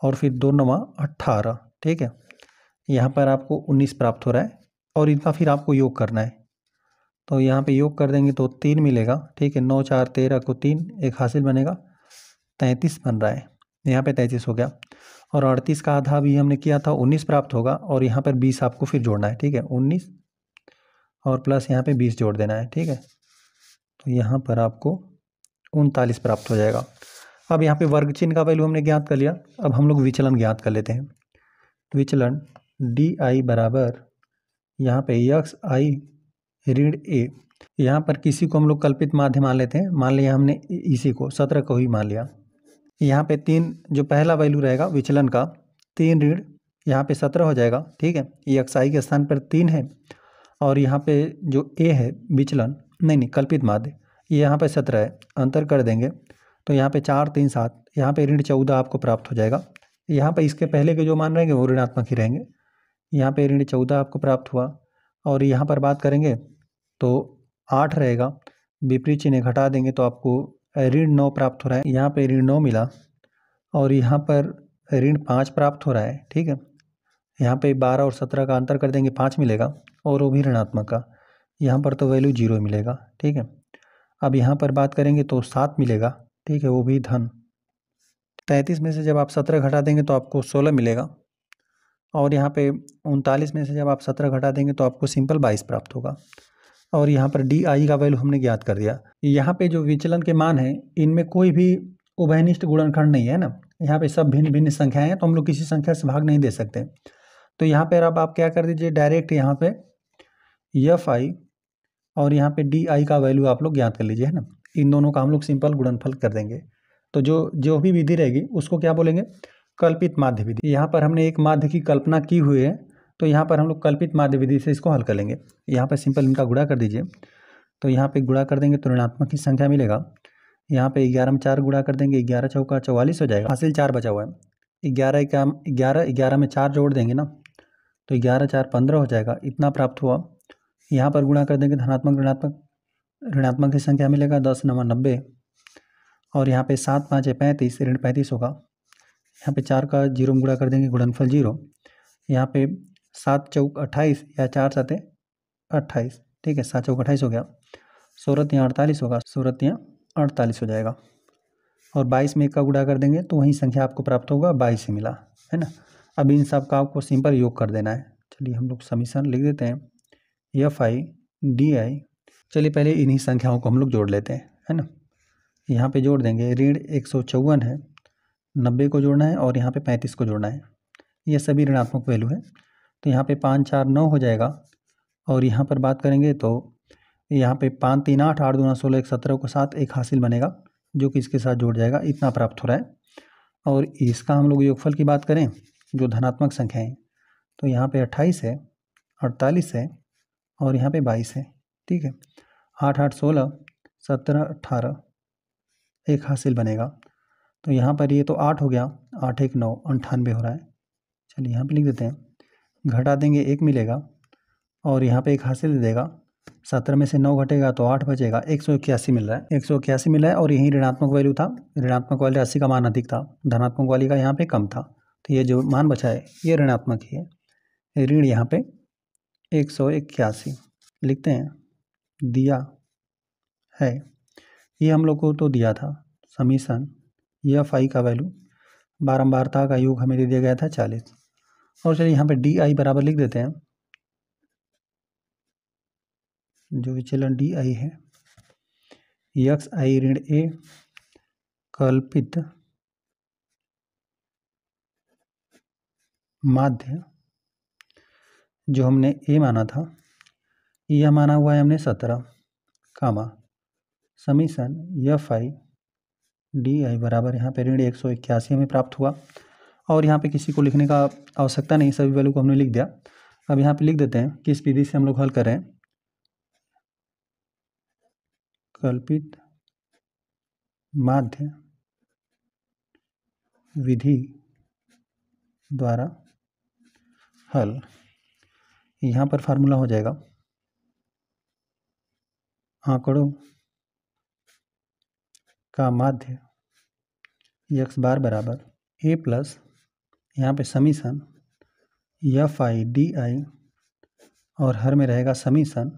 और फिर 2 9 18, ठीक है। यहाँ पर आपको 19 प्राप्त हो रहा है, और इनका फिर आपको योग करना है, तो यहाँ पे योग कर देंगे तो 3 मिलेगा, ठीक है, 9 4 13 को 3 एक हासिल बनेगा, 33 बन रहा है, यहाँ पे 33 हो गया। और 38 का आधा भी हमने किया था 19 प्राप्त होगा, और यहाँ पर 20 आपको फिर जोड़ना है, ठीक है, 19 और प्लस यहाँ पे 20 जोड़ देना है, ठीक है, तो यहाँ पर आपको 39 प्राप्त हो जाएगा। अब यहाँ पे वर्ग चिन्ह का वैल्यू हमने ज्ञात कर लिया, अब हम लोग विचलन ज्ञात कर लेते हैं। विचलन डी आई बराबर यहाँ पे एक्स आई ऋण ए, यहाँ पर किसी को हम लोग कल्पित माध्य मान लेते हैं, मान लिया हमने इसी को 17 को ही मान लिया। यहाँ पे 3 जो पहला वैल्यू रहेगा विचलन का, 3 ऋण यहाँ पे 17 हो जाएगा, ठीक है, ये एक्स आई के स्थान पर 3 है, और यहाँ पे जो ए है विचलन, नहीं कल्पित माध्य, ये यहाँ पे 17 है, अंतर कर देंगे तो यहाँ पे 4 3 7, यहाँ पे ऋण 14 आपको प्राप्त हो जाएगा। यहाँ पे इसके पहले के जो मान रहेंगे वो ऋणात्मक ही रहेंगे, यहाँ पे ऋण 14 आपको प्राप्त हुआ, और यहाँ पर बात करेंगे तो 8 रहेगा, विपरीत चिन्ह घटा देंगे तो आपको ऋण 9 प्राप्त हो रहा है, यहाँ पे ऋण 9 मिला, और यहाँ पर ऋण 5 प्राप्त हो रहा है, ठीक है, यहाँ पे 12 और 17 का अंतर कर देंगे 5 मिलेगा, और वो भी ऋणात्मक का। यहाँ पर तो वैल्यू 0 मिलेगा, ठीक है। अब यहाँ पर बात करेंगे तो 7 मिलेगा, ठीक है, वो भी धन। 33 में से जब आप 17 घटा देंगे तो आपको 16 मिलेगा, और यहाँ पे 39 में से जब आप 17 घटा देंगे तो आपको सिंपल 22 प्राप्त होगा। और यहाँ पर डी आई का वैल्यू हमने ज्ञात कर दिया। यहाँ पे जो विचलन के मान हैं इनमें कोई भी उभयनिष्ठ गुणनखंड नहीं है ना, यहाँ पे सब भिन्न भिन्न संख्याएं हैं, तो हम लोग किसी संख्या से भाग नहीं दे सकते। तो यहाँ पर अब आप क्या कर दीजिए, डायरेक्ट यहाँ पे एफ आई और यहाँ पे डी आई का वैल्यू आप लोग ज्ञात कर लीजिए, है ना। इन दोनों का हम लोग सिंपल गुणनफल कर देंगे। तो जो जो भी विधि रहेगी उसको क्या बोलेंगे, कल्पित माध्य विधि। यहाँ पर हमने एक माध्य की कल्पना की हुई है, तो यहाँ पर हम लोग कल्पित माध्य विधि से इसको हल कर लेंगे। यहाँ पर सिंपल इनका गुणा कर दीजिए, तो यहाँ पे गुणा कर देंगे तो ऋणात्मक ही संख्या मिलेगा। यहाँ पे 11 में 4 गुणा कर देंगे, 11 चौका 44 हो जाएगा, हासिल 4 बचा हुआ है। 11 में 4 जोड़ देंगे ना, तो 11 4 15 हो जाएगा, इतना प्राप्त हुआ। यहाँ पर गुणा कर देंगे धनात्मक ऋणात्मक की संख्या मिलेगा, 10 9 90, और यहाँ पे 7 5 35, ऋण 35 होगा। यहाँ पे 4 का 0 में गुणा कर देंगे, गुणनफल 0। यहाँ पे 7 चौक 28 या 4 7 28, ठीक है, 7 चौक 28 हो गया। सूरत यहाँ 48 होगा, सूरत यहाँ 48 हो जाएगा। और 22 में 1 का गुणा कर देंगे तो वही संख्या आपको प्राप्त होगा, 22 ही मिला, है ना। अब इन सब का आपको सिंपल योग कर देना है। चलिए हम लोग समीकरण लिख देते हैं, एफ आई डी आई। चलिए पहले इन्हीं संख्याओं को हम लोग जोड़ लेते हैं, है ना। यहाँ पे जोड़ देंगे, ऋण 154 है, 90 को जोड़ना है और यहाँ पे 35 को जोड़ना है। ये सभी ऋणात्मक वैल्यू है, तो यहाँ पे 5 4 9 हो जाएगा। और यहाँ पर बात करेंगे तो यहाँ पे 5 3 8, 8 2 16, 1 17 को 7, एक हासिल बनेगा जो कि इसके साथ जोड़ जाएगा, इतना प्राप्त हो रहा है। और इसका हम लोग योगफल की बात करें जो धनात्मक संख्या है, तो यहाँ पे 28 है, 48 है और यहाँ पे 22 है, ठीक है। 8 8 16, 17 18, एक हासिल बनेगा। तो यहाँ पर ये तो 8 हो गया, 8 1 9, 98 हो रहा है। चलिए यहाँ पे लिख देते हैं, घटा देंगे 1 मिलेगा और यहाँ पे एक हासिल दे देगा। 17 में से 9 घटेगा तो 8 बचेगा, 181 मिल रहा है, 181 मिला है। और यही ऋणात्मक वैल्यू था, ऋणात्मक वाले 80 का मान अधिक था, धनात्मक वाली का यहाँ पे कम था, तो ये जो मान बचा है ये ऋणात्मक ही है। ऋण यहाँ पे 181 लिखते हैं, दिया है, ये हम लोग को तो दिया था समीशन एफ आई का वैल्यू, बारंबारता का योग हमें दे दिया गया था 40। और चलिए यहाँ पे डी आई बराबर लिख देते हैं, जो विचलन डी आई है, एक्स आई ऋण ए कल्पित माध्य, जो हमने ए माना था यह माना हुआ है हमने 17, comma summation F I D I बराबर यहाँ पे ऋण 181 हमें प्राप्त हुआ। और यहाँ पे किसी को लिखने का आवश्यकता नहीं, सभी वैल्यू को हमने लिख दिया। अब यहाँ पे लिख देते हैं किस विधि से हम लोग हल कर रहे हैं, कल्पित माध्य विधि द्वारा हल। यहाँ पर फार्मूला हो जाएगा, आंकड़ों का माध्य एक्स बार बराबर ए प्लस यहाँ पे summation F I D I और हर में रहेगा समीशन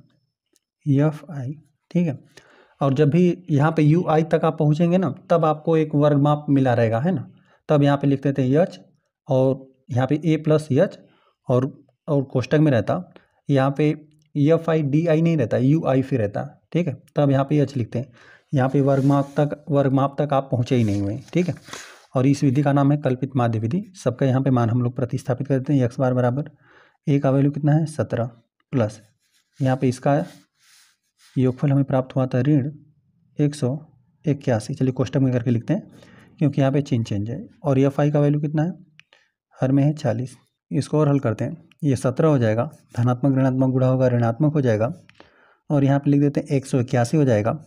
एफ आई, ठीक है। और जब भी यहाँ पे यू आई तक आप पहुँचेंगे ना, तब आपको एक वर्ग माप मिला रहेगा, है ना। तब यहाँ पे लिख देते हैं एच, और यहाँ पे ए प्लस एच और कोष्टक में रहता यहाँ पे एफ आई डी आई नहीं रहता, यू आई फिर रहता, ठीक है। तब यहाँ पे एच लिखते हैं, यहाँ पे वर्ग माप तक आप पहुँचे ही नहीं हुए, ठीक है। और इस विधि का नाम है कल्पित माध्य विधि। सबका यहाँ पे मान हम लोग प्रतिस्थापित कर देते हैं, एक्स बार बराबर ए का वैल्यू कितना है 17 प्लस यहाँ पे इसका योगफल हमें प्राप्त हुआ था ऋण 181। चलिए कोष्टक में करके लिखते हैं क्योंकि यहाँ पे चिन्ह चेंज है। और एफ आई का वैल्यू कितना है, हर में है 40। इसको और हल करते हैं, ये 17 हो जाएगा, धनात्मक ऋणात्मक गुणा होगा, ऋणात्मक हो जाएगा। और यहाँ पे लिख देते हैं 181 हो जाएगा,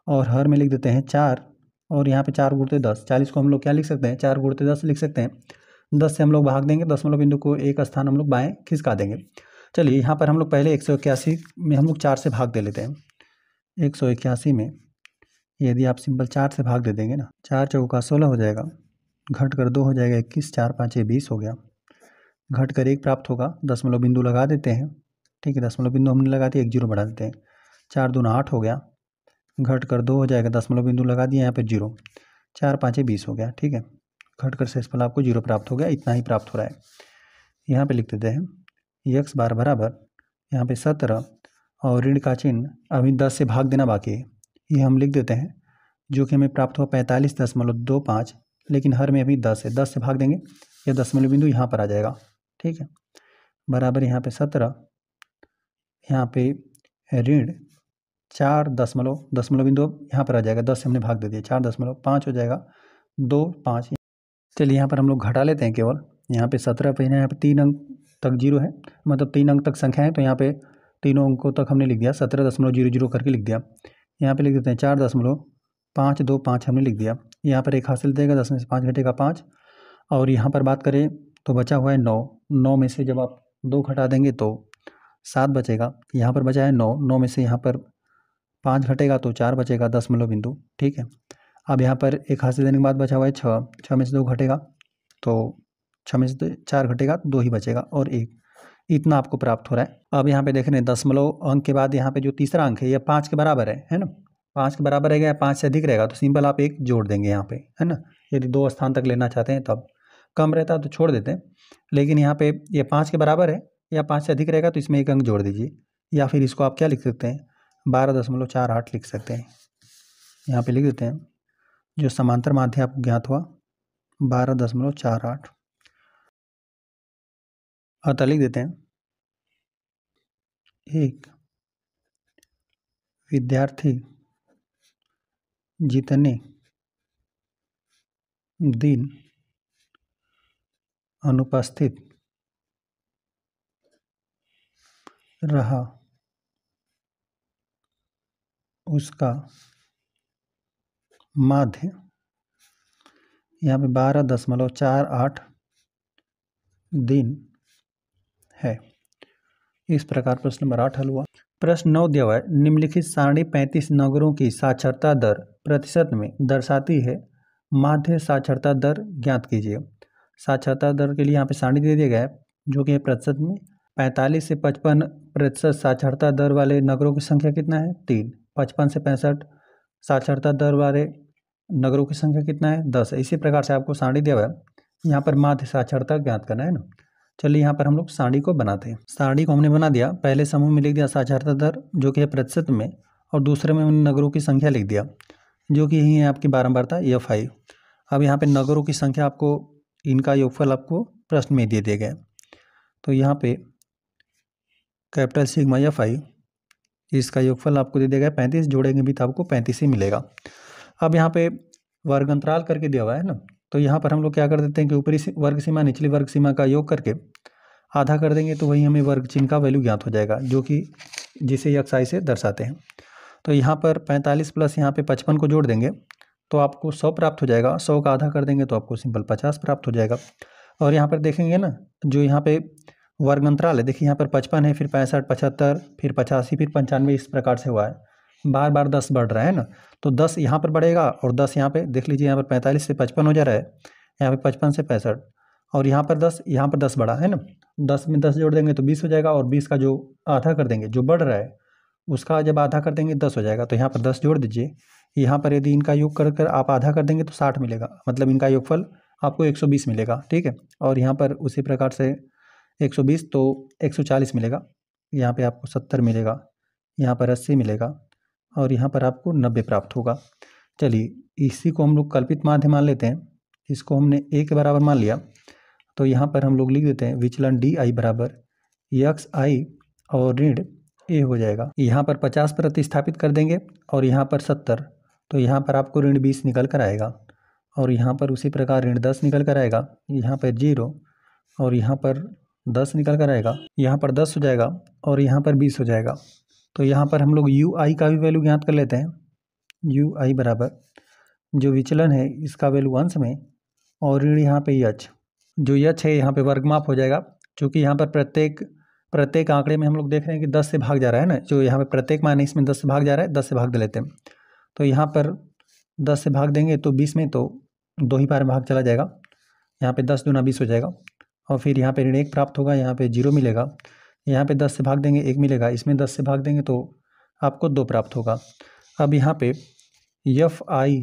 और हर में लिख देते हैं 4, और यहाँ पे 4 गुणते 10। 40 को हम लोग क्या लिख सकते हैं, 4 गुणते 10 लिख सकते हैं। 10 से हम लोग भाग देंगे, दशमलव बिंदु को एक स्थान हम लोग बाएँ खिसका देंगे। चलिए यहाँ पर हम लोग पहले 181 में हम लोग 4 से भाग दे लेते हैं। 181 में यदि आप सिंपल 4 से भाग दे देंगे ना, 4 चौका 16 हो जाएगा, घट कर 2 हो जाएगा 21, 4 5 20 हो गया, घट कर 1 प्राप्त होगा, दशमलव बिंदु लगा देते हैं ठीक है, दशमलव बिंदु हमने लगा दिया, एक जीरो बढ़ा देते हैं। 4 दूना 8 हो गया, घट कर 2 हो जाएगा, दशमलव बिंदु लगा दिया यहाँ पे 0, 4 5 20 हो गया। ठीक है, घट कर शेषफल आपको 0 प्राप्त हो गया, इतना ही प्राप्त हो रहा है। यहाँ पे लिख देते हैं x बार बराबर यहाँ पे 17 और ऋण का चिन्ह अभी 10 से भाग देना बाकी है, ये हम लिख देते हैं, जो कि हमें प्राप्त हुआ 45.25, लेकिन हर में अभी 10 है, 10 से भाग देंगे, यह दशमलव बिंदु यहाँ पर आ जाएगा। ठीक है, बराबर यहाँ पे 17, यहाँ पे ऋण 4 दशमलव बिंदु यहाँ पर आ जाएगा, 10 से हमने भाग दे दिया, 4.5 हो जाएगा, 2 5। चलिए यहाँ पर हम लोग घटा लेते हैं केवल, यहाँ पे 17 पे यहाँ पे 3 अंक तक 0 है, मतलब 3 अंक तक संख्या है, तो यहाँ पे तीनों अंकों तक हमने लिख दिया, 17.00 करके लिख दिया। यहाँ पे लिख देते हैं 4.525 हमने लिख दिया। यहाँ पर एक हासिल देगा, 10 में से 5 घटेगा 5, और यहाँ पर बात करें तो बचा हुआ है 9 में से जब आप 2 घटा देंगे तो 7 बचेगा। यहाँ पर बचा है 9 में से यहाँ पर 5 घटेगा तो 4 बचेगा, दशमलव बिंदु। ठीक है, अब यहाँ पर एक हासिल देने के बाद बचा हुआ है 6 में से 2 घटेगा तो 6 में से 4 घटेगा, 2 ही बचेगा और 1, इतना आपको प्राप्त हो रहा है। अब यहाँ पे देख रहे हैं दशमलव अंक के बाद यहाँ पे जो तीसरा अंक है यह 5 के बराबर है ना, 5 के बराबर रहेगा या 5 से अधिक रहेगा तो सिंपल आप 1 जोड़ देंगे यहाँ पे, है ना। यदि 2 स्थान तक लेना चाहते हैं तब, कम रहता तो छोड़ देते हैं, लेकिन यहाँ पे ये 5 के बराबर है या 5 से अधिक रहेगा तो इसमें 1 अंक जोड़ दीजिए, या फिर इसको आप क्या लिख सकते हैं 12.48 लिख सकते हैं। यहाँ पे लिख देते हैं जो समांतर माध्य आपको ज्ञात हुआ 12.48, अतः लिख देते हैं एक विद्यार्थी जितने दिन अनुपस्थित रहा उसका माध्य यहाँ पे 12.48 दिन है। इस प्रकार प्रश्न नंबर 8 हल हुआ। प्रश्न 9 दिया हुआ है, निम्नलिखित सारणी 35 नगरों की साक्षरता दर प्रतिशत में दर्शाती है, माध्य साक्षरता दर ज्ञात कीजिए। साक्षरता दर के लिए यहाँ पे सारणी दे दिया गया है जो कि है प्रतिशत में, 45 से 55% साक्षरता दर वाले नगरों की संख्या कितना है 3, 55 से 65 साक्षरता दर वाले नगरों की संख्या कितना है 10 है। इसी प्रकार से आपको सारणी दिया हुआ है, यहाँ पर माध्य साक्षरता ज्ञात करना है ना। चलिए यहाँ पर हम लोग सारणी को बनाते हैं। सारणी को हमने बना दिया, पहले समूह में लिख दिया साक्षरता दर जो कि है प्रतिशत में, और दूसरे में हमने नगरों की संख्या लिख दिया जो कि यही है आपकी बारंबारता F5। अब यहाँ पे नगरों की संख्या आपको, इनका योगफल आपको प्रश्न में दे दिया गया, तो यहाँ पे कैपिटल सिग्मा F5, इसका योगफल आपको दे दिया गया 35, जोड़ेंगे भी तो आपको 35 ही मिलेगा। अब यहाँ पे वर्ग अंतराल करके दिया हुआ है ना, तो यहाँ पर हम लोग क्या कर देते हैं कि ऊपरी वर्ग सीमा निचली वर्ग सीमा का योग करके आधा कर देंगे तो वही हमें वर्ग चिन्ह का वैल्यू ज्ञात हो जाएगा, जो कि जिसे अक्षाई से दर्शाते हैं। तो यहाँ पर 45 प्लस यहाँ पे 55 को जोड़ देंगे तो आपको 100 प्राप्त हो जाएगा, 100 का आधा कर देंगे तो आपको सिंपल 50 प्राप्त हो जाएगा। और यहाँ पर देखेंगे ना, जो यहाँ पे वर्ग अंतराल है, देखिए यहाँ पर 55 है, फिर 65, 75, फिर 85, फिर 95, इस प्रकार से हुआ है, बार बार 10 बढ़ रहा है ना, तो 10 यहाँ पर बढ़ेगा और 10 यहाँ पे देख लीजिए, यहाँ पर 45 से 55 हो जा रहा है, यहाँ पे 55 से 65, और यहाँ पर 10, यहाँ पर 10 बढ़ा है ना, 10 में 10 जोड़ देंगे तो 20 हो जाएगा, और 20 का जो आधा कर देंगे, जो बढ़ रहा है उसका जब आधा कर देंगे 10 हो जाएगा, तो यहाँ पर 10 जोड़ दीजिए। यहाँ पर यदि इनका योग कर आप आधा कर देंगे तो 60 मिलेगा, मतलब इनका योगफल आपको 120 मिलेगा। ठीक है, और यहाँ पर उसी प्रकार से 120 तो 140 मिलेगा, यहाँ पे आपको 70 मिलेगा, यहाँ पर 80 मिलेगा, और यहाँ पर आपको 90 प्राप्त होगा। चलिए इसी को हम लोग कल्पित माध्य मान लेते हैं, इसको हमने a के बराबर मान लिया, तो यहाँ पर हम लोग लिख देते हैं विचलन DI बराबर XI और ऋण a हो जाएगा। यहाँ पर 50 प्रतिस्थापित कर देंगे और यहाँ पर 70, तो यहाँ पर आपको ऋण 20 निकल कर आएगा, और यहाँ पर उसी प्रकार ऋण 10 निकल कर आएगा, यहाँ पर 0 और यहाँ पर 10 निकल कर आएगा, यहाँ पर 10 हो जाएगा और यहाँ पर 20 हो जाएगा। तो यहाँ पर हम लोग UI का भी वैल्यू ज्ञात कर लेते हैं, UI बराबर जो विचलन है इसका वैल्यू अंश में, और ऋण यहाँ पे H, जो H है यहाँ पे वर्गमाप हो जाएगा, क्योंकि यहाँ पर प्रत्येक आंकड़े में हम लोग देख रहे हैं कि 10 से भाग जा रहा है ना, जो यहाँ पे प्रत्येक मान इसमें 10 से भाग जा रहा है, 10 से भाग दे लेते हैं, तो यहाँ पर 10 से भाग देंगे तो 20 में तो 2 ही बार भाग चला जाएगा, यहाँ पे 10 दूना 20 हो जाएगा, और फिर यहाँ पे ऋण 1 प्राप्त होगा, यहाँ पे 0 मिलेगा, यहाँ पे 10 से भाग देंगे 1 मिलेगा, इसमें 10 से भाग देंगे तो आपको 2 प्राप्त होगा। अब यहाँ पे F I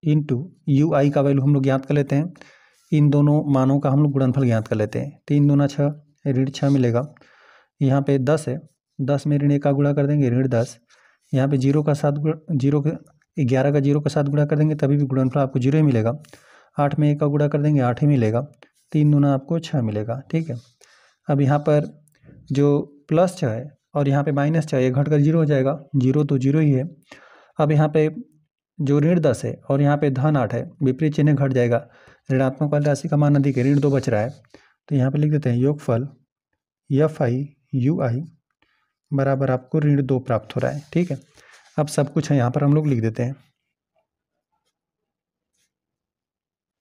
into you I का वैल्यू हम लोग ज्ञात कर लेते हैं। इन दोनों मानों का हम लोग गुणनफल ज्ञात कर लेते हैं। 3 दूना 6, ऋण 6 मिलेगा। यहाँ पे 10 है, 10 में ऋण 1 का गुणा कर देंगे ऋण 10। यहाँ पे 0 का 7 0 के 11 का 0 के साथ गुणा कर देंगे तभी भी गुणनफल आपको 0 ही मिलेगा। 8 में 1 का गुणा कर देंगे 8 ही मिलेगा। 3 दूना आपको 6 मिलेगा। ठीक है, अब यहाँ पर जो प्लस 6 है और यहाँ पे माइनस 6 ये घट कर 0 हो जाएगा। 0 तो 0 ही है। अब यहाँ पे जो ऋण 10 है और यहाँ पे धन 8 है, विपरीत चिन्ह घट जाएगा। ऋणात्मक वाली राशि का मान अधिक है, ऋण 2 बच रहा है, तो यहाँ पे लिख देते हैं योगफल एफ आई यू आई बराबर आपको ऋण 2 प्राप्त हो रहा है। ठीक है, अब सब कुछ है यहाँ पर हम लोग लिख देते हैं।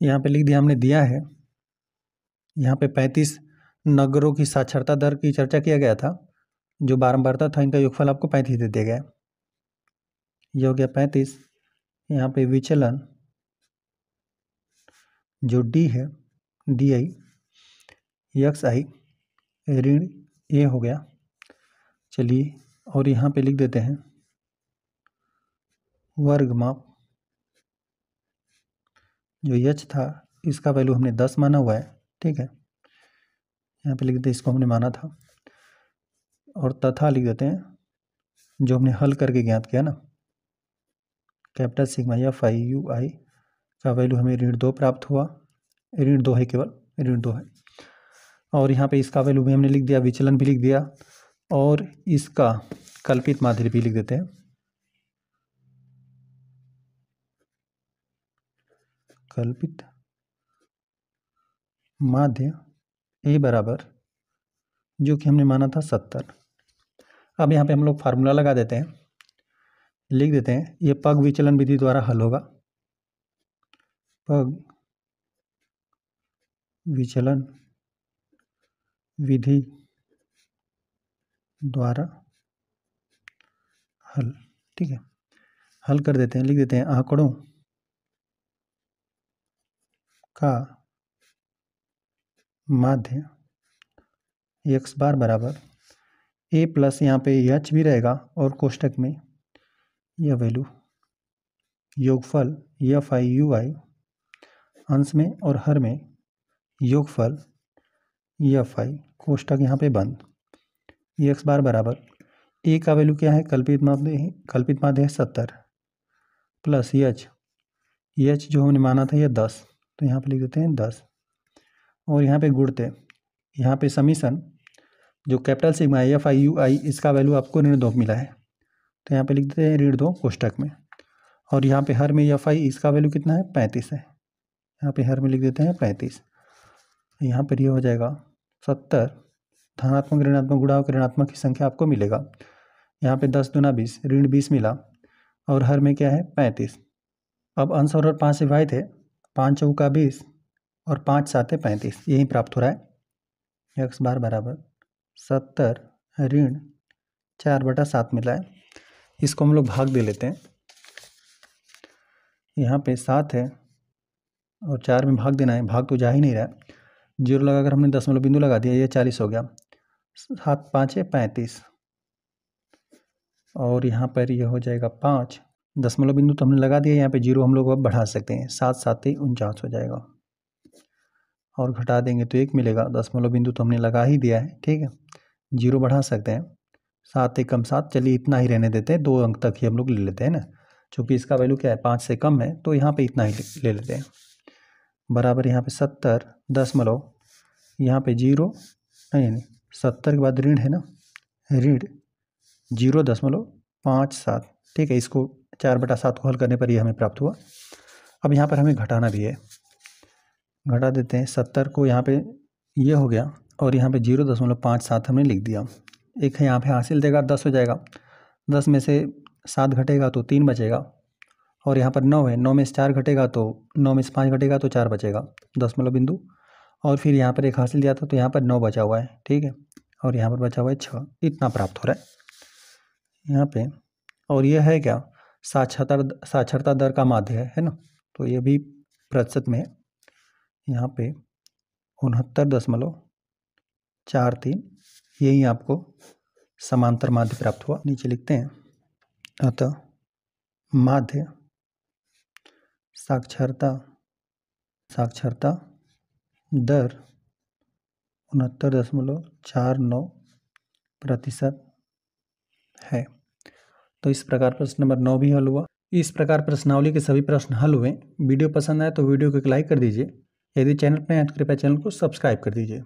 यहाँ पे लिख दिया हमने, दिया है यहाँ पे 35 नगरों की साक्षरता दर की चर्चा किया गया था। जो बारंबारता था इनका योगफल आपको 35 दे दिया गया। ये हो गया 35। यहाँ पे विचलन जो डी है डी आई एक्स आई ऋण ए हो गया। चलिए, और यहाँ पे लिख देते हैं वर्ग माप जो एच था इसका वैल्यू हमने 10 माना हुआ है। ठीक है, यहाँ पे लिख देते हैं इसको हमने माना था, और तथा लिख देते हैं जो हमने हल करके ज्ञात किया ना, capital sigma F I U I का वैल्यू हमें ऋण 2 प्राप्त हुआ। ऋण 2 है, केवल ऋण 2 है। और यहाँ पे इसका वैल्यू भी हमने लिख दिया, विचलन भी लिख दिया, और इसका कल्पित माध्य भी लिख देते हैं। कल्पित माध्य ए बराबर जो कि हमने माना था 70। अब यहाँ पे हम लोग फार्मूला लगा देते हैं, लिख देते हैं ये पग विचलन विधि द्वारा हल होगा। पग विचलन विधि द्वारा हल। ठीक है, हल कर देते हैं, लिख देते हैं आंकड़ों का माध्य एक्स बार बराबर ए प्लस यहाँ पे एच भी रहेगा और कोष्टक में यह वैल्यू योगफल एफ आई यू आई अंश में और हर में योगफल एफ आई कोष्टक यहाँ पे बंद। एक्स बार बराबर ए का वैल्यू क्या है, कल्पित माध्य है 70 प्लस एच जो हमने माना था यह 10, तो यहाँ पे लिख देते हैं 10, और यहाँ पे गुणते यहाँ पे समीशन जो capital sigma F I U I इसका वैल्यू आपको ऋण 2 मिला है, तो यहाँ पे लिख देते हैं ऋण 2 कोष्टक में, और यहाँ पे हर में एफ आई इसका वैल्यू कितना है 35 है, यहाँ पे हर में लिख देते हैं 35। यहाँ पर ये हो जाएगा 70 धनात्मक ऋणात्मक गुणा होकर ऋणात्मक की संख्या आपको मिलेगा। यहाँ पे 10 दूना 20 ऋण 20 मिला, और हर में क्या है 35। अब अंश और 5 से विभाजित है, 5 चौका 20 और 5 सात 35, यही प्राप्त हो रहा है। एक्स बार बराबर 70 ऋण 4/7 मिला है। इसको हम लोग भाग दे लेते हैं। यहाँ पे 7 है और 4 में भाग देना है, भाग तो जा ही नहीं रहा है। 0 लगाकर हमने दशमलव बिंदु लगा दिया, ये 40 हो गया। 7 5 35, और यहाँ पर यह हो जाएगा 5 दशमलव बिंदु तो हमने लगा दिया, यहाँ पे 0 हम लोग अब बढ़ा सकते हैं, 7 7 49 हो जाएगा, और घटा देंगे तो 1 मिलेगा। दशमलव बिंदु तो हमने लगा ही दिया है। ठीक है, 0 बढ़ा सकते हैं, 7 1 कम 7, चलिए इतना ही रहने देते हैं, 2 अंक तक ही हम लोग ले लेते हैं ना, चूँकि इसका वैल्यू क्या है 5 से कम है, तो यहाँ पे इतना ही ले लेते हैं। बराबर यहाँ पे 70 दशमलव यहाँ पे 0 नहीं 70 के बाद ऋण है ना, ऋण 0.57। ठीक है, इसको 4/7 को हल करने पर ये हमें प्राप्त हुआ। अब यहाँ पर हमें घटाना भी है, घटा देते हैं। 70 को यहाँ पे ये हो गया, और यहाँ पे 0.57 हमने लिख दिया। एक है यहाँ पे हासिल देगा 10 हो जाएगा, 10 में से 7 घटेगा तो 3 बचेगा, और यहाँ पर 9 है, 9 में से 4 घटेगा तो 9 में से 5 घटेगा तो 4 बचेगा दशमलव बिंदु, और फिर यहाँ पर एक हासिल दिया था तो यहाँ पर 9 बचा हुआ है। ठीक है, और यहाँ पर बचा हुआ है 6, इतना प्राप्त हो रहा है यहाँ पे। और ये है क्या, साक्षरता दर का माध्य है ना, तो ये भी प्रतिशत में यहाँ पे 69.43 यही आपको समांतर माध्य प्राप्त हुआ। नीचे लिखते हैं, अतः माध्य साक्षरता दर 69.49% है। तो इस प्रकार प्रश्न नंबर 9 भी हल हुआ। इस प्रकार प्रश्नावली के सभी प्रश्न हल हुए। वीडियो पसंद आए तो वीडियो को एक लाइक कर दीजिए। यदि चैनल पर नए हैं तो कृपया चैनल को सब्सक्राइब कर दीजिए।